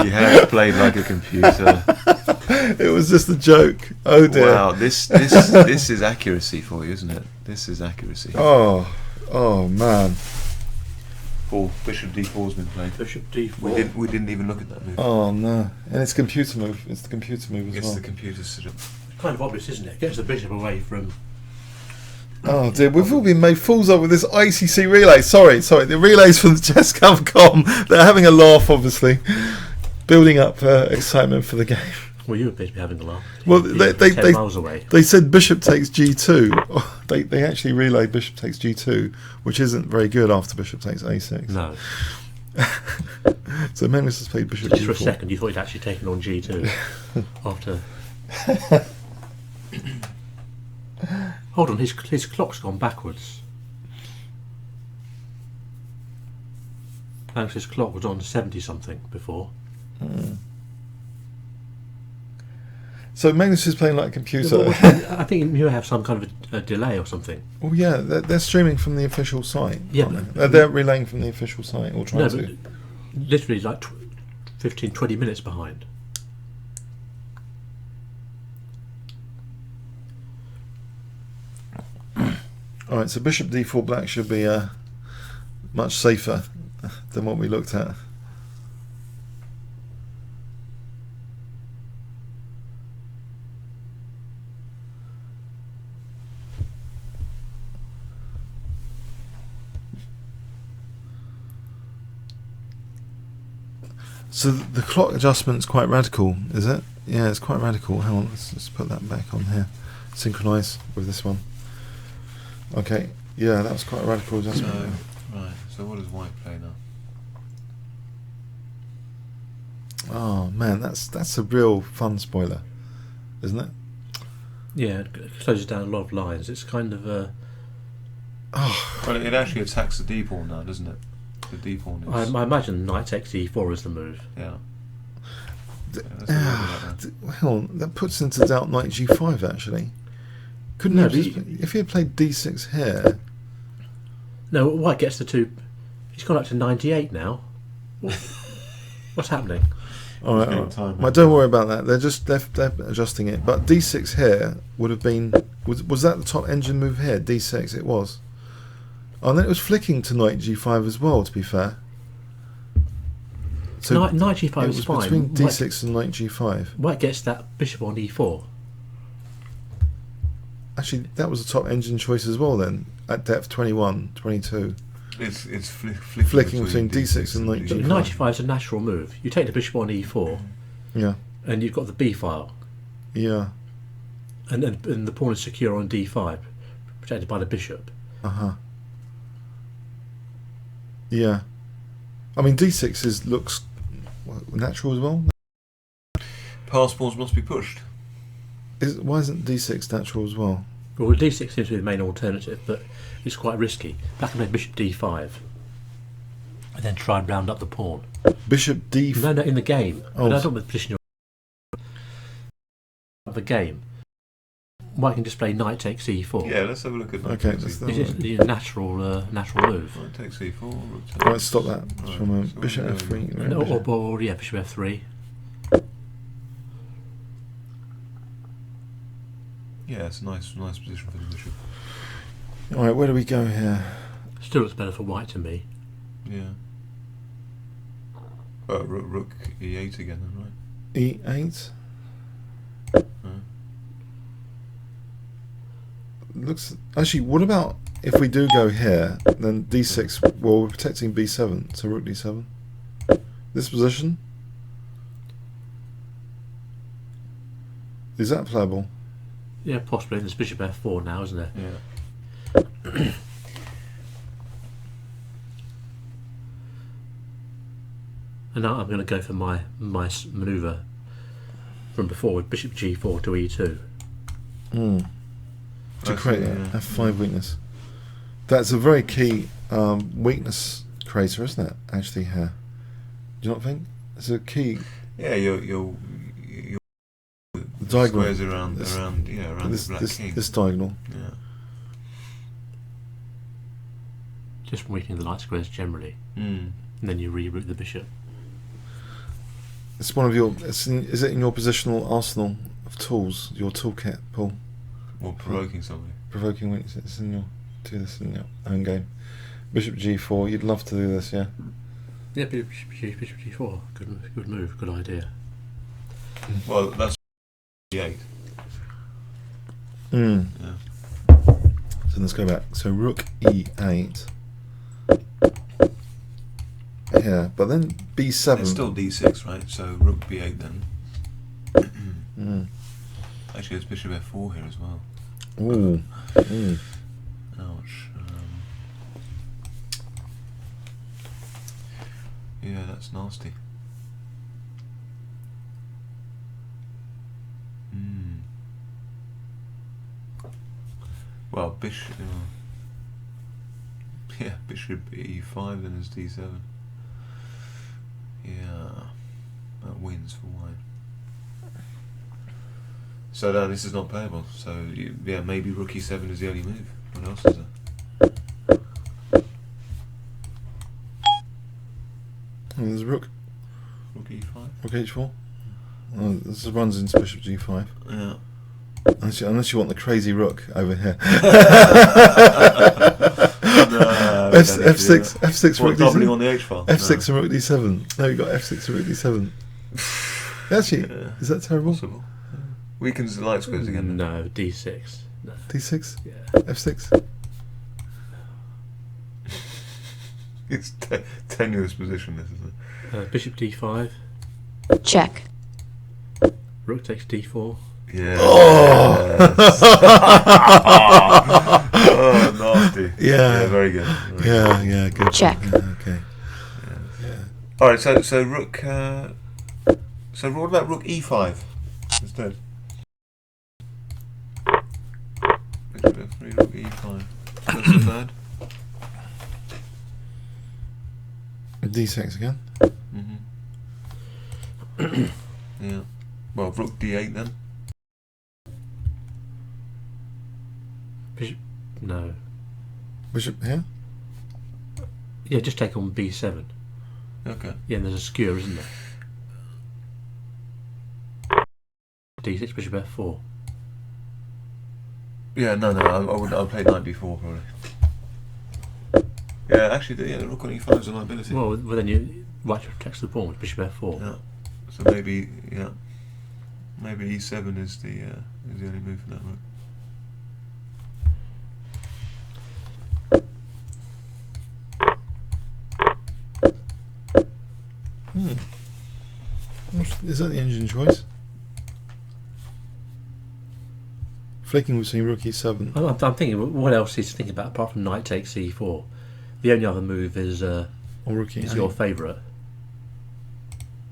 He has played like a computer. It was just a joke. Oh dear. Wow, this is accuracy for you, isn't it? This is accuracy. Oh man. Paul, bishop d4 has been played. Bishop d4. We didn't even look at that move. Oh no. And it's computer move. It's the computer move as It's well. the computer system. It's kind of obvious, isn't it? It gets the bishop away from. Oh dear, we've all been made fools of with this ICC relay. Sorry, the relays from the chesscom.com. They're having a laugh, obviously, building up excitement for the game. Well, you appear to be having a laugh. Well, You're they 10 miles away. They said bishop takes g2. They actually relayed bishop takes g2, which isn't very good after bishop takes a6. No. So Magnus has played bishop Just g4. for a second, you thought he'd actually taken on g2 after. Hold on, his clock's gone backwards. His clock was on 70 something before. So Magnus is playing like a computer. I think you have some kind of a delay or something. Well, yeah, they're streaming from the official site. Yeah, aren't they? They're relaying from the official site, or trying No, to. but literally like 15, 20 minutes behind. All right, so bishop d4 black should be much safer than what we looked at. So the clock adjustment's quite radical, is it? Yeah, it's quite radical. Hang on, let's put that back on here. Synchronise with this one. Okay, yeah, that was quite a radical adjustment. So, right, so what does white play now? Oh man, that's a real fun spoiler, isn't it? Yeah, it closes down a lot of lines. It's kind of a. Well, it actually attacks the d pawn now, doesn't it? The d pawn is. I imagine knight takes e4 is the move. Yeah. Hang on, that puts into doubt knight g5 actually. Couldn't No, he if he had played d6 here? No, white gets the two. He's gone up to 98 now. What's happening? All right. Well, don't worry about that. They're adjusting it. But d6 here would have been. Was that the top engine move here? d6 it was. Oh, and then it was flicking to knight g5 as well. To be fair. So Knight g5 it is was fine. between d6 and knight g5. White gets that bishop on e4. Actually, that was the top engine choice as well. Then at depth 21, 22. It's Flicking between d6 and knight But g5. knight g5 is a natural move. You take the bishop on e4, Yeah. and you've got the b file, Yeah. and the pawn is secure on d5, protected by the bishop. Uh huh. Yeah. I mean, D6 looks natural as well. Pass pawns must be pushed. Why isn't D6 natural as well? Well, D6 seems to be the main alternative, but it's quite risky. Back and play bishop D5, and then try and round up the pawn. Bishop D. No, in the game. Oh. No, not with position. The game. Why can just play knight takes E4? Yeah, let's have a look at knight Okay, takes that's E4. It's just the natural move. Knight takes E4. rook takes- Right, stop that. Right, From so Bishop we'll F3. go- right, No, bishop- or yeah, bishop F3. Yeah, it's a nice position for the bishop. Alright, where do we go here? Still looks better for white to me. Yeah. Rook E8 again, then, right? E8. Huh? Looks actually. What about if we do go here? Then D6. Well, we're protecting B7, so Rook D7. This position is that playable? Yeah, possibly. There's bishop F4 now, isn't there? Yeah. And now I'm going to go for my manoeuvre from before with bishop G4 to E2. To I create see, that yeah. F5 weakness. That's a very key weakness creator, isn't it? Actually, here. Do you not think? It's a key. Yeah, your The diagonal. squares around This- around This the black this, king. this diagonal. Yeah. Just from weakening the light squares generally. Mm. And then you reroute the bishop. It's one of your. Is it in your positional arsenal of tools? Your toolkit, Paul? Or provoking somebody. Provoking weakness. It's in your. Do this in your own game. Bishop G4. You'd love to do this, yeah. Yeah, bishop G4. Good move. Good idea. Well, that's E8. Mm. Yeah. So let's go back. So Rook E8. Yeah, but then B7. It's still D6, right? So Rook B8 then. Mm. Actually, there's Bishop F4 here as well. Ooh. Mm. Ouch. Yeah, that's nasty. Mm. Well, Bishop. Yeah, Bishop E5 then is D7. Yeah, that wins for white. So no, this is not playable. So yeah, maybe Rook E7 is the only move. What else is there? And there's Rook. Rook E5. Rook H4. Oh, this runs into Bishop G5. Yeah. Unless you want the crazy Rook over here. No, F6. F6 What, Rook doubling D7. on the H file? F6 and Rook D7. No, you got F6 and Rook D7. Actually, Yeah. is that terrible? Possible. Weakens the light squares again. No, D6. No. D6? Yeah. F6? It's tenuous position, this isn't it? Bishop D5. Check. Rook takes D4. Yeah. Oh! Oh, nasty. Yeah. Very good. Yeah, good. Check. Yeah, okay. All right. So Rook. So what about Rook E5 instead? Bishop F3, Rook E5. That's so bad. D6 again. Mm-hmm. Yeah. Well, Rook D8 then. Bishop. No. Bishop here? Yeah, just take on B7. Okay. Yeah, and there's a skewer, isn't there? D6, bishop F4. Yeah. No. I'll play knight B4 probably. Yeah. Actually, the Rook on E5 is a liability. Well, then you white protects the pawn with bishop F4. Yeah. So maybe E7 is the only move for that rook. Is that the engine choice? Flicking between Rook E7. I'm thinking, what else is to think about apart from knight takes E4? The only other move is Or Rook is E8. your favourite.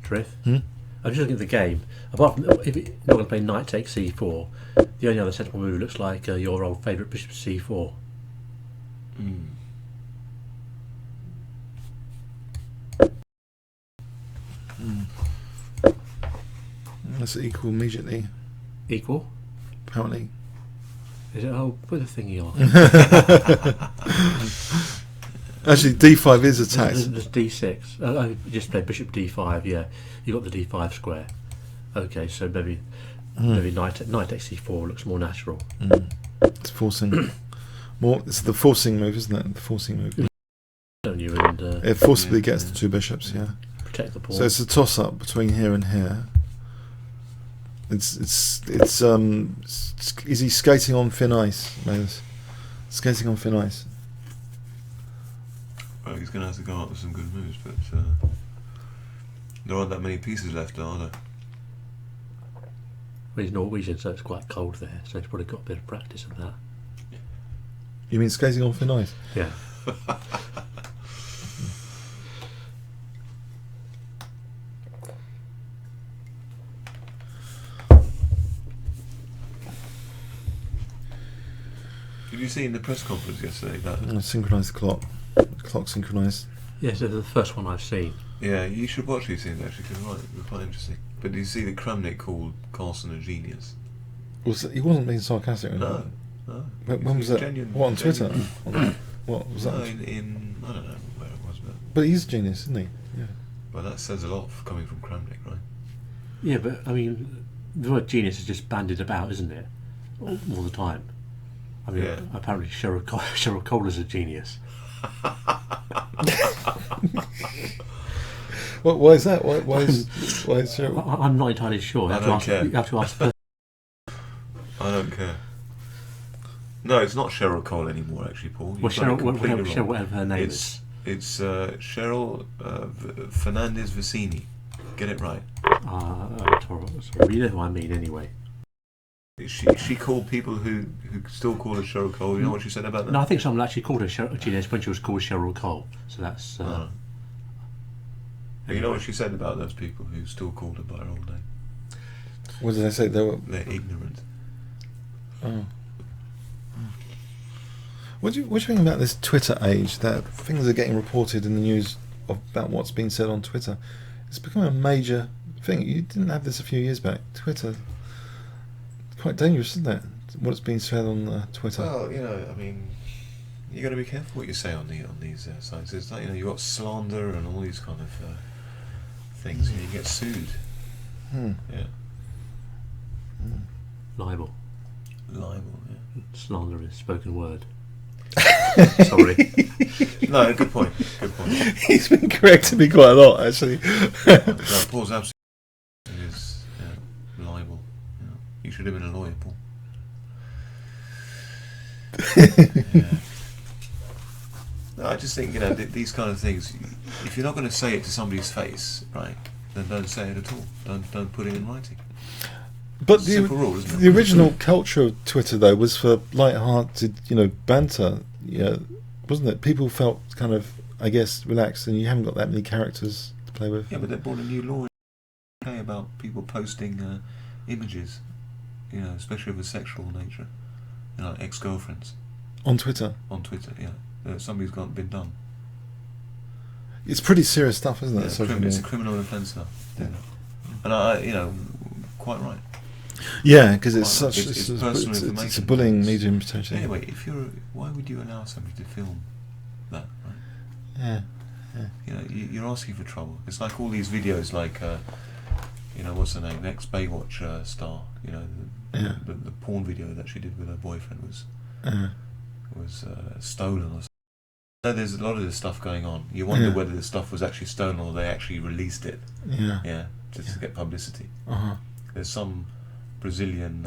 Triff? Hmm? I'm just looking at the game. Apart from if you're not going to play knight takes c4, the only other sensible move looks like your old favourite bishop c4. That's equal immediately, Equal? apparently. Is it? Oh, put the thingy on. Actually, D5 is attacked. There's d6. I just played bishop d5. Yeah, you got the d5 square. Okay, so maybe knight takes c4 looks more natural. It's forcing more. It's the forcing move, isn't it? The forcing move. Don't you? And It forcibly gets the two bishops. Yeah. protect the pawn. So it's a toss up between here and here. Is he skating on thin ice? Mayors? Skating on thin ice. Well, he's going to have to go up with some good moves, but there aren't that many pieces left, are there? Well, he's Norwegian, so it's quite cold there. So he's probably got a bit of practice in that. You mean skating on thin ice? Yeah. Did you see in the press conference yesterday that? Synchronise the clock. The clock synchronised. Yeah, so the first one I've seen. Yeah, you should watch these things actually, because they're quite interesting. But did you see that Kramnik called Carlson a genius? He wasn't being sarcastic. No. When was that? What, on Twitter? What was No, that? in I don't know where it was, But he's a genius, isn't he? Yeah. but that says a lot coming from Kramnik, right? Yeah, but I mean, the word genius is just bandied about, isn't it? All the time. I mean, Yeah. apparently Cheryl Cole is a genius. Why is that? Why is Cheryl? I'm not entirely sure. I don't care. You have to ask. The I don't care. No, it's not Cheryl Cole anymore, actually, Paul. well, You've got it Cheryl, completely wrong. whatever her name is. It's Cheryl Fernandez Vicini. Get it right. Sorry, you know who I mean anyway. She called people who still call her Cheryl Cole. You know what she said about that? No, I think someone actually called her genius when she was called Cheryl Cole. So that's. Oh. You know what she said about those people who still called her by her old name? What did I say? They were. They're ignorant. Oh. What do you think about this Twitter age? That things are getting reported in the news about what's been said on Twitter. It's become a major thing. You didn't have this a few years back. Twitter, quite dangerous, isn't it? What's been said on Twitter. Well, I mean, you got to be careful what you say on these sites. It's like, you've got slander and all these kind of things, and you get sued. Yeah. libel. Libel, yeah. Slander is spoken word. Sorry. No, good point. Good point. He's been correcting me quite a lot, actually. No, Paul's absolutely. It is libel. Yeah. You should have been a lawyer, Paul. Yeah. No, I just think these kind of things. If you're not going to say it to somebody's face, right, then don't say it at all. Don't put it in writing. But Simple rule, isn't it? the original culture of Twitter, though, was for light-hearted, banter. Yeah, wasn't it? People felt kind of, I guess, relaxed, and you haven't got that many characters to play with. Yeah, but they brought a new law in the UK about people posting images, especially of a sexual nature, like ex-girlfriends On Twitter. on Twitter. Yeah, somebody's been done. It's pretty serious stuff, isn't it? Yeah, it's a criminal offence now. Yeah. And quite right. Yeah, because it's Quite such right. It's it's personal it's a information. bullying medium potentially. Anyway, why would you allow somebody to film that? Right? Yeah. You're asking for trouble. It's like all these videos, like what's her name, ex-Baywatch star. The porn video that she did with her boyfriend was stolen or something. So there's a lot of this stuff going on. You wonder whether this stuff was actually stolen or they actually released it. Yeah. Just to get publicity. Uh-huh. There's some Brazilian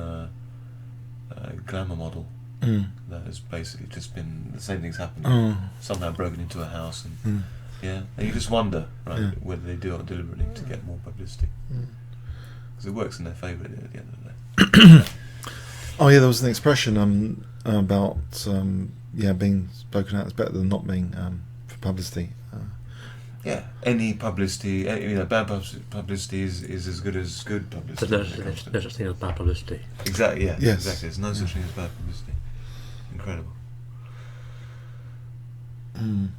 glamour model that has basically just been the same things happening. Somehow broken into a house and and you just wonder, right, whether they do it deliberately to get more publicity, because it works in their favour at the end of the day. Oh yeah, there was an expression being spoken out is better than not being for publicity. Yeah, any publicity, bad publicity is as good as good publicity. There's no such thing as bad publicity. Exactly, yeah, Yes. exactly. There's no such thing as bad publicity. Incredible. Depending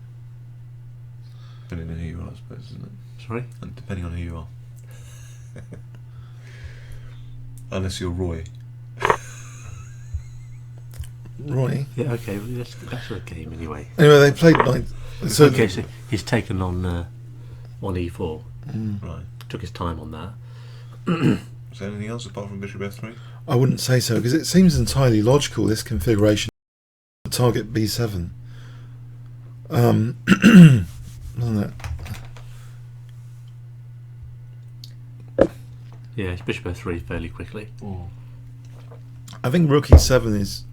on who you are, I suppose, isn't it? Sorry? And depending on who you are. Unless you're Roy. Roy. Yeah, okay, well, that's a game anyway. Anyway, they played like. So Okay, so he's taken on e4. Right. Took his time on that. Is there anything else apart from bishop f3? I wouldn't say so because it seems entirely logical. This configuration, target b7. Doesn't it? Yeah, it's bishop f3 fairly quickly. I think rook e7 is,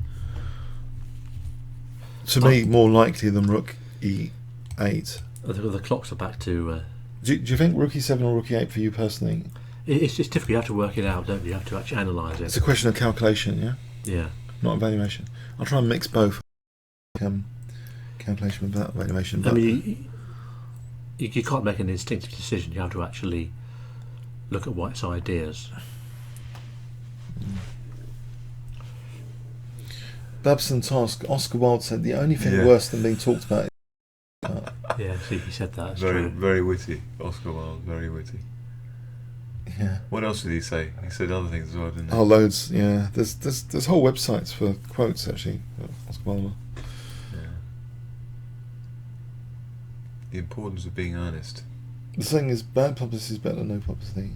to me, more likely than rook e8. The clocks are back to... Do you think rook e7 or rook e8 for you personally? It's difficult. You have to work it out, don't you? You have to actually analyse It's it. a question of calculation, yeah? Yeah. Not evaluation. I'll try and mix both. Calculation without evaluation. I But mean, you can't make an instinctive decision. You have to actually look at White's ideas. Babson Task, Oscar Wilde said the only thing Yeah. worse than being talked about is Yeah, see, he said that. It's Very, true. very witty. Oscar Wilde, very witty. yeah. What else did he say? He said other things as well, didn't he? Oh, loads. Yeah, there's whole websites for quotes actually. For Oscar Wilde. Yeah. The importance of being earnest. The thing is, bad publicity is better than no publicity.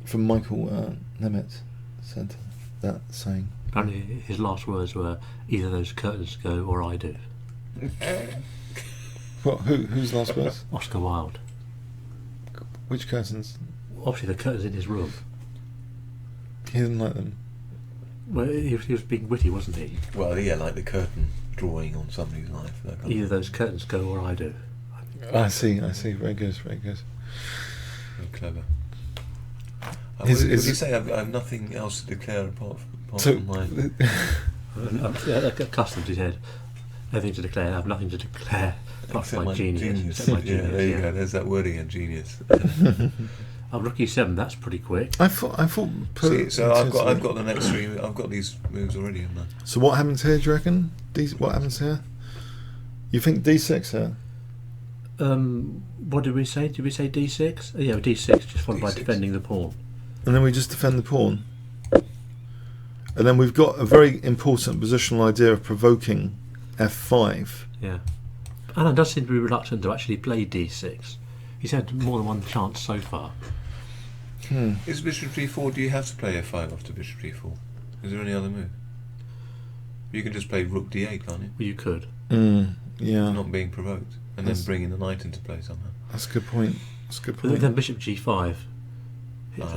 From Michael Nemeth said that saying. Apparently, his last words were, "Either those curtains go or I do." What? Whose last words? Oscar Wilde. Which curtains? Obviously, the curtains in his room. He didn't like them. Well, he was being witty, wasn't he? Well, yeah, like the curtain drawing on somebody's life. That kind Either of those curtains go or I do. I see. Very good. Very good. very clever. What Is- did is- he say? I've nothing else to declare apart So, from my... Accustomed, he said, "Nothing to declare. I have nothing to declare apart from my genius." Except my Yeah, genius, there you yeah. go. There's that word again, genius. Oh, rook e7. That's pretty quick. I thought. See, so I've got the next three. I've got these moves already, haven't I? So what happens here? Do you reckon? What happens here? You think d6 here? What did we say? Did we say d6? Oh, yeah, d6, just followed by D6. defending the pawn. And then we just defend the pawn. And then we've got a very important positional idea of provoking f5. Yeah. Anna does seem to be reluctant to actually play d6. He's had more than one chance so far. Is bishop g4? Do you have to play f5 after bishop g4? Is there any other move? You can just play rook d8, can't you? Well, you could. Yeah, Not being provoked, and Yes. then bringing the knight into play somehow. that's a good point. That's a good But point. then bishop g5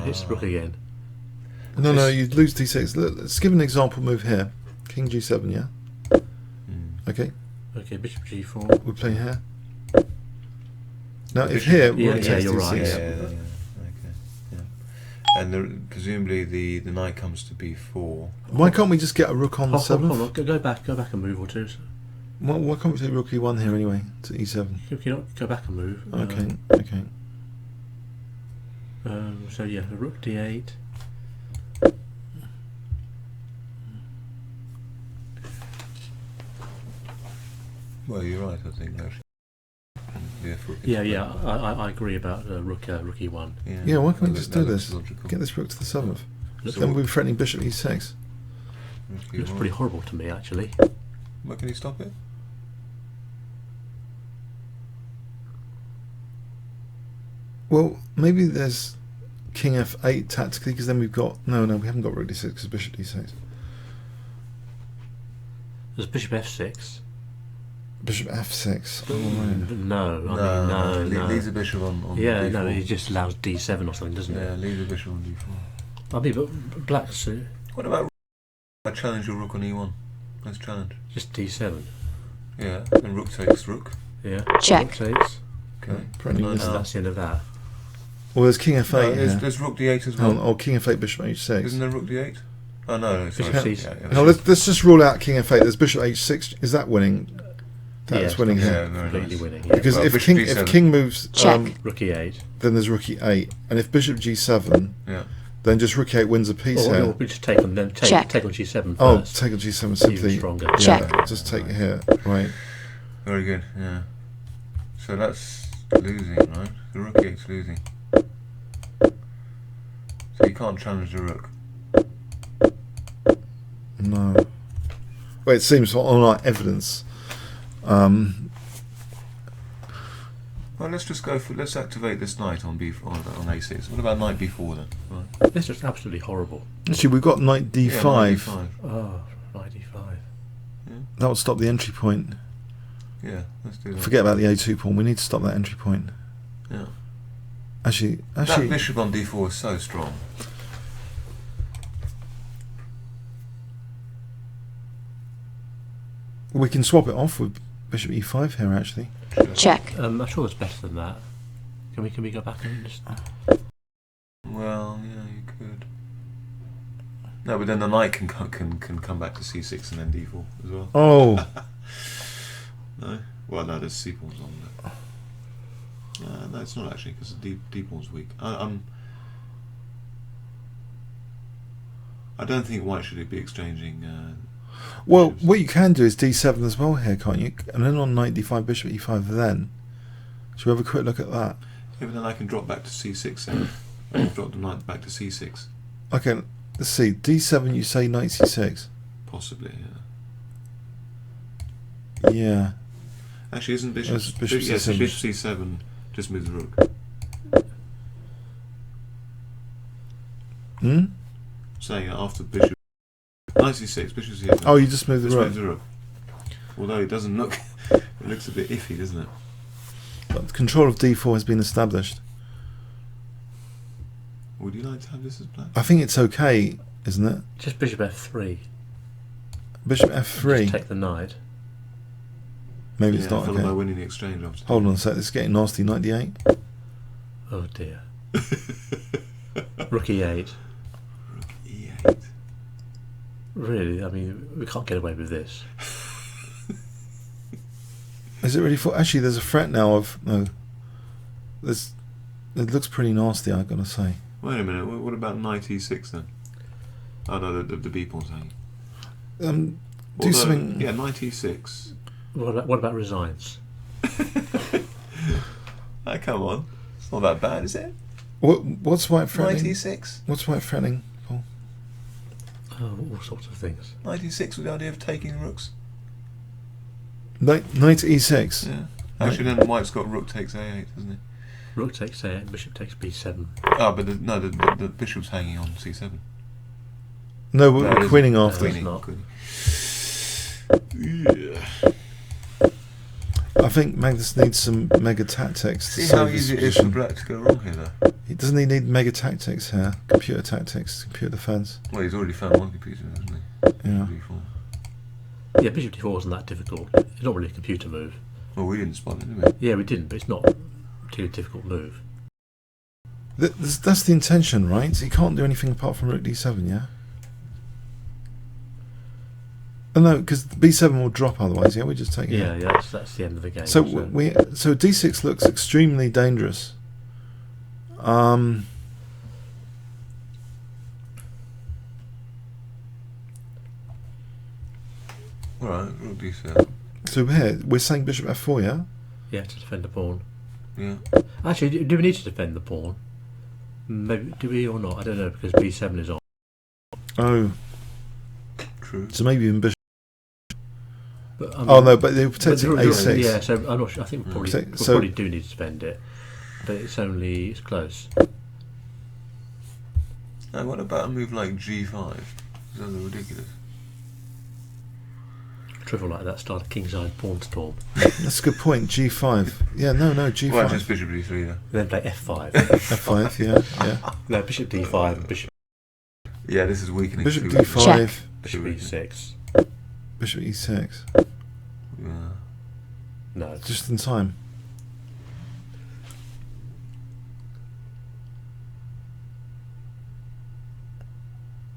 hits rook again. No, you lose d6. Let's give an example move here. King g7, yeah? Okay, Okay, bishop g4. we play here. Now, if Bishop- here, Yeah, rook yeah, takes you're right, d6. Yeah. Okay. Yeah. And presumably the knight comes to b4. Why can't we just get a rook on the Hold 7th? on, go back a move or two. Why can't we play rook e1 here anyway, to e7? You can go back a move. Okay. So yeah, rook d8. Well, you're right, I think, actually. Yeah, I agree about rook e1. Yeah, why can't we That just do looks this? logical. Get this rook to the 7th. Looks, Then we're threatening bishop e6. looks pretty horrible to me, actually. Well, can you stop it? Well, maybe there's king f8 tactically, because then we've got... No, we haven't got rook d6 because bishop d6. There's bishop f6. Bishop f6. Oh, right. No, Leave the bishop on Yeah, d4. no, he just allows d7 or something, doesn't Yeah, it? leave the bishop on d4. I mean, but black's What about I challenge your rook on e1? Let's challenge. just d7. Yeah, and rook takes rook. Yeah. Check. Rook takes. Okay. Apparently Knight missed So out. that's the end of that. Well, there's king f8 No, here. there's rook d8 as Oh, well. or king f8, bishop h6. Isn't there rook d8? Oh no, sorry. Bishop Yeah, c- yeah, Now, let's just rule out king f8. There's bishop h6. Is that winning? That's winning it's here. Yeah, very completely nice. winning. Yeah. Because Well, if bishop king G7. moves, Check. Rook E8. then there's rook e8, and if bishop g7, Yeah. then just rook e8 wins a piece Or here. we just take on then Check. take on G7 Oh, first. take on g7 Even simply. stronger. Yeah, Check. just take it here. Right. Very good. Yeah. So that's losing, right? The rook E8's losing. So you can't challenge the rook. No. Well, it seems on our evidence. Well, let's just go for. Let's activate this knight on on A6. What about knight B4 then? Right. This is absolutely horrible. Actually, we've got knight d5. Yeah, knight D5. Oh, knight E5. That would stop the entry point. Yeah, let's do that. Forget about the a2 pawn. We need to stop that entry point. Yeah. Actually, That bishop on D4 is so strong. we can swap it off with bishop e5 here. Actually, Check. I'm sure it's better than that. Can we go back and just? Well, yeah, you could. No, but then the knight can come back to C6 and then D4 as well. oh, No. Well, no, there's C pawns on there. No, it's not actually because the D pawn's weak. I don't think white should be exchanging. well, bishops. what you can do is d7 as well here, can't you? And then on knight d5, bishop e5. Then, shall we have a quick look at that? Yeah, but then I can drop back to C6 then. I can drop the knight back to C6. Okay, let's see. d7. You say knight c6. Possibly, yeah. Yeah. Actually, isn't bishop? Yes, bishop Yes, C7. bishop C7 just moves the rook. Hmm. Saying after bishop. Knight C6, bishop C7. Oh, you just moved the just rook. moves the rook. Although it doesn't look. It looks a bit iffy, doesn't it? But control of d4 has been established. Would you like to have this as black? I think it's okay, isn't it? Just bishop F3. Bishop Just f3. take the knight. Maybe Yeah, it's not followed by okay. winning the exchange. Obviously. Hold on a sec. It's getting nasty. Knight d8. Oh dear. Rook E8. Rook E8. Really? I mean, we can't get away with this. Is it really for? Actually, there's a threat now of no. There's. It looks pretty nasty. I've got to say. Wait a minute. What about knight E6 then? Oh no, the B pawn's hanging. Do Although, something. Yeah, knight E6. What about resigns? Oh, come on. It's not that bad, is it? What's white Knight threatening? E6. What's white threatening? Paul? Oh, all sorts of things. Knight E6 with the idea of taking rooks. Knight e6. Yeah. Actually, then white's got rook takes A8, doesn't he? Rook takes A8, bishop takes B7. Oh, but the bishop's hanging on C7. No, No, we're it isn't. queening No, after. it's not. Queening. Yeah. I think Magnus needs some mega tactics. To See how save his easy it is for position. black to go wrong here, though. Doesn't he need mega tactics here? Computer tactics, computer defense. Well, he's already found one computer, hasn't he? Yeah. Yeah, bishop D4 wasn't that difficult. It's not really a computer move. Well, we didn't spot it, did we? Yeah, we didn't, but it's not a particularly difficult move. That's the intention, right? He can't do anything apart from rook d7, yeah? Oh no, because b7 will drop otherwise, yeah? We just take it. Yeah, yeah, that's the end of the game. So so d6 looks extremely dangerous. Alright, rook D7. So here we're saying bishop f4, yeah? Yeah, to defend the pawn. Yeah. Actually, do we need to defend the pawn? Maybe do we or not? I don't know because B7 is on. Oh, True. so maybe even bishop. But, Oh no, but they're protecting but a6. Yeah, so I'm not sure. I think we probably, we So- probably do need to defend it, but it's close. Now, what about a move like G5? Is that ridiculous? Trivial like that, start a kingside pawn storm, That's a good point. G5. Yeah, no, G5. Well, just bishop D3 then. then play F5. F5, yeah. No, bishop D5 and bishop Yeah, this is weakening. Bishop too. d5, Check. bishop E6. bishop e6. Yeah. No, Just in time.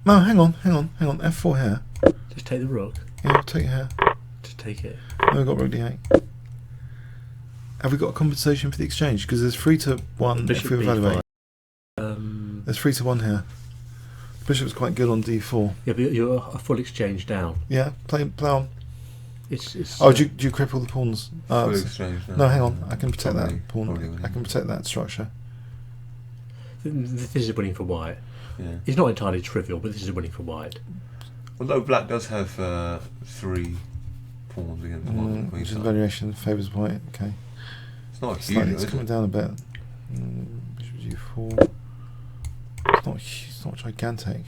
No, hang on. F4 here. just take the rook. Yeah, take it here. Just take it. No, we've got rook d8. Have we got a compensation for the exchange? Because there's 3 to 1 Bishop if we evaluate. B5. There's 3 to 1 here. Bishop's quite good on d4. Yeah, but you're a full exchange down. Yeah, play on. It's Oh, do you cripple the pawns? Full exchange now. No, hang on. I can protect Probably- that pawn. probably winning. I can protect that structure. This is winning for white. Yeah. It's not entirely trivial, but this is winning for white. Although black does have 3 pawns against one on the queen Which is side. valuation favours white. Okay. It's not Slightly, huge, it's is coming it? down a bit. Bishop g4. It's not gigantic.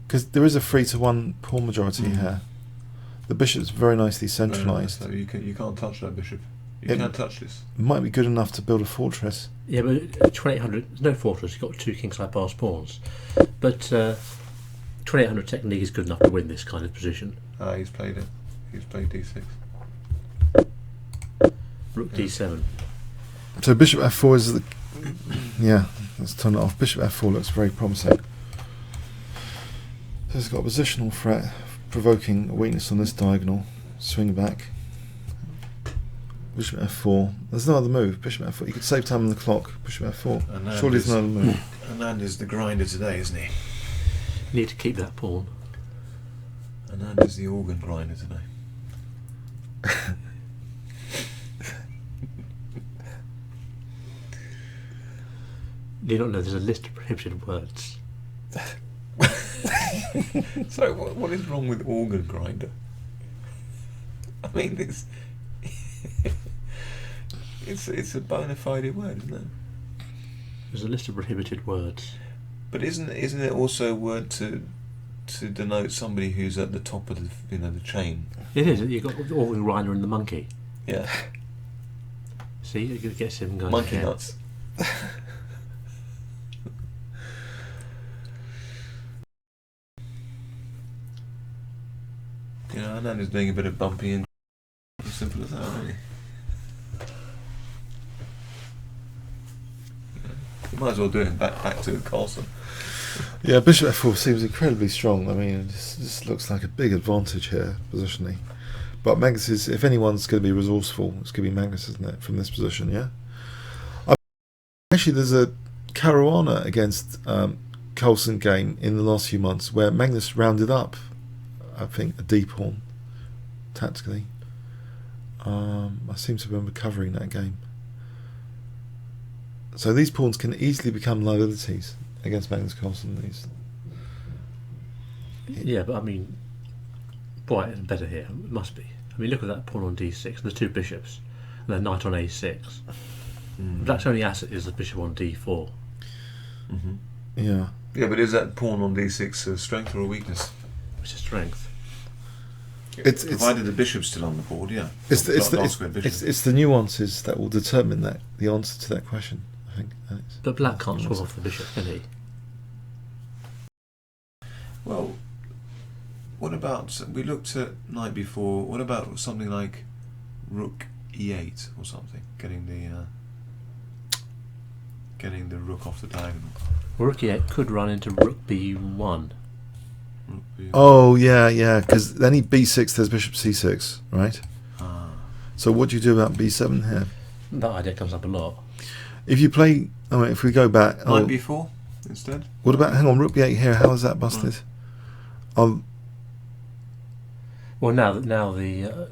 Because there is a 3 to 1 pawn majority here. The bishop's very nicely centralised. So you can't touch that bishop. You It- can't touch this. It might be good enough to build a fortress. Yeah, but 2800, there's no fortress, you've got 2 kingside passed pawns. But 2800 technique is good enough to win this kind of position. He's played it. He's played d6. Rook d7. So bishop f4 is the... Yeah, let's turn it off. Bishop f4 looks very promising. So it's got a positional threat, provoking a weakness on this diagonal. Swing back. Bishop f4. There's no other move. Bishop f4. You could save time on the clock. Bishop f4. And Surely there's no other move. Anand the grinder today, isn't he? You need to keep that pawn. Anand is the organ grinder today. Do you not know there's a list of prohibited words? So what is wrong with organ grinder? I mean, it's a bona fide word, isn't it? There's a list of prohibited words. But isn't it also a word to denote somebody who's at the top of the chain? It is. You've got the organ grinder and the monkey. Yeah. See, it gets him going. Monkey ahead. nuts. You know, Anand is doing a bit of bumping and as simple as that, really. You might as well do it back to Carlson. Yeah, bishop f4 seems incredibly strong. I mean, it just looks like a big advantage here, positionally. But Magnus is, if anyone's going to be resourceful, it's going to be Magnus, isn't it, from this position, yeah? Actually, there's a Caruana against Carlson game in the last few months where Magnus rounded up, I think, a D pawn, tactically. I seem to remember covering that game. So these pawns can easily become liabilities against Magnus Carlsen. Yeah, but I mean, white is better here. It must be. I mean, look at that pawn on d6 and the 2 bishops, and then knight on a6. Black's only asset is the bishop on d4. Mm-hmm. Yeah. Yeah, but is that pawn on d6 a strength or a weakness? It's a strength. It's Provided the bishop's still on the board, yeah. it's the nuances that will determine the answer to that question, I think. Alex. But black can't swap off the bishop, can he? Well, what about, we looked at knight before, what about something like rook e8 or something, getting the rook off the diagonal? Well, rook e8 could run into rook b1. Rook b8. Oh, yeah, because any b6, there's bishop c6, right? Ah. So what do you do about b7 here? That idea comes up a lot. If you play, if we go back... Knight b4 instead? What about, hang on, rook b8 here, how is that busted? Well, now the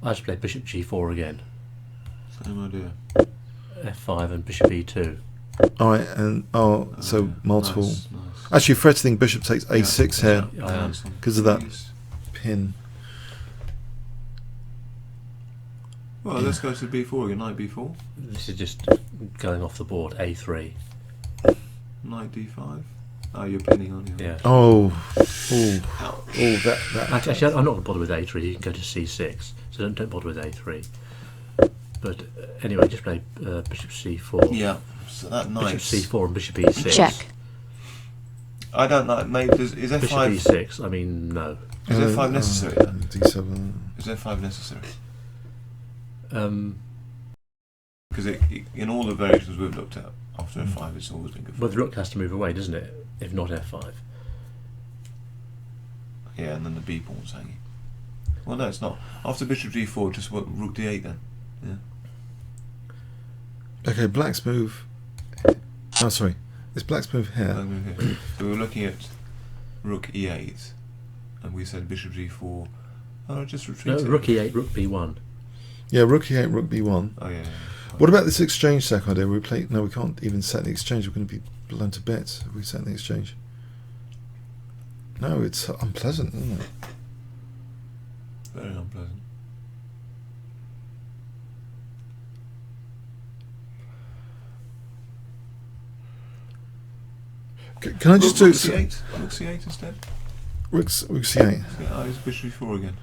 I just play bishop g4 again. Same idea. f5 and bishop e2. Alright, and, so multiple... Nice. Actually, threatening bishop takes a6 here, Yeah, I am. because of that pin. Well, let's go to b4 again, knight b4. This is just going off the board, a3. Knight d5. Oh, you're pinning on you. Yeah. That. Actually, I'm not going to bother with a3. You can go to c6, so don't bother with a3. But anyway, just play bishop c4. Yeah. So that knight. Bishop c4 and bishop e6. Check. I don't know. Maybe is Bishop f5? e6. I mean, no. Is f5 necessary? d7. Is f5 necessary? Um, Because in all the variations we've looked at, after f5, it's always been good. But the rook has to move away, doesn't it? If not f5. Yeah, and then the b pawn's hanging. Well, no, it's not. After bishop d4, just what, rook d8 then. Yeah. Okay, black's move. Oh, sorry. It's black's move here. So we were looking at rook e8, and we said bishop g4. Oh, just retreat. No, rook e8, rook b1. Yeah, rook e8, rook b1. Oh yeah. What about this exchange sec idea? We play. No, we can't even set the exchange. We're going to be blown to bits if we set the exchange. No, it's unpleasant, isn't it? Very unpleasant. Can I just do rook c8? Rook c8 instead. rook c8? Oh, it's bishop e4 again.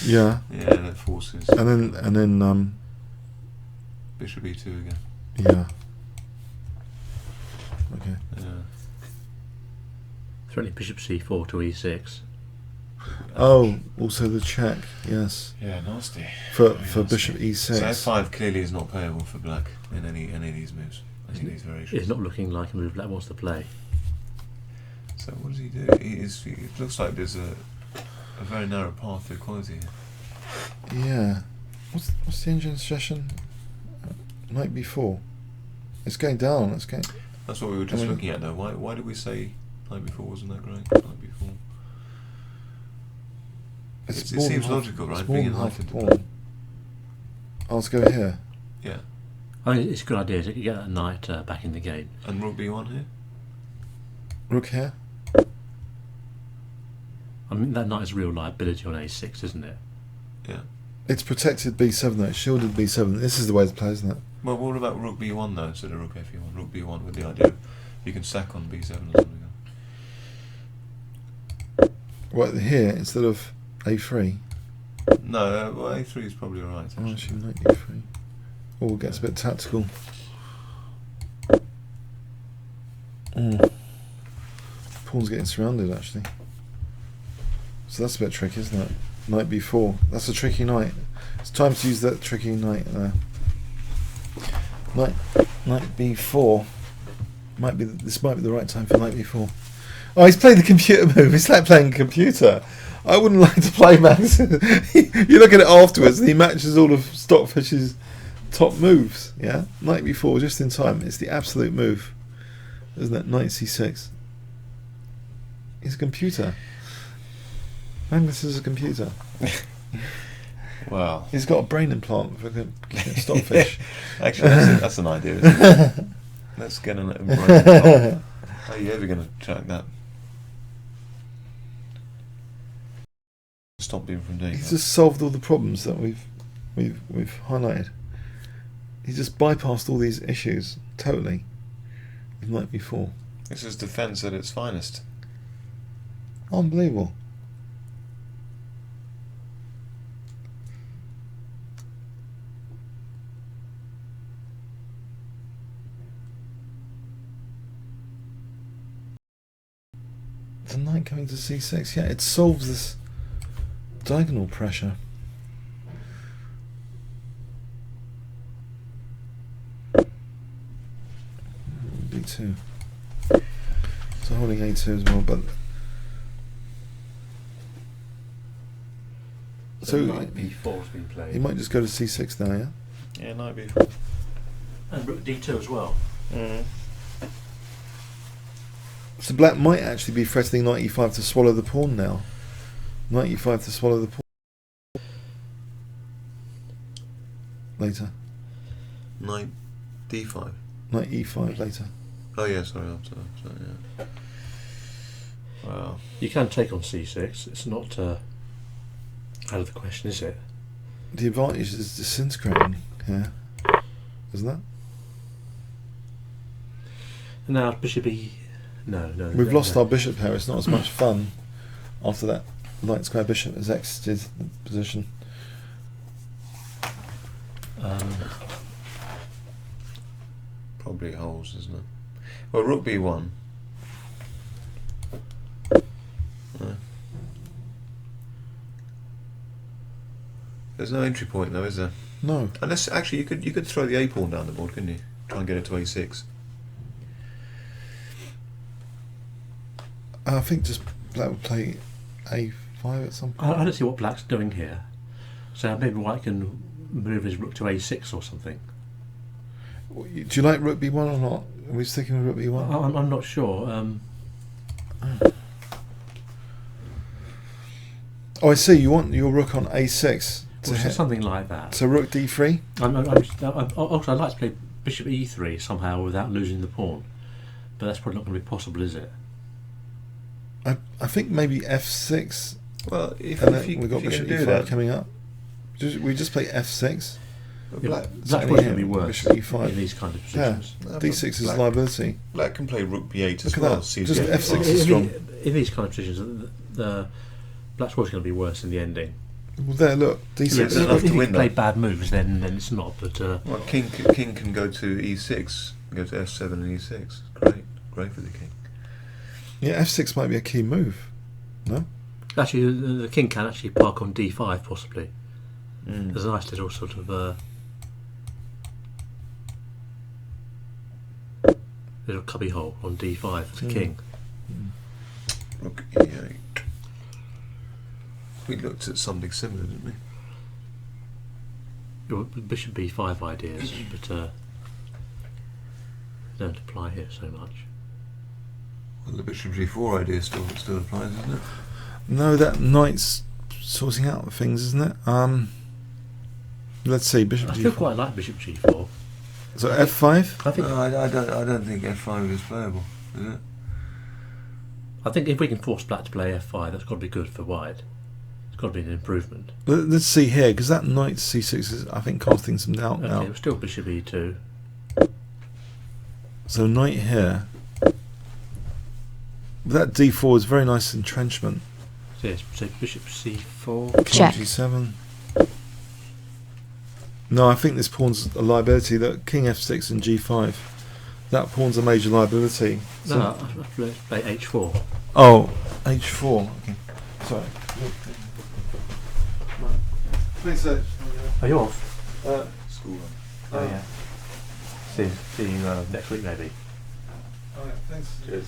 Yeah. Yeah, that forces. And then bishop e2 again. yeah. Okay. Yeah. Threatening bishop c4 to e6. Oh, also the check. Yes. Yeah, nasty. For Very bishop nasty. e6. So f5 clearly is not playable for black in any of these moves. Any of these variations. It's not looking like a move black wants to play. So what does he do? It looks like there's a very narrow path to equality here. Yeah. What's the engine suggestion? Knight b4. It's going down. It's going. That's what we were just I mean, looking at though. Why did we say knight b4 wasn't that great? Knight b4. It more than seems half- logical, right? It's more Bringing than knight half a into pawn. play. Let's go here. Yeah. I think it's a good idea to get that knight back in the game. And rook b1 here? Rook here. I mean, that knight is a real liability on a6, isn't it? Yeah. It's protected b7 though. It's shielded b7. This is the way to play, isn't it? Well, what about rook b1 though instead of rook f1? Rook b1 with the idea you can sack on b7 or something. What here instead of a3? No, well, a3 is probably alright. Oh, actually, knight e3. Oh, it gets a bit tactical. Pawn's getting surrounded actually. So that's a bit tricky, isn't it? Knight b4. That's a tricky knight. It's time to use that tricky knight there. Knight b4. This might be the right time for knight b4. Oh, he's played the computer move. It's like playing a computer. I wouldn't like to play Max. You look at it afterwards, and he matches all of Stockfish's top moves. Yeah, knight b4 just in time. It's the absolute move, isn't it? Knight c6. He's a computer. Magnus is a computer. Wow. He's got a brain implant for Stockfish. Actually, that's an idea, isn't it? Let's get an brain. How are you ever going to track that? Stop him from doing He's that. just solved all the problems that we've highlighted. He's just bypassed all these issues totally with knight b4. This is defence at its finest. Unbelievable. The knight coming to c6, yeah, it solves this diagonal pressure. b2. So holding a2 as well, but so knight b4 has been played. he might just go to c6 now, yeah? Yeah, knight b4. And rook d2 as well. So black might actually be threatening knight e5 to swallow the pawn now. Knight e5 to swallow the pawn. Later. Knight d5. Knight e5 later. Oh yeah, sorry, yeah. Wow. You can take on c6. It's not out of the question, is it? The advantage is disintegrating here, isn't that? And now bishop e. No. We've lost our bishop here. It's not as much fun after that light square bishop has exited the position. Probably holds, isn't it? Well, rook b1. No. There's no entry point though, is there? No. Unless actually you could throw the a pawn down the board, couldn't you? Try and get it to a6. I think just black would play a5 at some point. I don't see what black's doing here. So maybe white can move his rook to a6 or something. Do you like rook b1 or not? Are we sticking with rook b1? I'm not sure. Oh, I see. You want your rook on a6 to Or hit. something like that. So rook d3. Also, I'd like to play bishop e3 somehow without losing the pawn, but that's probably not going to be possible, is it? I think maybe f6. Well, if We've got you bishop can do e5 that, coming up. We just play f6. black, That's only probably here, going to be worse bishop e5. in these kind of Yeah, positions. d6 is black- liability. black can play rook b8 as Look at well. that. See if Just you get f6 the- is strong. In these kind of positions, the black's always going to be worse in the ending. Well, there, look, d6. Yeah, If there's enough to you win, play though. bad moves, then it's not. But Well, king can go to e6, go to f7 and e6. Great for the king. Yeah, f6 might be a key move. No? actually, the king can actually park on d5 possibly. Mm. There's a nice little sort of little cubby hole on d5 for the king. Rook e8. We looked at something similar, didn't we? Your bishop b5 ideas, but don't apply here so much. Well, the bishop g4 idea still applies, isn't it? No, that knight's sorting out things, isn't it? Let's see, bishop I still g4. quite like bishop g4. So f5? I think No, I don't think f5 is playable, is it? I think if we can force black to play f5, that's got to be good for white. It's got to be an improvement. Let's see here, because that knight c6 is, I think, casting some doubt Okay, now. well, still bishop e2. So knight here. That d4 is very nice entrenchment. So yes, so bishop c4. King Check. g7. No, I think this pawn's a liability. That king f6 and g5. That pawn's a major liability. So, No, let's play h4. oh, h4. Okay. Sorry. Please, Are you off? School run. Oh yeah. See you next week maybe. Thanks. Cheers.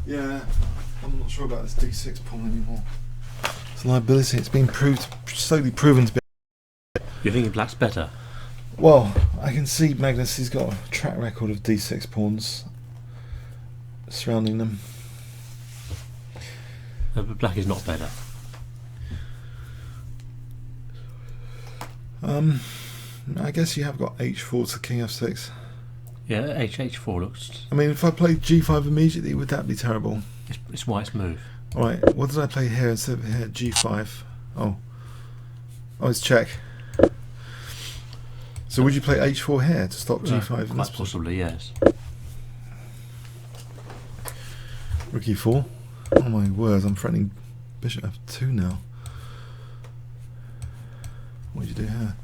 Yeah, I'm not sure about this d6 pawn anymore. It's a liability. It's been slowly proven to be. You're thinking black's better? Well, I can see Magnus. He's got a track record of d6 pawns surrounding them. But black is not better. I guess you have got h4 to king f6. Yeah, h4 looks. I mean, if I played g5 immediately, would that be terrible? It's white's move. Alright, what did I play here instead of here? G5. Oh, it's check. So would you play h4 here to stop g5 in this Quite possibly, yes. Rook e4. Oh my word, I'm threatening bishop f2 now. What did you do here?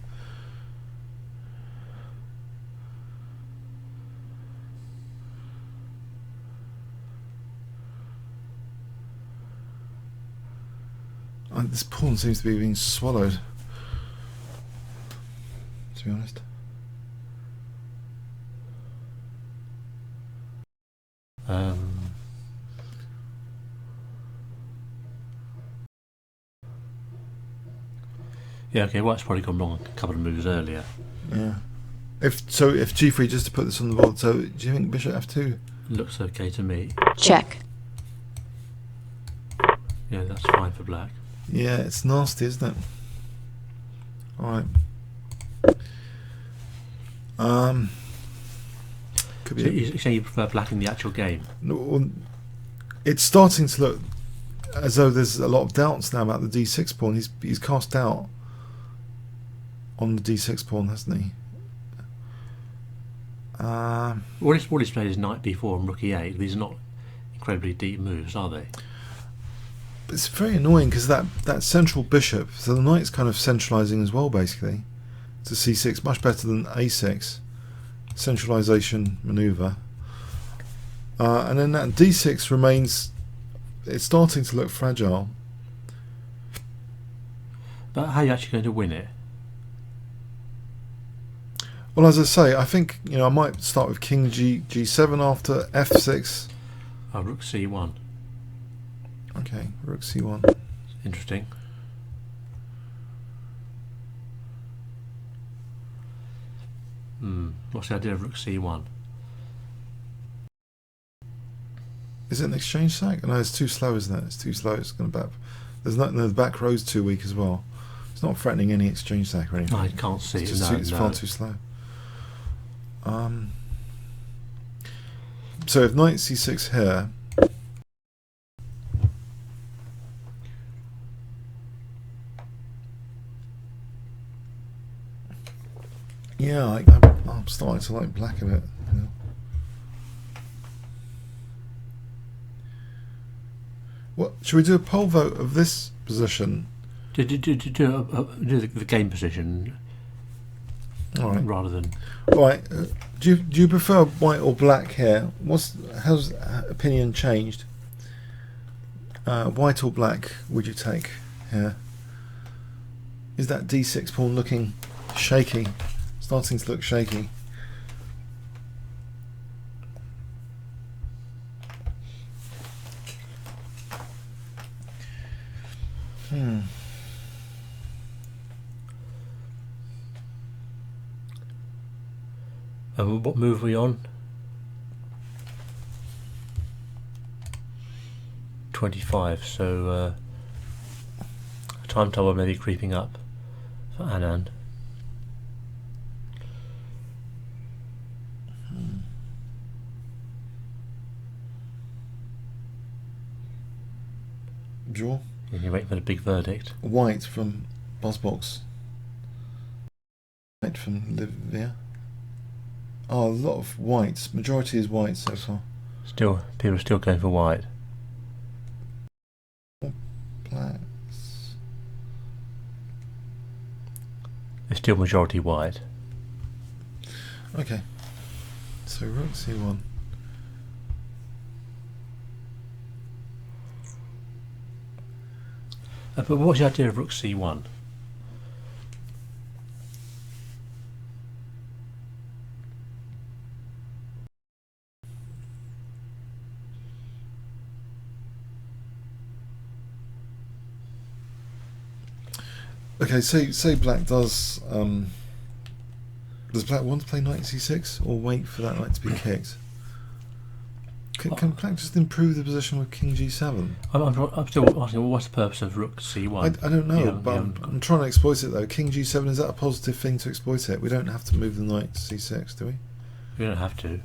This pawn seems to be being swallowed, to be honest. Yeah, okay, white's probably gone wrong a couple of moves earlier. Yeah. If g3, just to put this on the board, so do you think bishop f2? Looks okay to me. Check. Yeah, that's fine for black. Yeah, it's nasty, isn't it? Alright. Could be. So you say you prefer black in the actual game? No, it's starting to look as though there's a lot of doubts now about the d6 pawn. He's cast doubt on the d6 pawn, hasn't he? What he's played is knight b4 and rook e8. These are not incredibly deep moves, are they? It's very annoying because that central bishop, so the knight's kind of centralizing as well, basically, to c6, much better than a6 centralization maneuver. And then that d6 remains, it's starting to look fragile. But how are you actually going to win it? Well, as I say, I think, you know, I might start with king g7 after f6. Oh, rook c1. Okay, rook c1. Interesting. What's the idea of rook c1? Is it an exchange sack? No, it's too slow, isn't it? It's too slow. It's going to back. There's no, the back row's too weak as well. It's not threatening any exchange sack or anything. I can't see It's it. just No, it's no. far too slow. So if knight c6 here, yeah, I'm starting to like black a bit. You know. What should we do a poll vote of this position? Do the game position All right. rather than. All right. Do you prefer white or black here? How's opinion changed? White or black would you take here? Is that d6 pawn looking shaky? Starting to look shaky. What move are we on? 25. So time tower maybe creeping up for Anand. Draw. And you wait for the big verdict. White from Buzzbox. White from Livia. Oh, a lot of whites. Majority is white so far. Still, people are still going for white. Blacks. It's still majority white. Okay. So rook c1. But what's the idea of rook c1? Okay, say black does black want to play knight c6 or wait for that knight to be kicked? Can black just improve the position with King G7? I'm still asking, what's the purpose of Rook C1? I don't know, Yeah, but yeah. I'm trying to exploit it though. King G7, is that a positive thing to exploit it? We don't have to move the knight to C6, do we? You don't have to.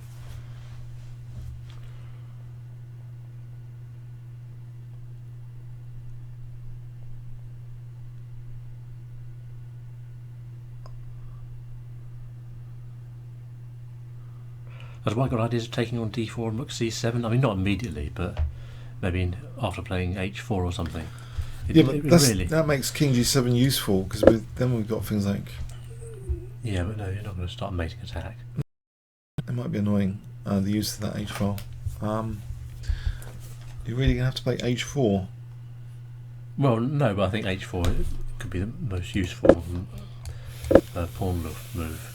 Has White got ideas of taking on D4 and Rook C7? I mean, not immediately, but maybe after playing H4 or something. That makes King G7 useful because then we've got things like. Yeah, but no, you're not going to start mating attack. It might be annoying, the use of that H file. You're really going to have to play H4. Well, no, but I think H4 could be the most useful pawn move.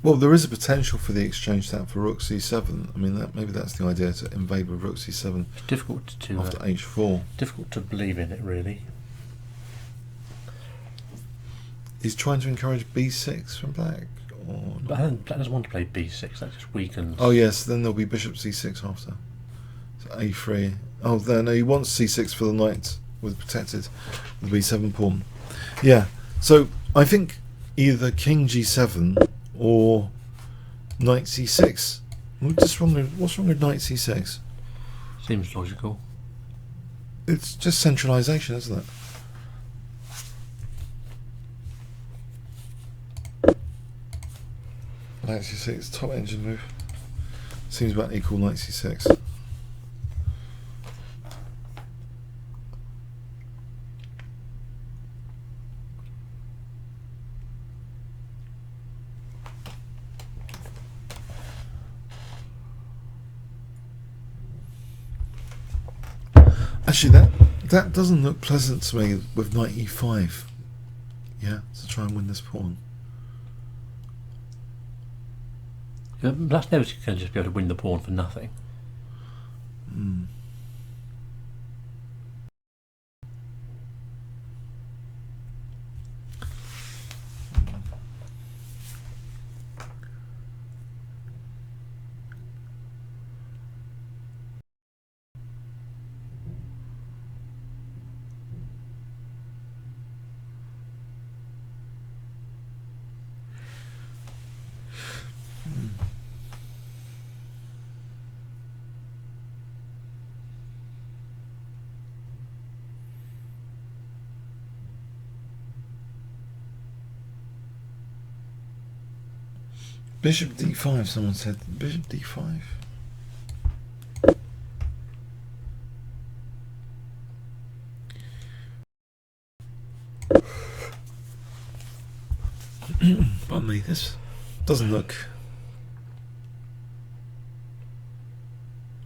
Well, there is a potential for the exchange tap for Rook C7. I mean, maybe that's the idea, to invade with Rook C7 It's difficult to after H4. difficult to believe in it, really. He's trying to encourage B6 from black. Or But I think black doesn't want to play B6. That just weakens. oh yes, then there'll be Bishop C6 after. So A3. Oh, no, he wants C6 for the knight with protected the B7 pawn. Yeah. So I think either King G7 or Knight C6. What's wrong with Knight C6? Seems logical. It's just centralisation, isn't it? Knight C6, top engine move. Seems about equal Knight C6. Actually, that doesn't look pleasant to me with Knight E5. Yeah, to try and win this pawn. Yeah, black's never going to just be able to win the pawn for nothing. Bishop D5, someone said. Bishop D5. Pardon me, this doesn't look.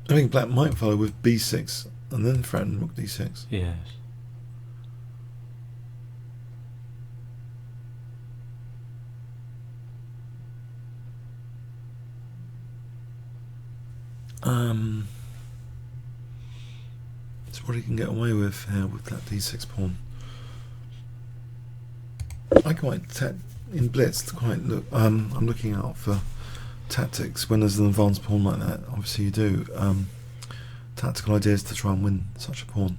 I think black might follow with B6 and then threaten Rook D6. Yes. It's what he can get away with here with that D6 pawn. I quite in Blitz quite look. I'm looking out for tactics when there's an advanced pawn like that. Obviously, you do tactical ideas to try and win such a pawn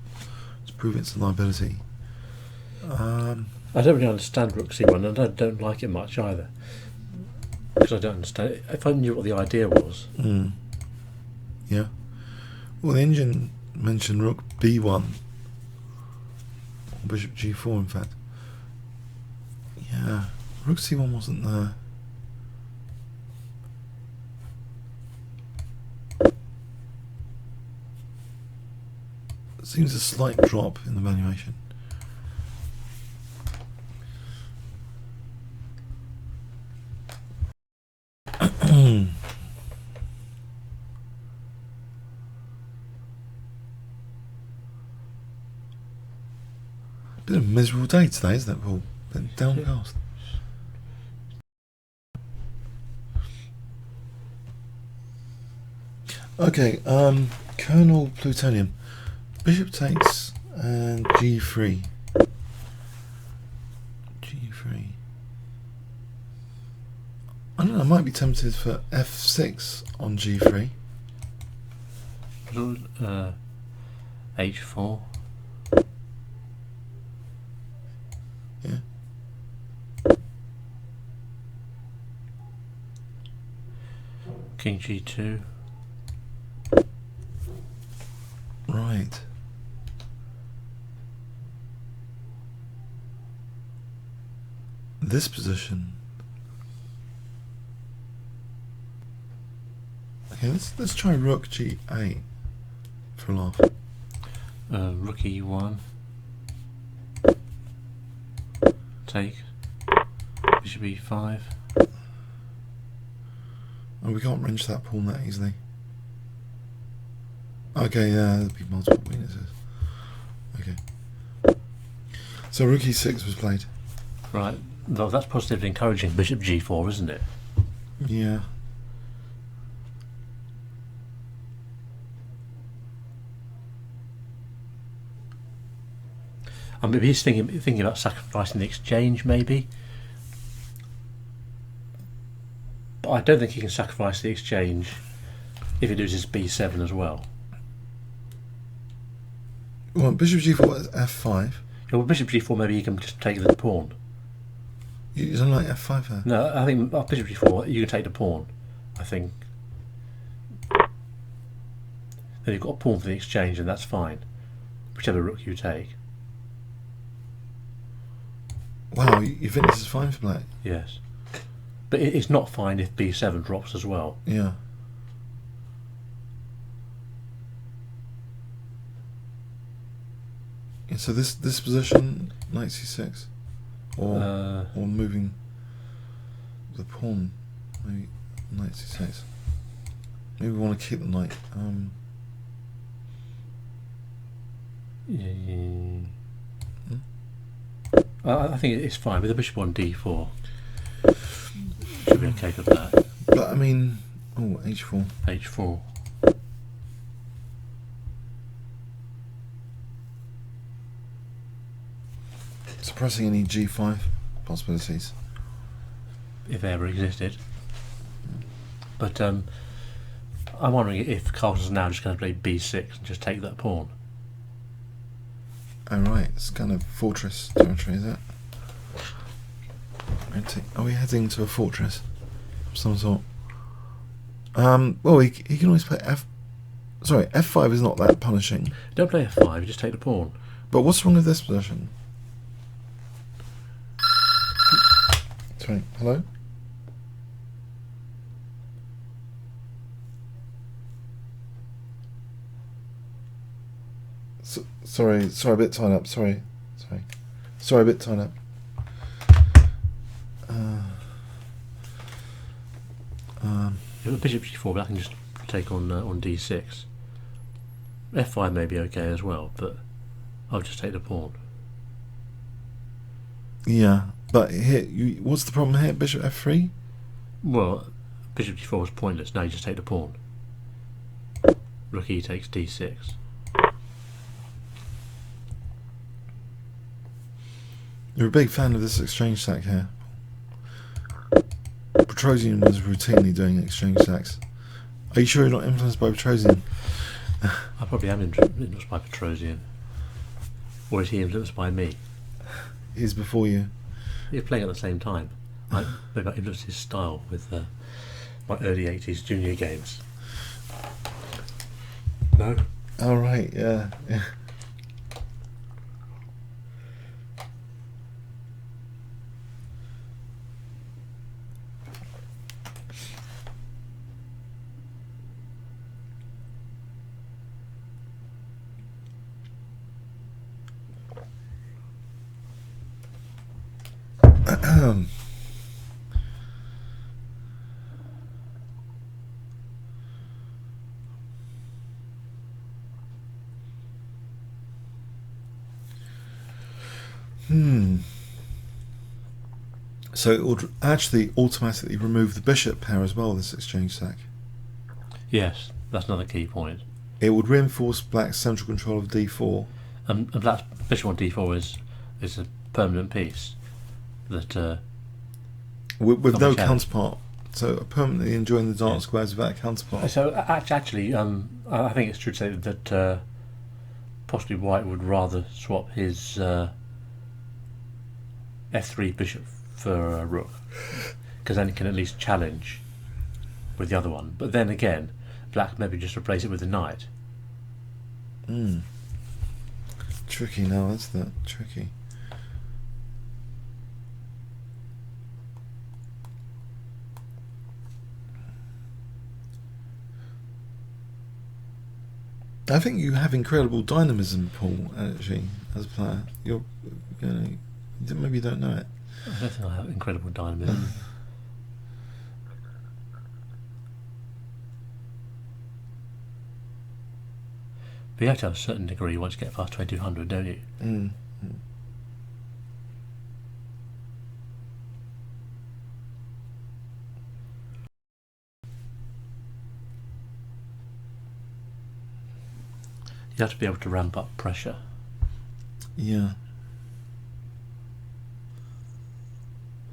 to prove it's a liability. I don't really understand Rook C1, and I don't like it much either, because I don't understand it. If I knew what the idea was. Yeah. Well, the engine mentioned Rook B1 or Bishop G4. In fact, yeah, Rook C1 wasn't there. Seems a slight drop in the valuation. Been a miserable day today, isn't it, Paul? Been downcast. Okay, Colonel Plutonium. Bishop takes And G3. G3. I don't know, I might be tempted for F6 on G3. H4. Yeah. King G2. Right. This position. Okay, let's try Rook G8 for a laugh. Rook E1. Take. Bishop E5. Oh, we can't wrench that pawn that easily. Okay, yeah, there'll be multiple weaknesses. Okay. So Rook E6 was played. Right. Well, that's positively encouraging Bishop G4, isn't it? Yeah. I mean, he's thinking about sacrificing the exchange, maybe. But I don't think he can sacrifice the exchange if he loses B7 as well. Well, Bishop G4 is F5. Yeah, well, Bishop G4, maybe he can just take the pawn. You don't like F5 there? No, I think Bishop G4, you can take the pawn, I think. Then you've got a pawn for the exchange, and that's fine. Whichever rook you take. Wow, you think this is fine for black? Yes. But it's not fine if B7 drops as well. Yeah. Yeah, so this position, knight C6, or moving the pawn, maybe knight C6. Maybe we want to keep the knight. Yeah. I think it's fine with the bishop on D4. Should be okay for that. But I mean, oh, H4. H4. Suppressing any G5 possibilities. If they ever existed. But I'm wondering if Carlton's now just going to play B6 and just take that pawn. Oh right, it's kind of fortress territory, is it? Are we heading to a fortress of some sort? Well, he can always play Sorry, F5 is not that punishing. Don't play F5, you just take the pawn. But what's wrong with this position? Sorry, hello? Sorry, a bit tied up. Sorry, a bit tied up. Bishop G4, but I can just take on D6. F5 may be okay as well, but I'll just take the pawn. Yeah, but here, what's the problem here? Bishop F3? Well, Bishop G4 was pointless. Now you just take the pawn. Rook E takes D6. You're a big fan of this exchange sack here. Petrosian was routinely doing exchange sacks. Are you sure you're not influenced by Petrosian? I probably am influenced by Petrosian. Or is he influenced by me? He's before you. You're playing at the same time. Maybe I influenced his style with my early 80s junior games. No? Oh right, yeah. So it would actually automatically remove the bishop pair as well, this exchange sack. Yes, that's another key point. It would reinforce black's central control of d4. And black's bishop on d4 is a permanent piece that with no challenge. counterpart. So permanently enjoying the dark squares without a counterpart. So actually, I think it's true to say that possibly White would rather swap his f3 bishop for a rook, because then it can at least challenge with the other one. But then again, black maybe just replace it with the knight. Tricky now, isn't it? Tricky. I think you have incredible dynamism, Paul, actually, as a player. Maybe you don't know it. I don't think I have incredible dynamism. But you have to have a certain degree once you get past 2200, don't you? You have to be able to ramp up pressure. Yeah.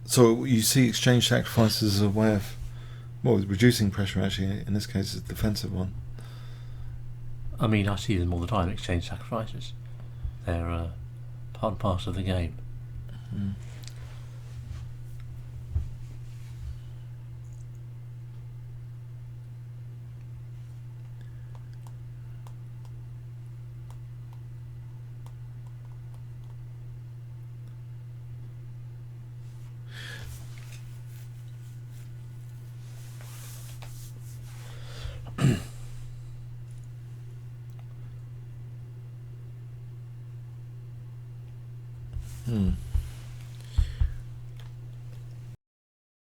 So you see exchange sacrifices as a way of, well, reducing pressure actually, in this case it's a defensive one. I mean, I see them all the time, exchange sacrifices. They're part and parcel of the game.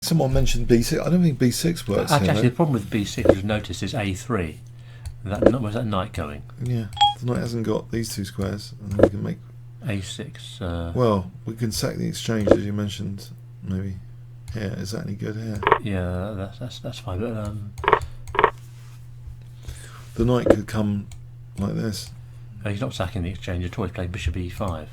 Someone mentioned B6. I don't think B6 works. Actually, here, the problem with B6, as noticed, is A3. Where's that knight going? yeah, the knight hasn't got these two squares, and then we can make A6. well, we can sack the exchange as you mentioned. Maybe here. Is that any good here? Yeah, that's fine. But The knight could come like this. he's not sacking the exchange at all. He's playing bishop E5.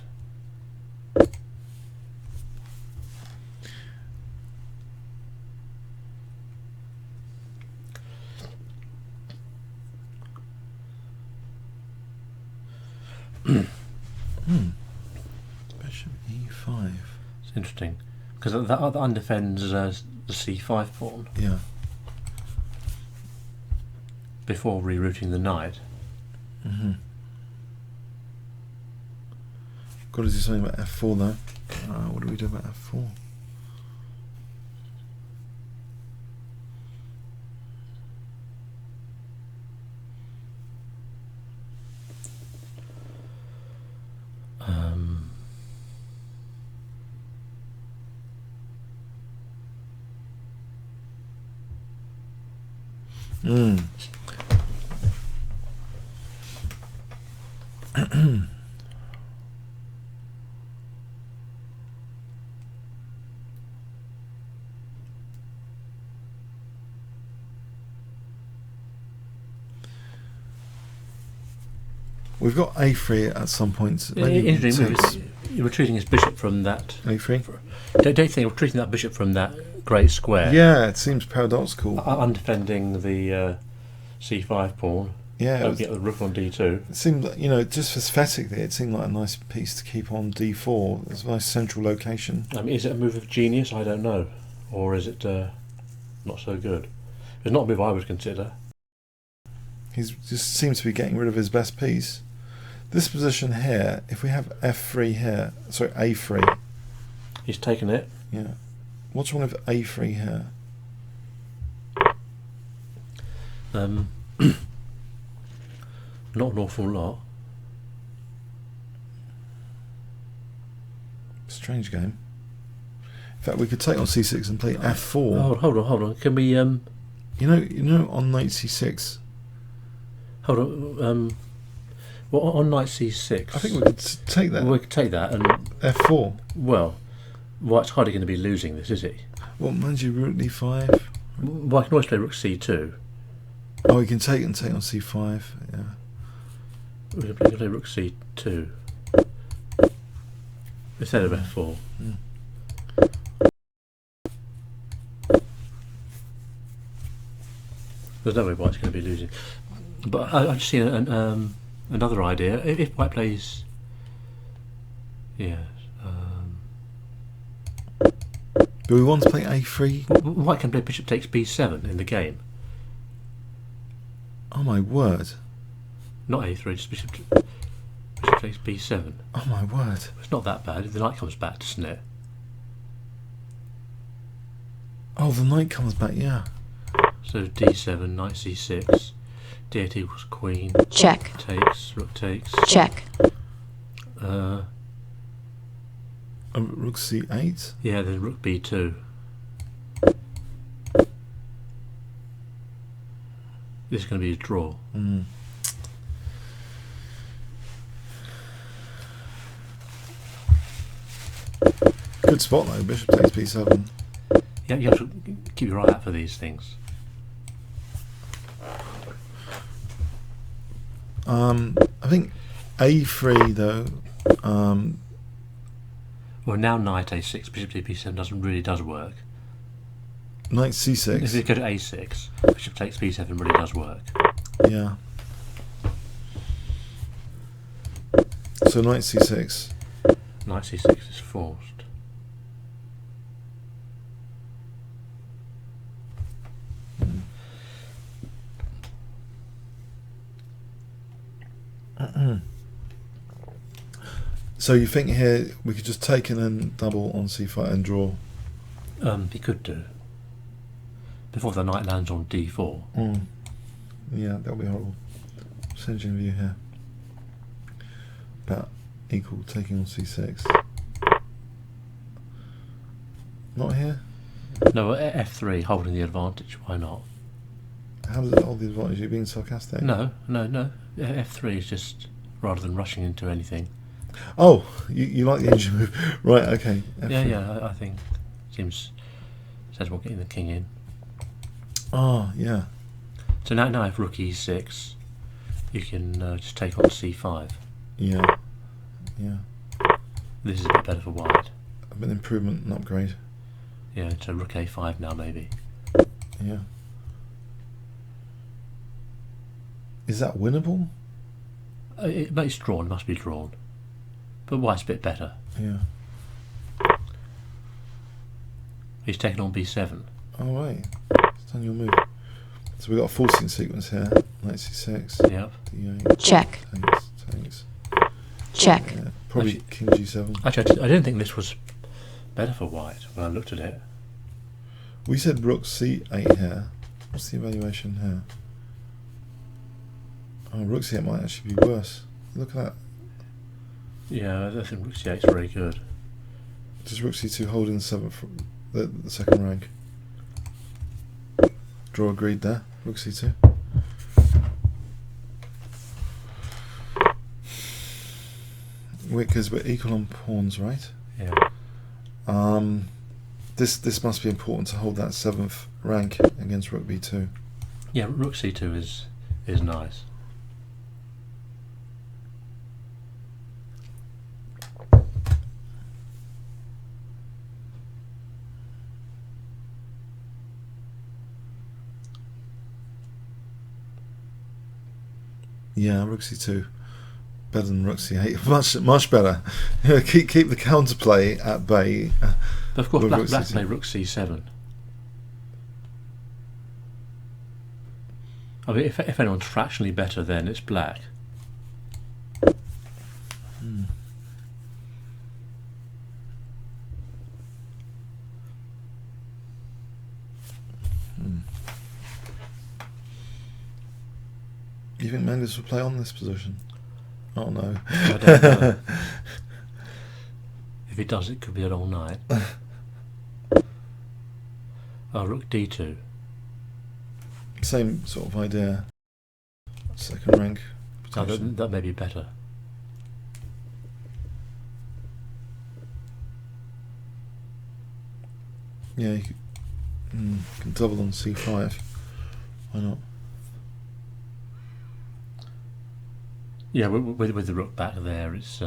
Bishop E5. It's interesting because that undefends the C5 pawn Yeah. before rerouting the knight. Got to do something about F4 though. What do we do about F4? We've got A3 at some points. Maybe Interesting. six. You're retreating his bishop from that. A3. Don't you think you're retreating that bishop from that great square? Yeah, it seems paradoxical. Undefending the C5 pawn. Yeah, Don't get the rook on D2. it seemed like, just aesthetically, it seemed like a nice piece to keep on D4. It's a nice central location. I mean, is it a move of genius? I don't know. Or is it not so good? It's not a move I would consider. He just seems to be getting rid of his best piece. This position here, if we have F3 here, sorry, A3. He's taken it. Yeah. What's wrong with A3 here? Not an awful lot. Strange game. In fact, we could take on C6 and play F4. Hold on. Can we You know, on knight C6. hold on? Well, on knight C6. I think we could take that. We could take that and F4. well, White's hardly going to be losing this, is he? Well, mind you, rook D5. Well, I can always play rook C2. Oh, we can take on C5. Yeah. We can play rook C2. instead of f4. There's no way White's going to be losing. But I've just seen another idea. If White plays, yeah. Do we want to play a3? White can play bishop takes b7 in the game. Oh my word! Not a3, just bishop takes b7. Oh my word! It's not that bad if the knight comes back, doesn't it? Oh, the knight comes back. Yeah. So d7, knight c6, d8 equals queen. Check. Takes, rook takes. Check. Rook c8. Yeah, then rook b2. This is going to be a draw. Good spot though. Bishop takes b7. Yeah, you have to keep your eye out for these things. I think a3 though. Well, now knight a6, bishop to b7 really does work. Knight c6. If you go to a6, bishop takes b7 really does work. Yeah. So knight c6. Knight c6 is forced. So you think here we could just take and then double on c5 and draw? He could do. Before the knight lands on d4. Yeah, that'll be horrible. Changing view here. About equal taking on c6. Not here? No, f3 holding the advantage. Why not? How does it hold the advantage? You're being sarcastic? No. F3 is just rather than rushing into anything. Oh, you like the engine move. Right, okay. F3. Yeah, I think seems sensible getting the king in. Oh, yeah. So now if rook e6, you can just take on c5. Yeah. This is a bit better for white. A bit improvement and upgrade. Yeah, so rook a5 now maybe. Yeah. Is that winnable? It's drawn, it must be drawn. But white's a bit better. Yeah. He's taken on b7. All right. It's done your move. So we've got a forcing sequence here. Knight c6. Yep. d8. Check. Takes. Check. Yeah, probably king g7. Actually, I didn't think this was better for white when I looked at it. We said rook c8 here. What's the evaluation here? Oh, rook c8 might actually be worse. Look at that. Yeah, I think rook c8 is very good. Does rook c2 hold in the seventh, the second rank? Draw agreed there. Rook c2. Because we're equal on pawns, right? Yeah. This must be important to hold that seventh rank against rook b2. Yeah, rook c2 is nice. Yeah, rook c2 better than rook c8. Much better. keep the counterplay at bay. But of course, Rook black c2. play rook c7. I mean, if anyone's fractionally better, then it's black. Do you think Mendes will play on this position? Oh no. I don't know. If he does, it could be a long night. Oh, rook d2. Same sort of idea. Second rank. Oh, Potential. that may be better. Yeah, you can double on c5. Why not? Yeah, with the rook back there, it's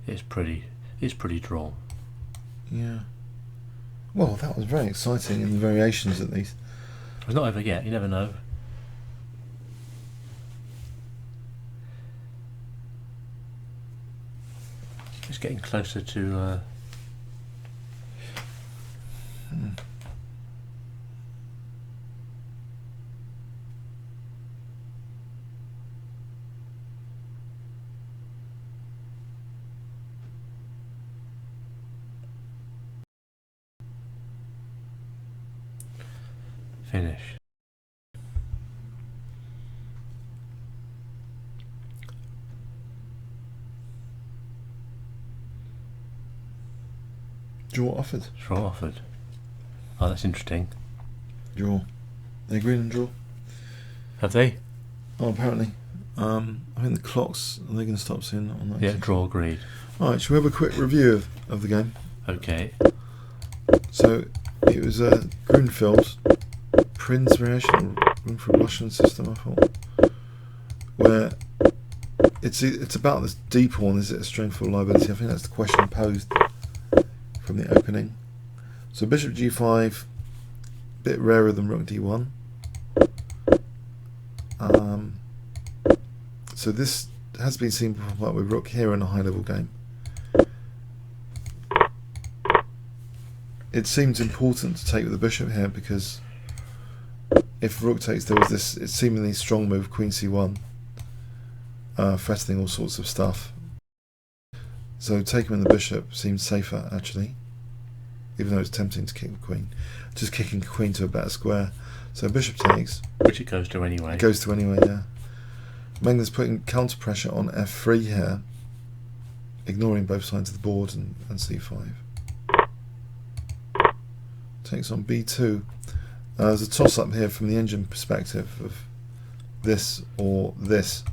It's pretty drawn. Yeah. Well, that was very exciting in the variations, at least. It's not over yet. You never know. It's getting closer to. Finish. Draw offered. Draw offered. Oh, that's interesting. Draw. They agreed on draw. Have they? Oh, apparently. I think the clocks, are they going to stop soon on that? Yeah, draw agreed. Alright, shall we have a quick review of the game? Okay. So, it was a grunfeld Prince variation, room for a Russian system, I thought, where it's about this D pawn. Is it a strength or liability? I think that's the question posed from the opening. So bishop G5, bit rarer than rook D1. So this has been seen before with rook here in a high level game. It seems important to take with the bishop here because if rook takes, there was this seemingly strong move, queen c1, threatening all sorts of stuff. So taking with the bishop seems safer actually, even though it's tempting to kick the queen. Just kicking the queen to a better square. So bishop takes. Which it goes to anyway. It goes to anyway, yeah. Magnus putting counter pressure on f3 here, ignoring both sides of the board and c5. Takes on b2. There's a toss-up here from the engine perspective of this or this.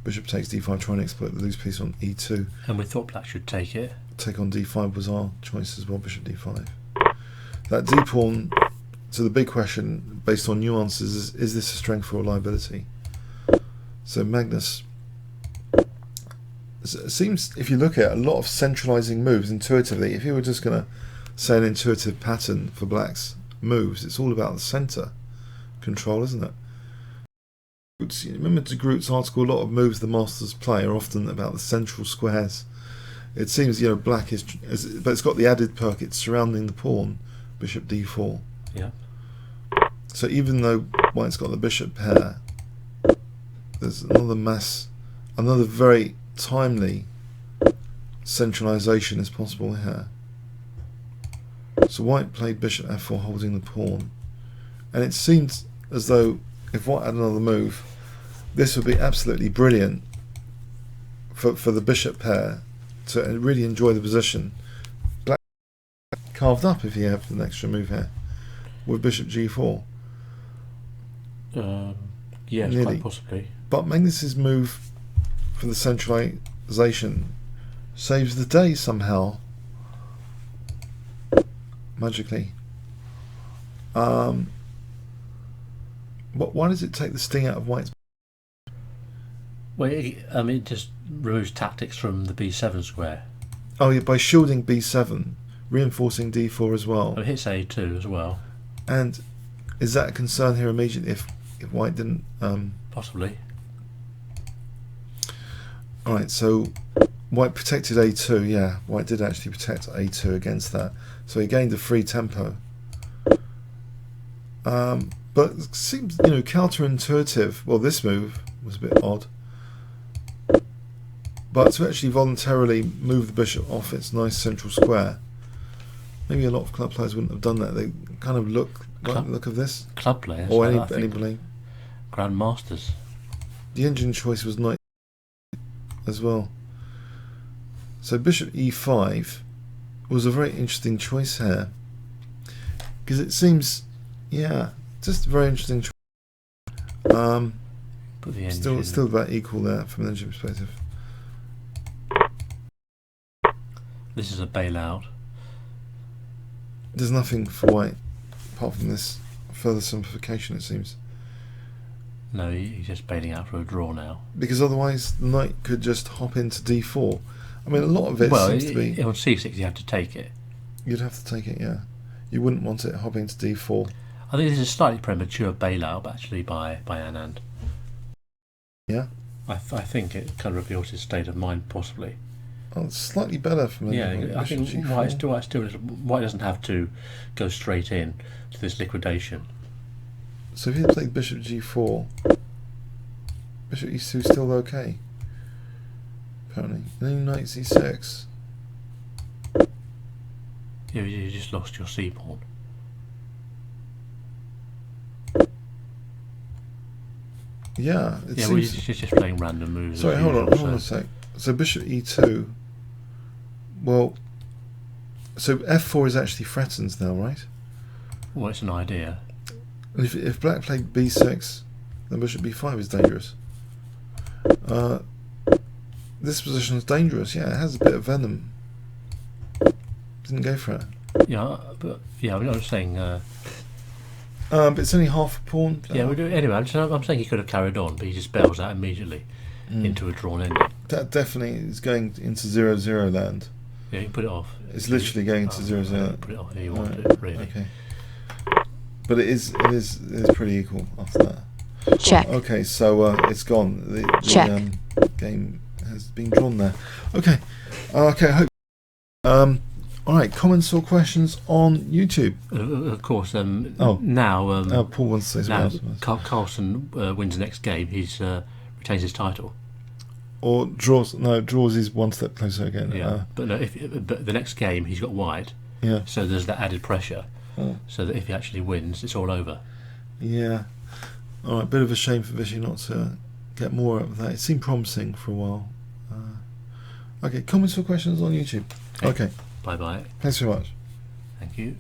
Bishop takes d5, trying to exploit the loose piece on e2. And we thought black should take it. Take on d5 was our choice as well, bishop d5. That d pawn, so the big question, based on nuances, is this a strength or a liability? So Magnus, it seems, if you look at a lot of centralizing moves intuitively, if you were just going to say an intuitive pattern for black's moves, it's all about the center control, isn't it? Remember de Groot's article, a lot of moves the masters play are often about the central squares. It seems, black is, but it's got the added perk, it's surrounding the pawn, bishop d4. Yeah. So even though white's got the bishop pair, there's another very timely centralization is possible here. So white played bishop f4 holding the pawn, and it seemed as though if white had another move, this would be absolutely brilliant for the bishop pair to really enjoy the position. Black carved up if he had an extra move here with bishop g4. Yes, Nearly. quite possibly. But Magnus's move for the centralization saves the day somehow, magically. But why does it take the sting out of white's? Well, it just removes tactics from the b7 square. Oh yeah, by shielding b7, reinforcing d4 as well. It hits a2 as well. And is that a concern here immediately if white didn't? Possibly. Alright, so white protected a2, yeah, white did actually protect a2 against that. So he gained a free tempo. But it seems, counterintuitive. Well, this move was a bit odd. But to actually voluntarily move the bishop off its nice central square, maybe a lot of club players wouldn't have done that. They kind of look like the look of this. Club players? Or anybody. Grandmasters. The engine choice was knight as well. So bishop e5 was a very interesting choice here. Because it seems, yeah, just a very interesting choice. Put the engine. Still about equal there from an engine perspective. This is a bailout. There's nothing for white apart from this further simplification, it seems. No, he's just bailing out for a draw now. Because otherwise the knight could just hop into d4. I mean, a lot of it well, seems to be. on c6 you have to take it. You'd have to take it, yeah. You wouldn't want it hopping to d4. I think this is a slightly premature bailout, actually, by Anand. Yeah. I think it kind of reveals his state of mind, possibly. Oh, it's slightly better for me. Yeah, I think White doesn't have to go straight in to this liquidation. So if he played bishop g4, bishop e2 is still okay. Apparently. And then knight c6. Yeah, you just lost your c pawn. Yeah, it Yeah, seems. well, you're just playing random moves. Sorry, as hold usual, on a sec. So bishop e2. Well, so f4 is actually threatens now, right? Well, it's an idea. And if black played b6, then bishop b5 is dangerous. This position is dangerous. Yeah, it has a bit of venom. Didn't go for it. Yeah, but I'm just saying. But it's only half a pawn. Yeah, anyway, I'm saying he could have carried on, but he just bails out immediately into a drawn ending. That definitely is going into 0-0 land. Yeah, you can put it off. It's literally going into 0-0. Put it off if you want to, really. Okay. But it is pretty equal after that. Check. Okay, so it's gone. The Check. game has been drawn there. Okay. Okay. I hope. All right. Comments or questions on YouTube? Of course. Oh. Now. Paul wants to say now something else. Carlson wins the next game. He's retains his title. Or draws. No, draws is one step closer again. Yeah. But no, but the next game he's got white. Yeah. So there's that added pressure. Oh. So that if he actually wins, it's all over. Yeah. All right. Bit of a shame for Vichy not to get more of that. It seemed promising for a while. Okay. Comments or questions on YouTube? Okay. Bye bye. Thanks very much. Thank you.